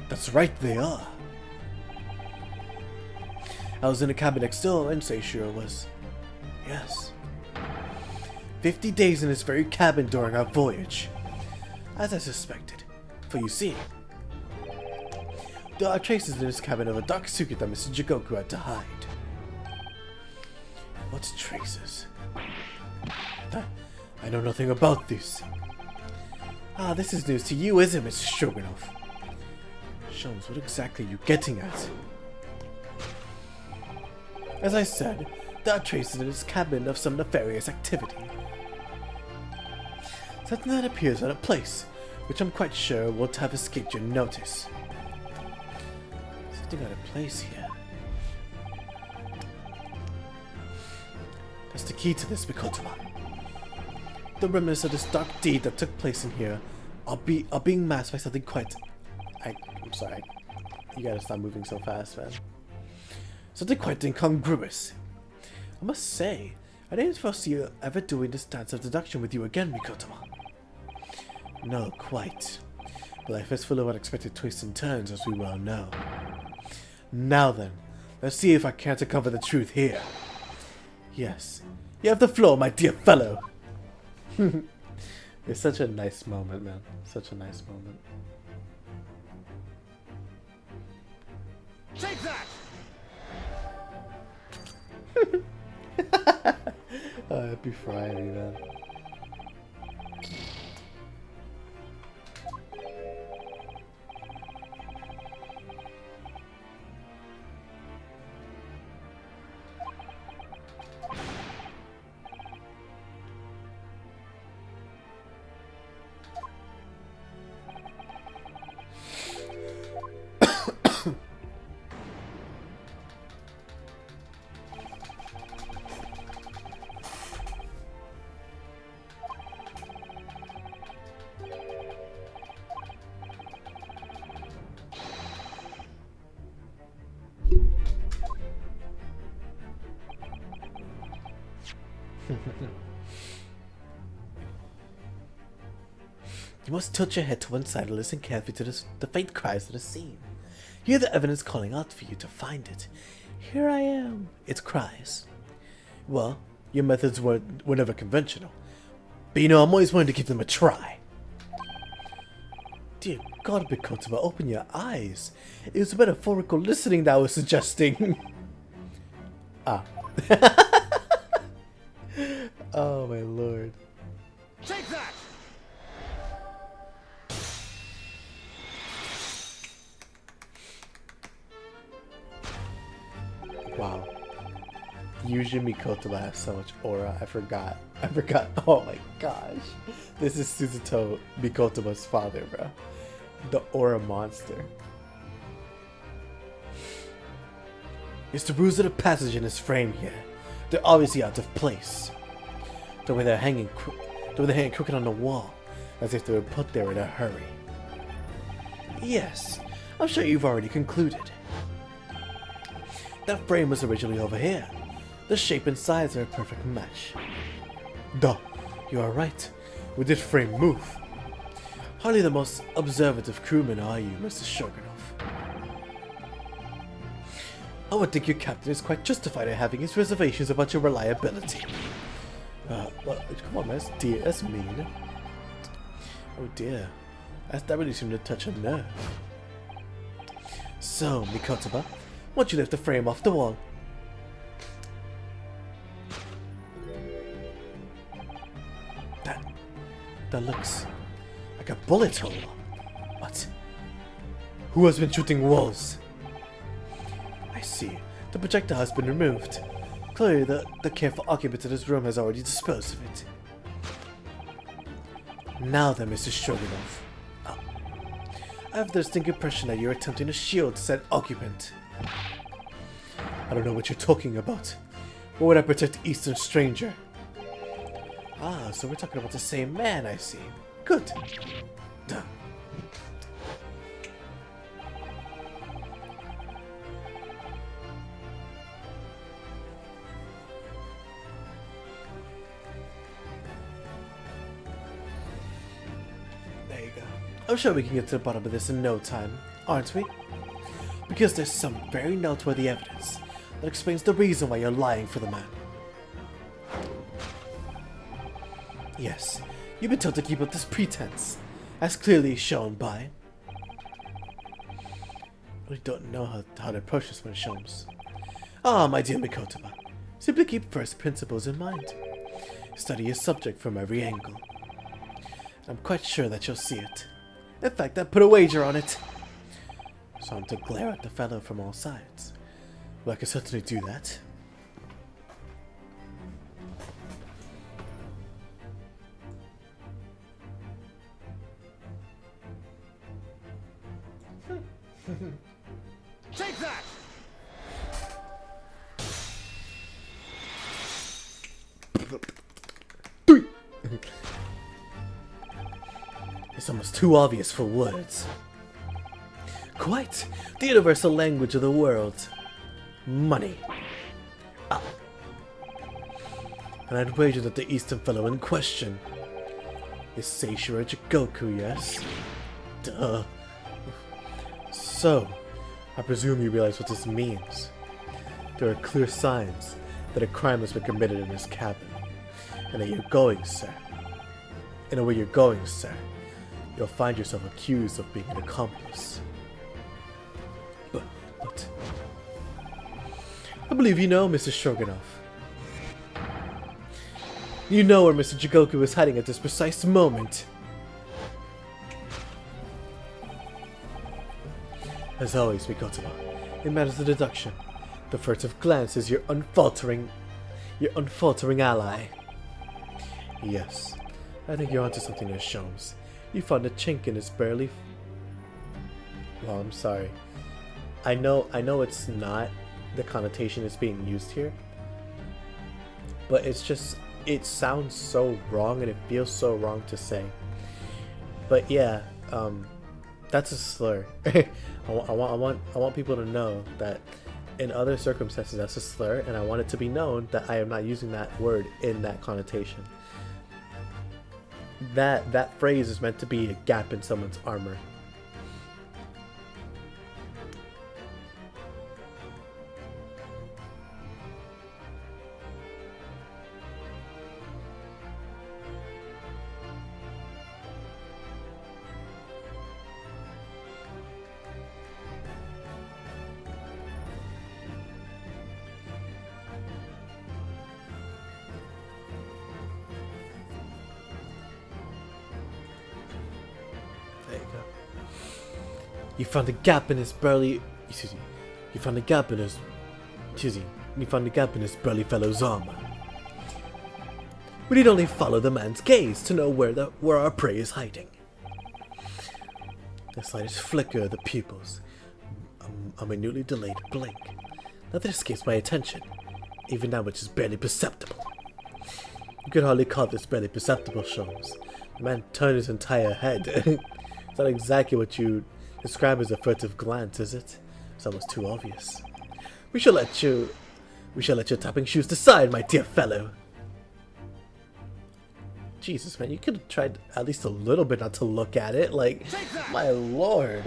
That's right, they are. I was in a cabin next door, and Seishiro was. Yes. 50 days in this very cabin during our voyage. As I suspected. For you see, there are traces in this cabin of a dark secret that Mr. Jigoku had to hide. What traces? I know nothing about this. This is news to you, isn't it, Mr. Stroganoff? Shows, what exactly are you getting at? As I said, there are traces in this cabin of some nefarious activity. Something that appears out of place, which I'm quite sure won't have escaped your notice. Something out of place here. That's the key to this, Mikotoba. The remnants of this dark deed that took place in here are being masked by something quite... I'm sorry. You gotta stop moving so fast, man. Something quite incongruous. I must say, I didn't foresee ever doing this dance of deduction with you again, Mikotoba. No, quite. But life is full of unexpected twists and turns, as we well know. Now then, let's see if I can't uncover the truth here. Yes, you have the floor, my dear fellow. It's such a nice moment, man. Such a nice moment. Take that! Oh, happy Friday, man. You must tilt your head to one side and listen carefully to the faint cries of the scene. Hear the evidence calling out for you to find it. Here I am, it cries. Well, your methods were never conventional. But you know, I'm always willing to give them a try. Dear God, Mikotoba, open your eyes. It was metaphorical listening that I was suggesting. Ah. Oh my lord. Take that! Wow. Usually Mikotoba has so much aura. I forgot. Oh my gosh. This is Suzuto, Mikotoba's father, bro. The aura monster. It's the rules of the passage in his frame here. They're obviously out of place. The way they're hanging crooked on the wall, as if they were put there in a hurry. Yes, I'm sure you've already concluded. That frame was originally over here. The shape and size are a perfect match. Duh, you are right. We did frame move. Hardly the most observative crewman are you, Mr. Shogunov. I would think your captain is quite justified in having his reservations about your reliability. Well, come on, man, that's mean. Oh dear, that really seemed to touch a nerve. So, Mikotoba, won't you lift the frame off the wall? That looks like a bullet hole. What? Who has been shooting walls? I see. The projectile has been removed. Clearly, the careful occupant of this room has already disposed of it. Now then, Mr. Shogunov. I have the distinct impression that you're attempting to shield said occupant. I don't know what you're talking about. Why would I protect Eastern stranger? Ah, so we're talking about the same man, I see. Good. Duh. There you go. I'm sure we can get to the bottom of this in no time, aren't we? Because there's some very noteworthy evidence that explains the reason why you're lying for the man. Yes, you've been told to keep up this pretense, as clearly shown by... We don't know how to approach this when it shows. Ah, my dear Mikotoba, simply keep first principles in mind. Study your subject from every angle. I'm quite sure that you'll see it. In fact, I put a wager on it. So I'm to glare at the fellow from all sides. Well, I can certainly do that. Take that! It's almost too obvious for words. Quite the universal language of the world. Money. Ah. And I'd wager that the Eastern fellow in question is Seishiro Jigoku, yes? Duh. So, I presume you realize what this means. There are clear signs that a crime has been committed in this cabin. And that you're going, sir. And where you're going, sir, you'll find yourself accused of being an accomplice. But... I believe you know, Mr. Stroganoff. You know where Mr. Jigoku is hiding at this precise moment. As always, Mikotoba, in matters of deduction, the furtive glance is your unfaltering ally. Yes, I think you're onto something there, Sholmes. You found a chink in his barely... Well, I'm sorry. I know it's not the connotation is being used here, but it's just, it sounds so wrong and it feels so wrong to say. But yeah, that's a slur. I want people to know that in other circumstances that's a slur, and I want it to be known that I am not using that word in that connotation. That phrase is meant to be a gap in someone's armor. There you go. You found a gap in his burly... Excuse me. You found a gap in his... Excuse me. You found a gap in his burly fellow's armor. We need only follow the man's gaze to know where our prey is hiding. The slightest flicker of the pupils. A minutely delayed blink. Nothing escapes my attention. Even that which is barely perceptible. You could hardly call this barely perceptible, Sholmes. The man turned his entire head. It's not exactly what you describe as a furtive glance, is it? It's almost too obvious. We shall let your tapping shoes decide, my dear fellow. Jesus, man, you could have tried at least a little bit not to look at it. Like, my lord.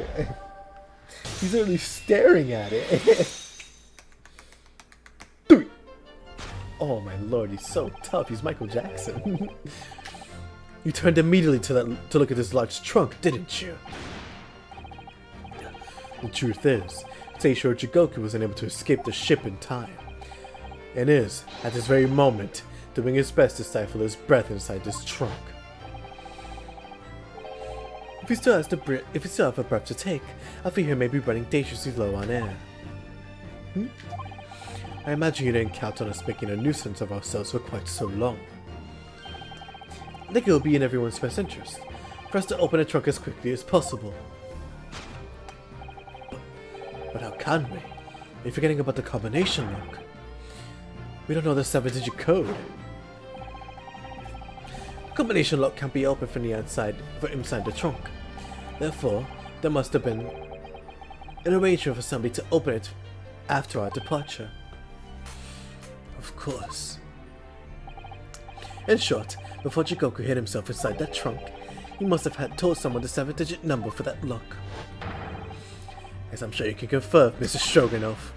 He's literally staring at it. Oh my lord, he's so tough. He's Michael Jackson. You turned immediately to look at this large trunk, didn't you? The truth is, Seishiro Jigoku was unable to escape the ship in time, and is, at this very moment, doing his best to stifle his breath inside this trunk. If he still has a breath to take, I fear he may be running dangerously low on air. I imagine you didn't count on us making a nuisance of ourselves for quite so long. I think it will be in everyone's best interest for us to open the trunk as quickly as possible. But how can we? You're forgetting about the combination lock. We don't know the 7-digit code. The combination lock can't be opened from the inside the trunk. Therefore, there must have been an arrangement for somebody to open it after our departure. Of course. In short, before Jigoku hid himself inside that trunk, he must have told someone the 7-digit number for that lock. As I'm sure you can confirm, Mr. Stroganoff.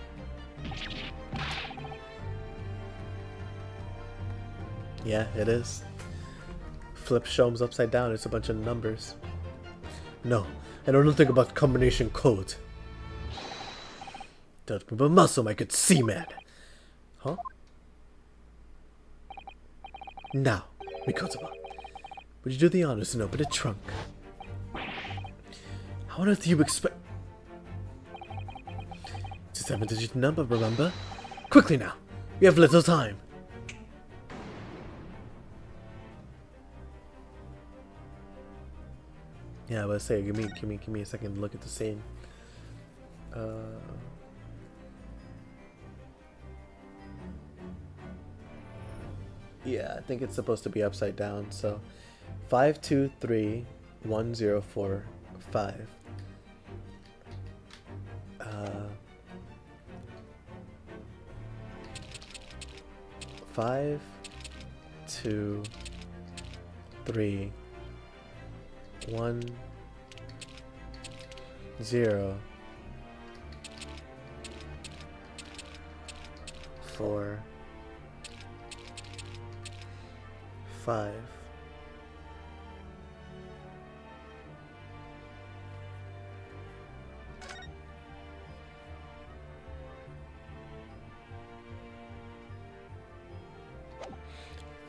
Yeah, it is. Flip Sholmes upside down, it's a bunch of numbers. No, I know nothing about combination code. Don't move a muscle, my good seaman. Huh? Now, Mikotoba, would you do the honors and open the trunk? How on earth do you expect... It's a 7-digit number, remember? Quickly now, we have little time. Yeah, I was saying, give me a second to look at the scene. Yeah, I think it's supposed to be upside down. So 5231045. 5, 2, 3, 1, 0, 4, 5.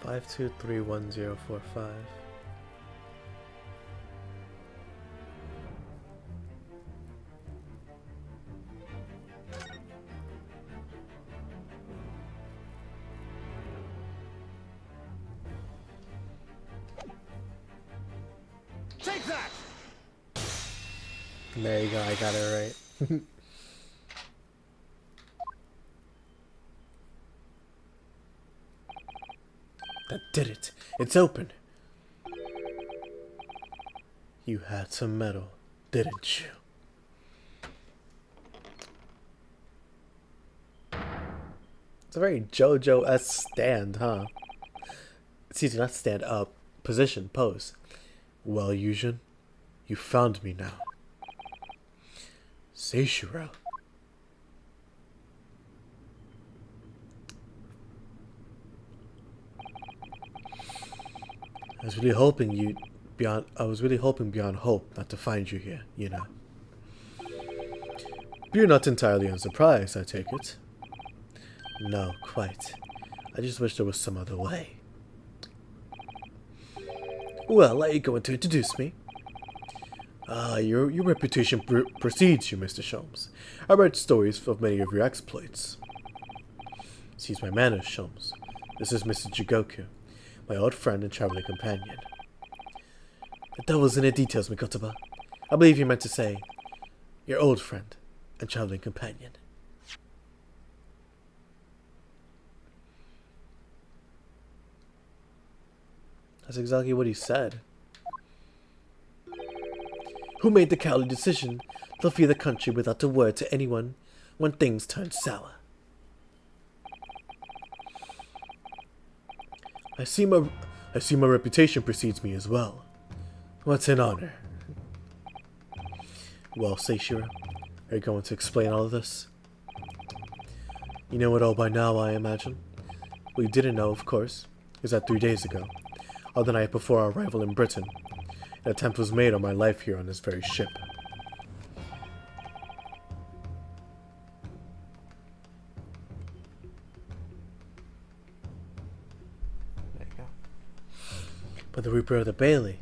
Five two three 1045. Take that! There you go, I got it right. That did it. It's open. You had some metal, didn't you? It's a very JoJo-esque stand, huh? Excuse me, not stand up. Position, pose. Well, Yujin, you found me now. Seishiro. I was really hoping beyond hope not to find you here, you know. You're not entirely unsurprised, I take it. No, quite. I just wish there was some other way. Well, are you going to introduce me? Your reputation precedes you, Mr. Sholmes. I read stories of many of your exploits. Excuse my manners, Sholmes. This is Mr. Jigoku, my old friend and traveling companion. The devil's in the details, Mikotoba. I believe you meant to say, your old friend and traveling companion. That's exactly what he said. Who made the cowardly decision to flee the country without a word to anyone when things turned sour? I see my reputation precedes me as well. What's an honor? Well, Seishiro, are you going to explain all of this? You know it all by now, I imagine. What you didn't know, of course, is that 3 days ago, on the night before our arrival in Britain, an attempt was made on my life here on this very ship. There you go. But the Reaper of the Bailey,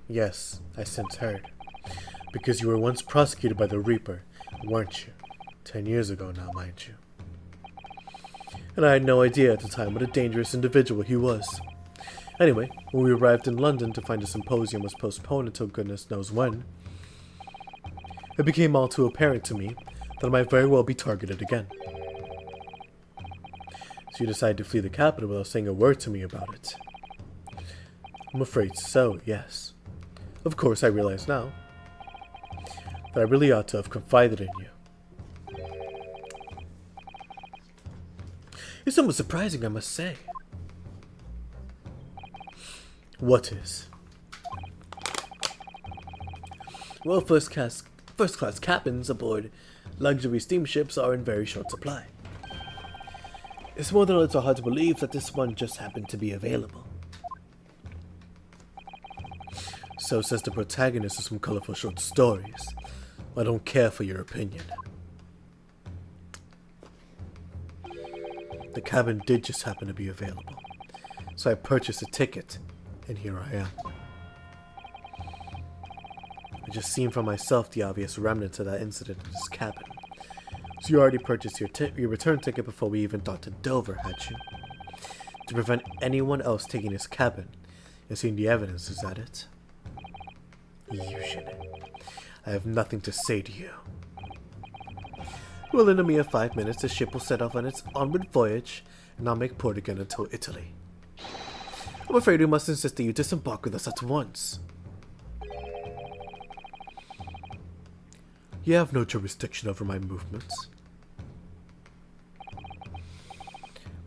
yes, I since heard. Because you were once prosecuted by the Reaper, weren't you? 10 years ago now, mind you. And I had no idea at the time what a dangerous individual he was. Anyway, when we arrived in London to find the symposium was postponed until goodness knows when, it became all too apparent to me that I might very well be targeted again. So you decided to flee the capital without saying a word to me about it. I'm afraid so, yes. Of course, I realize now that I really ought to have confided in you. It's somewhat surprising, I must say. What is? Well, first-class cabins aboard luxury steamships are in very short supply. It's more than a little hard to believe that this one just happened to be available. So says the protagonist of some colorful short stories. I don't care for your opinion. The cabin did just happen to be available, so I purchased a ticket. And here I am. I just seen for myself the obvious remnants of that incident in this cabin. So you already purchased your return ticket before we even thought to Dover, had you? To prevent anyone else taking this cabin and seeing the evidence, is that it? Usually. I have nothing to say to you. Well, in a mere 5 minutes, the ship will set off on its onward voyage, and I'll make port again until Italy. I'm afraid we must insist that you disembark with us at once. You have no jurisdiction over my movements.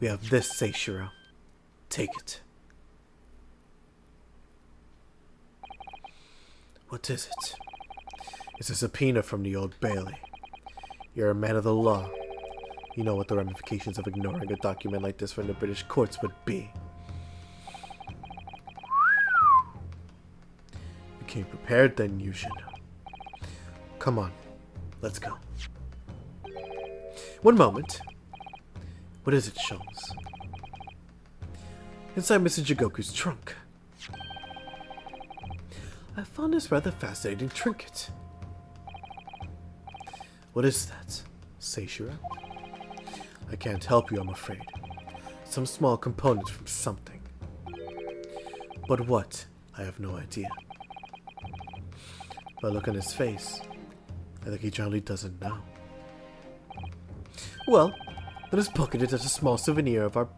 We have this, Seishiro. Take it. What is it? It's a subpoena from the Old Bailey. You're a man of the law. You know what the ramifications of ignoring a document like this from the British courts would be. You came prepared then, Yushin. Come on, let's go. One moment. What is it, Sholmes? Inside Mr. Jigoku's trunk. I found this rather fascinating trinket. What is that, Seishiro? I can't help you, I'm afraid. Some small component from something. But what? I have no idea. By the look on his face, I think he generally doesn't know. Well, let us pocket it as a small souvenir of our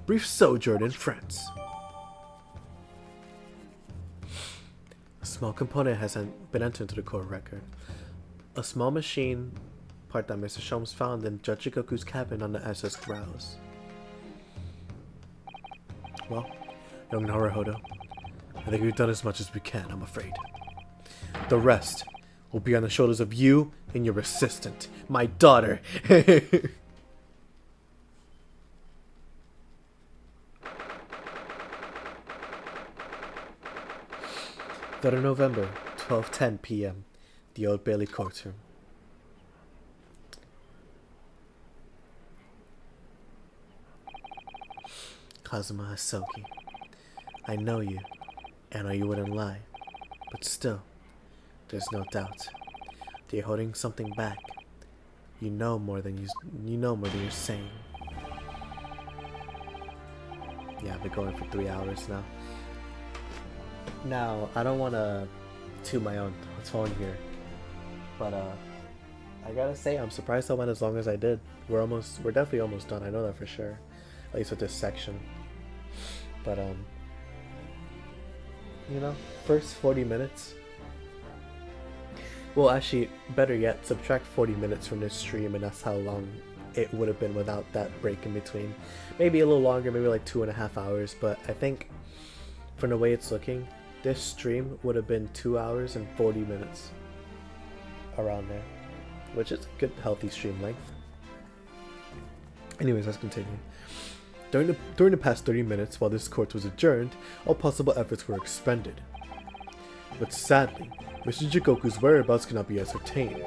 brief sojourn in France. A small component has been entered into the court record. A small machine part that Mr. Sholmes found in Judge Jigoku's cabin on the SS Grouse. Well, young Naruhodo, I think we've done as much as we can, I'm afraid. The rest will be on the shoulders of you and your assistant, my daughter. 3rd of November, 12:10 p.m. The Old Bailey courtroom. Kazuma Hisoki, I know you, and I know you wouldn't lie, but still, there's no doubt. They're holding something back. You know more than you're saying. Yeah, I've been going for 3 hours now. Now, I don't want to toot my own horn here, but I gotta say I'm surprised I went as long as I did. We're definitely almost done. I know that for sure, at least with this section. But you know, first 40 minutes. Well, actually, better yet, subtract 40 minutes from this stream, and that's how long it would have been without that break in between. Maybe a little longer, maybe like 2.5 hours. But I think, from the way it's looking, this stream would have been 2 hours and 40 minutes, around there, which is a good, healthy stream length. Anyways, let's continue. During the past 30 minutes, while this court was adjourned, all possible efforts were expended. But sadly, Mr. Jigoku's whereabouts cannot be ascertained.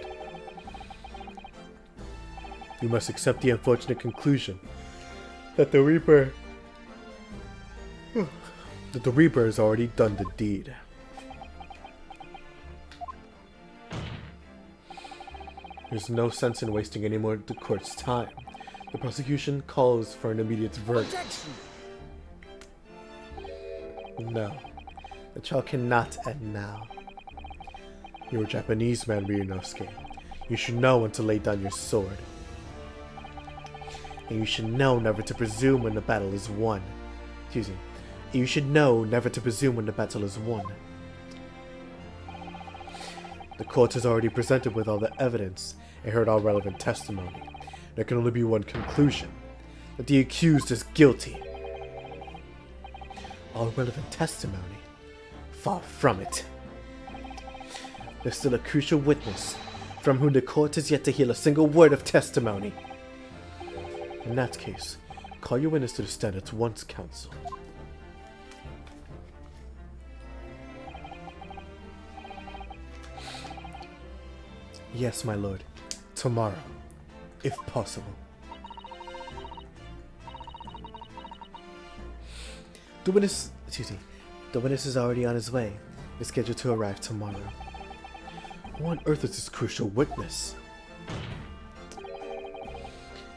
You must accept the unfortunate conclusion that the Reaper has already done the deed. There's no sense in wasting any more of the court's time. The prosecution calls for an immediate verdict. No, the trial cannot end now. You're a Japanese man, Ryunosuke. You should know when to lay down your sword. And you should know never to presume when the battle is won. Excuse me. You should know never to presume when the battle is won. The court has already presented with all the evidence and heard all relevant testimony. There can only be one conclusion, that the accused is guilty. All relevant testimony? Far from it. There's still a crucial witness, from whom the court has yet to hear a single word of testimony. In that case, call your witness to the stand at once, counsel. Yes, my lord. Tomorrow. If possible. The witness is already on his way. Is scheduled to arrive tomorrow. Who on earth is this crucial witness?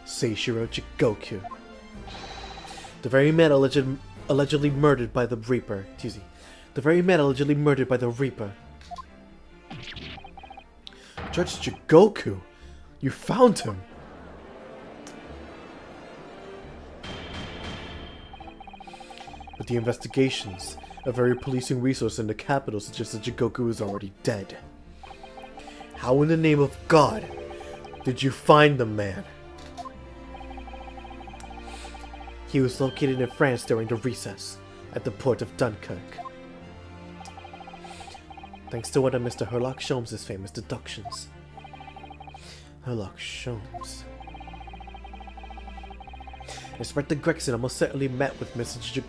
Seishiro Jigoku. The very man allegedly murdered by the Reaper. The very man allegedly murdered by the Reaper. Judge Jigoku! You found him! But the investigations of every policing resource in the capital suggest that Jigoku is already dead. How in the name of God did you find the man? He was located in France during the recess at the port of Dunkirk. Thanks to one of Mr. Herlock Sholmes' famous deductions. Herlock Sholmes. Inspector Gregson almost certainly met with Mr.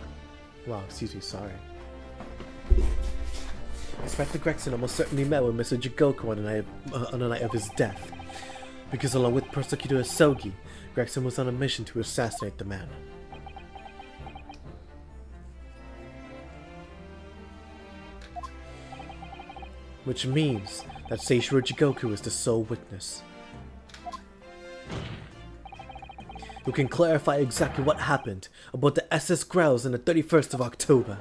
Inspector Gregson almost certainly met with Mr. Jigoku on the night of his death, because along with Prosecutor Asogi, Gregson was on a mission to assassinate the man. Which means that Seishiro Jigoku is the sole witness, who can clarify exactly what happened about the SS Growls on the 31st of October.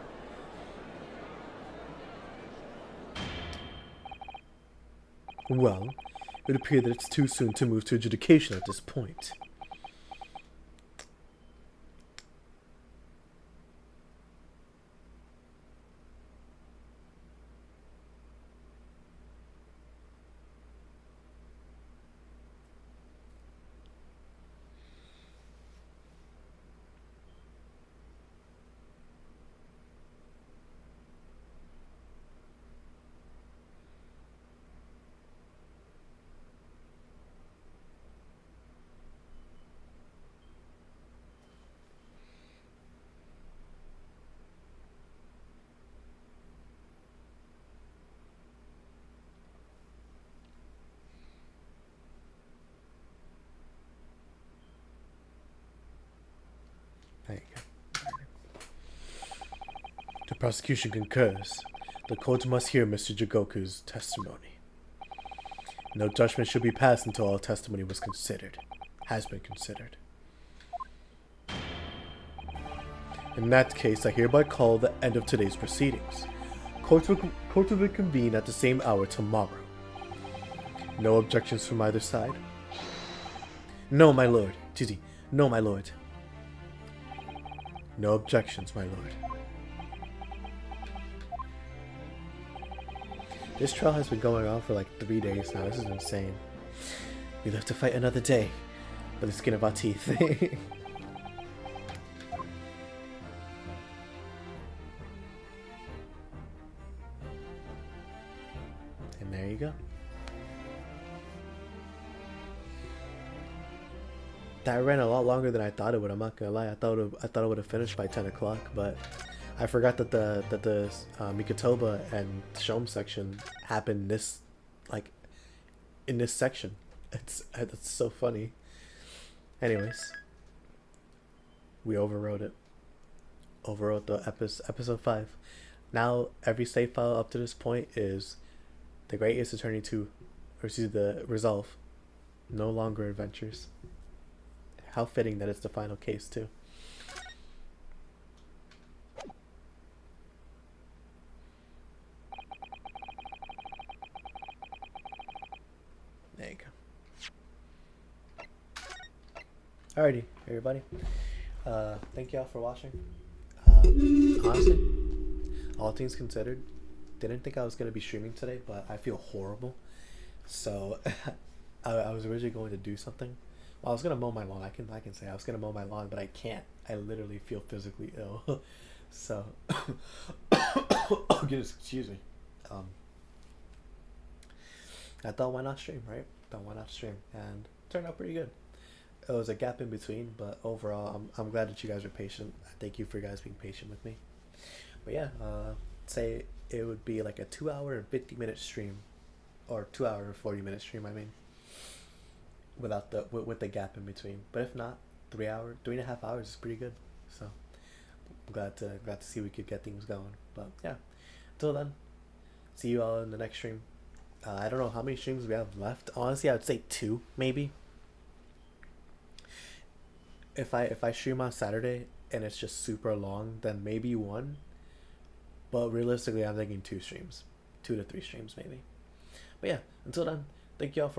Well, it would appear that it's too soon to move to adjudication at this point. There you go. The prosecution concurs. The court must hear Mr. Jigoku's testimony. No judgment should be passed until all testimony has been considered. In that case, I hereby call the end of today's proceedings. Court will reconvene at the same hour tomorrow. No objections from either side? No, my lord. No, my lord. No objections, my lord. This trial has been going on for like 3 days now. This is insane. We live to fight another day by the skin of our teeth. And there you go. That ran a lot longer than I thought it would. I'm not gonna lie. I thought it would have finished by 10 o'clock, but I forgot that the Mikotoba and Shome section happened in this section. It's so funny. Anyways, we overrode it. Overrode the episode 5. Now every save file up to this point is the Great Ace Attorney 2, or the Resolve. No longer adventures. How fitting that it's the final case too. There you go. Alrighty, everybody. Thank y'all for watching. Honestly, all things considered, didn't think I was gonna be streaming today, but I feel horrible. So I was originally going to do something. Well, I was gonna mow my lawn. I can say I was gonna mow my lawn, but I can't. I literally feel physically ill. So, excuse me. I thought, why not stream, right? And it turned out pretty good. It was a gap in between, but overall, I'm glad that you guys are patient. Thank you for you guys being patient with me. But yeah, say it would be like a 2-hour and 50-minute stream, or 2-hour and 40-minute stream. I mean, without with the gap in between. But if not, 3.5 hours is pretty good. So I'm glad to see we could get things going. But yeah, until then, see you all in the next stream. I don't know how many streams we have left. Honestly, I would say 2 maybe. If I stream on Saturday and it's just super long, then maybe 1. But realistically, I'm thinking 2 streams, 2 to 3 streams maybe. But yeah, until then, thank you all for